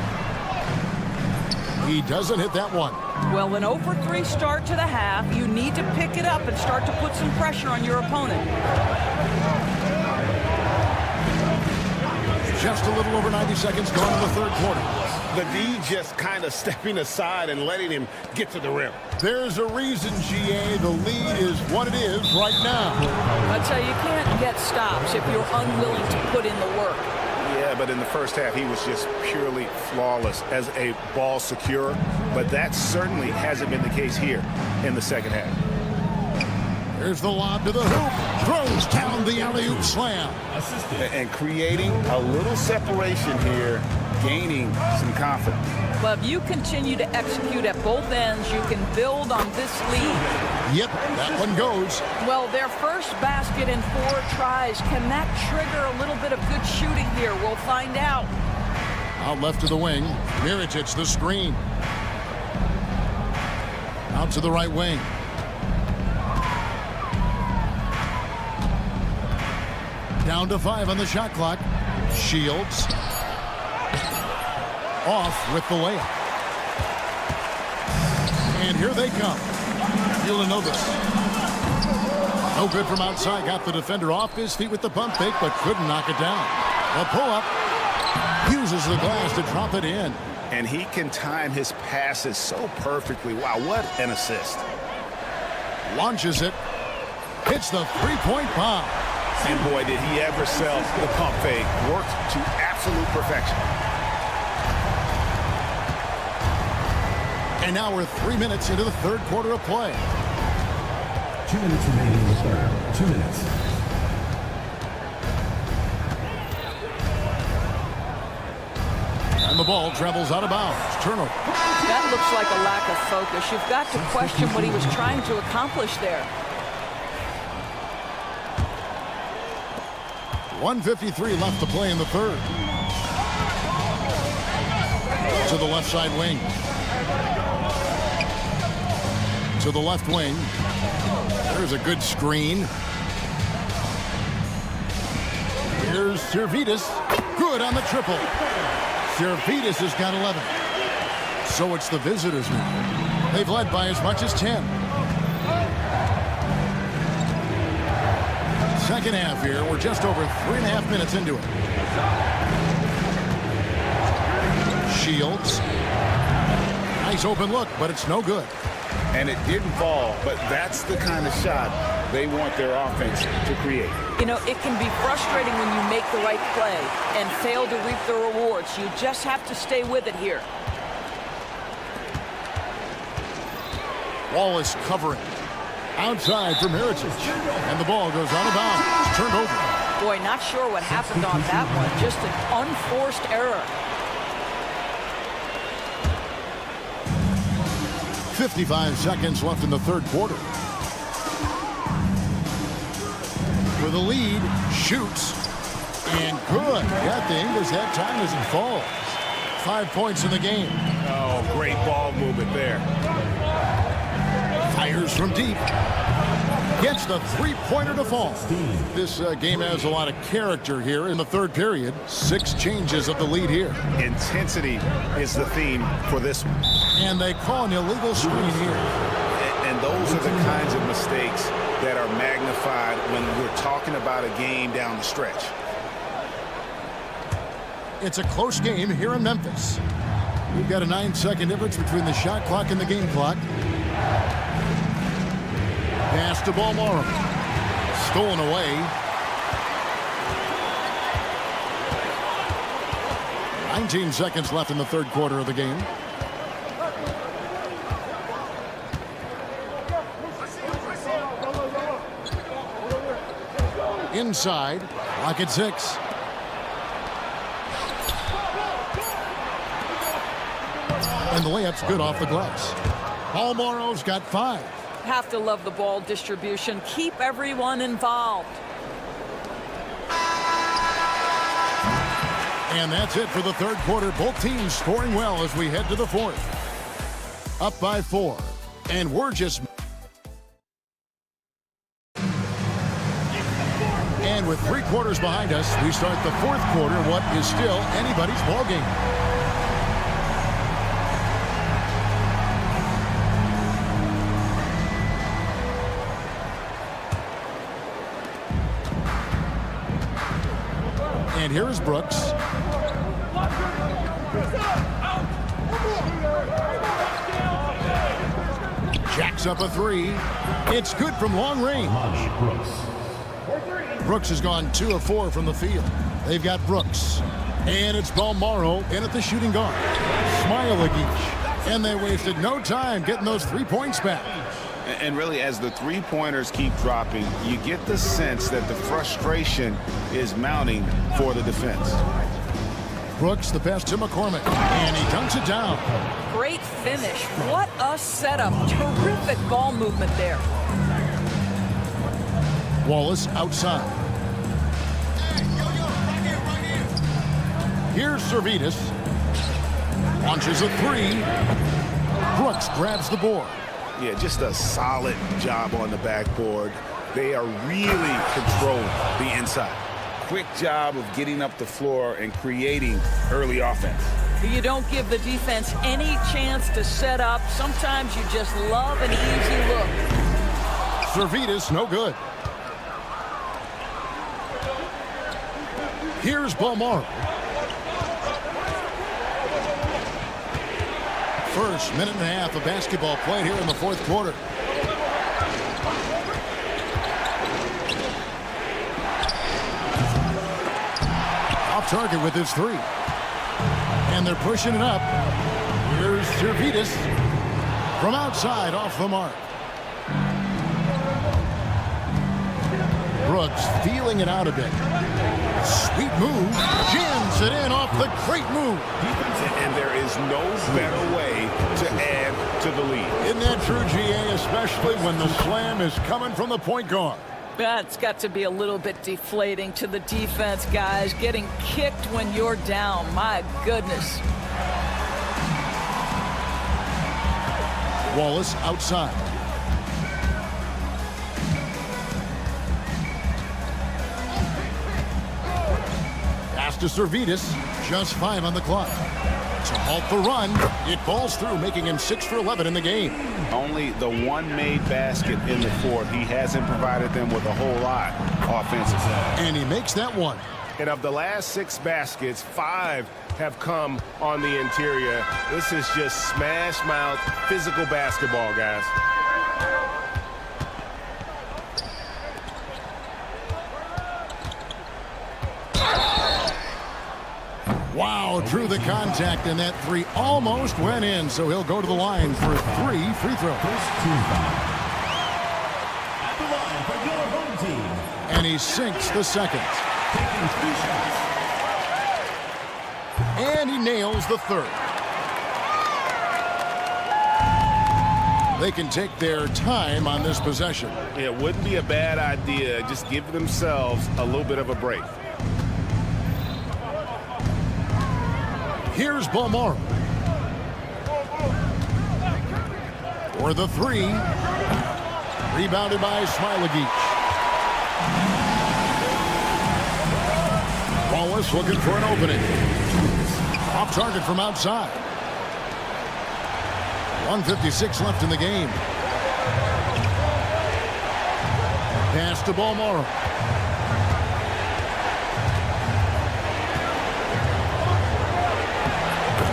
He doesn't hit that one. Well, an 0 for 3 start to the half. You need to pick it up and start to put some pressure on your opponent. Just a little over 90 seconds gone in the third quarter. The D just kind of stepping aside and letting him get to the rim. There's a reason, GA. The lead is what it is right now. I'd say you can't get stops if you're unwilling to put in the work. Yeah, but in the first half, he was just purely flawless as a ball securer. But that certainly hasn't been the case here in the second half. Here's the lob to the hoop. Throws down the alley-oop slam. And creating a little separation here, gaining some confidence. But if you continue to execute at both ends, you can build on this lead. Yep, that one goes. Well, their first basket in 4 tries. Can that trigger a little bit of good shooting here? We'll find out. Out left to the wing. Mirotic, the screen. Out to the right wing. Down to 5 on the shot clock. Shields. Off with the layup. And here they come. Ulanovas. No good from outside. Got the defender off his feet with the pump fake, but couldn't knock it down. The pull-up. Uses the glass to drop it in. And he can time his passes so perfectly. Wow, what an assist. Launches it. Hits the three-point bomb. And boy, did he ever sell the pump fake. Worked to absolute perfection. And now we're 3 minutes into the third quarter of play. 2 minutes remaining in the third. 2 minutes. And the ball travels out of bounds. Turnover. That looks like a lack of focus. You've got to question what he was trying to accomplish there. 1:53 left to play in the third. To the left side wing. To the left wing. There's a good screen. Here's Zalgiris. Good on the triple. Zalgiris has got 11. So it's the visitors now. They've led by as much as 10. Second half here. We're just over 3.5 minutes into it. Shields. Nice open look, but it's no good. And it didn't fall, but that's the kind of shot they want their offense to create. You know, it can be frustrating when you make the right play and fail to reap the rewards. You just have to stay with it here. Wallace covering. Outside from Heritage. And the ball goes out of bounds. Turned over. Boy, not sure what happened on that one. Just an unforced error. 55 seconds left in the third quarter. For the lead, shoots, and good. Got the English that time as it falls. 5 points in the game. Oh, great ball movement there. Fires from deep. Gets the three-pointer to fall. This game has a lot of character here in the third period. 6 changes of the lead here. Intensity is the theme for this one. And they call an illegal screen here. And those are the kinds of mistakes that are magnified when we're talking about a game down the stretch. It's a close game here in Memphis. We've got a 9-second difference between the shot clock and the game clock. Pass to Balmoro. Stolen away. 19 seconds left in the third quarter of the game. Inside. Clock at 6. And the layup's good off the glass. Balmoro's got 5. Have to love the ball distribution. Keep everyone involved. And that's it for the third quarter. Both teams scoring well as we head to the fourth. Up by 4. And we're just... And with 3 quarters behind us, we start the fourth quarter, what is still anybody's ball game. And here is Brooks. Jacks up a 3. It's good from long range. Brooks has gone 2 of 4 from the field. They've got Brooks. And it's Balmoro in at the shooting guard. Smailagic. And they wasted no time getting those 3 points back. And really, as the three-pointers keep dropping, you get the sense that the frustration is mounting for the defense. Brooks, the pass to McCormick, and he dunks it down. Great finish. What a setup. Terrific ball movement there. Wallace outside. Here's Zalgiris. Launches a 3. Brooks grabs the board. Yeah, just a solid job on the backboard. They are really controlling the inside. Quick job of getting up the floor and creating early offense. You don't give the defense any chance to set up. Sometimes you just love an easy look. Zalgiris, no good. Here's Balmoro. First minute and a half of basketball played here in the fourth quarter. Off target with his 3. And they're pushing it up. Here's Zalgiris from outside off the mark. Brooks feeling it out a bit. Sweet move. Jams it in off the great move. And there is no better way to add to the lead. Isn't that true, GA, especially when the slam is coming from the point guard? That's got to be a little bit deflating to the defense, guys. Getting kicked when you're down. My goodness. Wallace outside. Pass to Servetus. Just 5 on the clock. To halt the run, it falls through, making him 6 for 11 in the game. Only the one made basket in the fourth. He hasn't provided them with a whole lot offensively. And he makes that one. And of the last 6 baskets, 5 have come on the interior. This is just smash mouth physical basketball, guys. Wow, drew the contact, and that 3 almost went in, so he'll go to the line for 3 free throws. At the line for your home team. And he sinks the second. Taking 3 shots. And he nails the third. They can take their time on this possession. It wouldn't be a bad idea. Just give themselves a little bit of a break. Here's Balmora. For the 3. Rebounded by Smilagic. Wallace looking for an opening. Off target from outside. 1:56 left in the game. Pass to Balmora.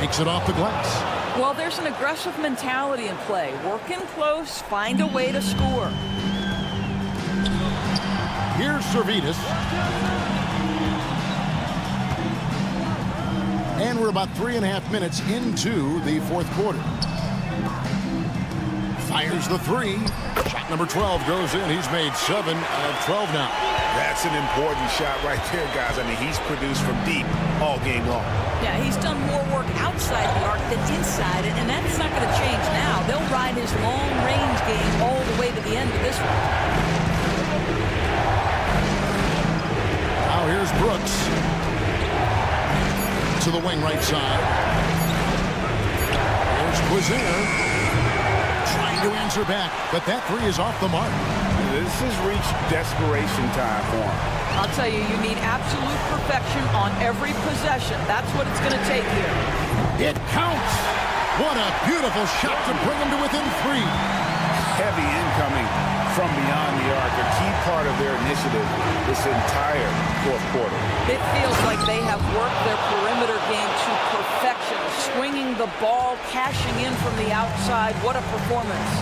Takes it off the glass. Well, there's an aggressive mentality in play. Work in close, find a way to score. Here's Servetus. And we're about 3.5 minutes into the fourth quarter. Fires the 3. Shot number 12 goes in. He's made 7 out of 12 now. That's an important shot right there, guys. I mean, he's produced from deep all game long. Yeah, he's done more work outside the arc than inside it, and that's not going to change now. They'll ride his long-range game all the way to the end of this one. Now here's Brooks. To the wing right side. There's Quizier. Trying to answer back, but that 3 is off the mark. This has reached desperation time for him. I'll tell you, you need absolute perfection on every possession. That's what it's going to take here. It counts. What a beautiful shot to bring him to within 3. Heavy incoming from beyond the arc, a key part of their initiative this entire fourth quarter. It feels like they have worked their perimeter game to perfection, swinging the ball, cashing in from the outside. What a performance.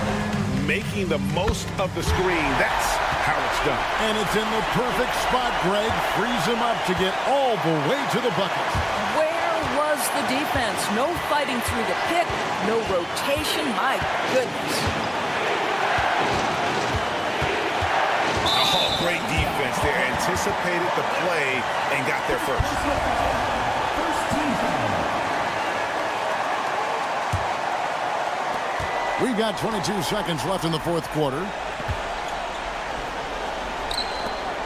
Making the most of the screen. That's how it's done. And it's in the perfect spot, Greg. Frees him up to get all the way to the bucket. Where was the defense? No fighting through the pick, no rotation. My goodness. Oh, great defense there. Anticipated the play and got there first. First team foul. We've got 22 seconds left in the fourth quarter.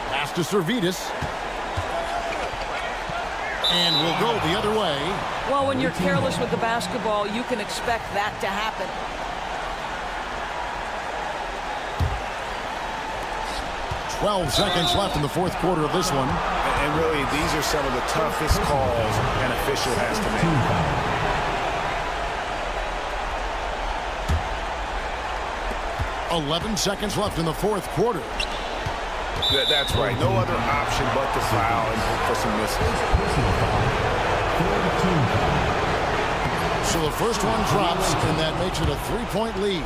Pass to Servetus. And we'll go the other way. Well, when you're careless with the basketball, you can expect that to happen. $12 seconds left in the fourth quarter of this one. And really, these are some of the toughest calls an official has to make. 11 seconds left in the fourth quarter. That's right. No other option but to foul and for some misses. So the first one drops, and that makes it a 3-point lead.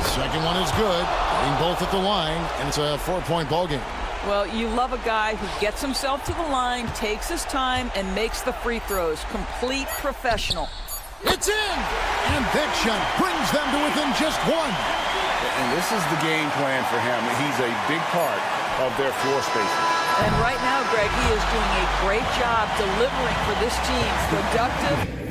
Second one is good. Getting both at the line, and it's a 4-point ball game. Well, you love a guy who gets himself to the line, takes his time, and makes the free throws. Complete professional. It's in! And that shot brings them to within just one. And this is the game plan for him. He's a big part of their floor spacing. And right now, Greg, he is doing a great job delivering for this team. Productive.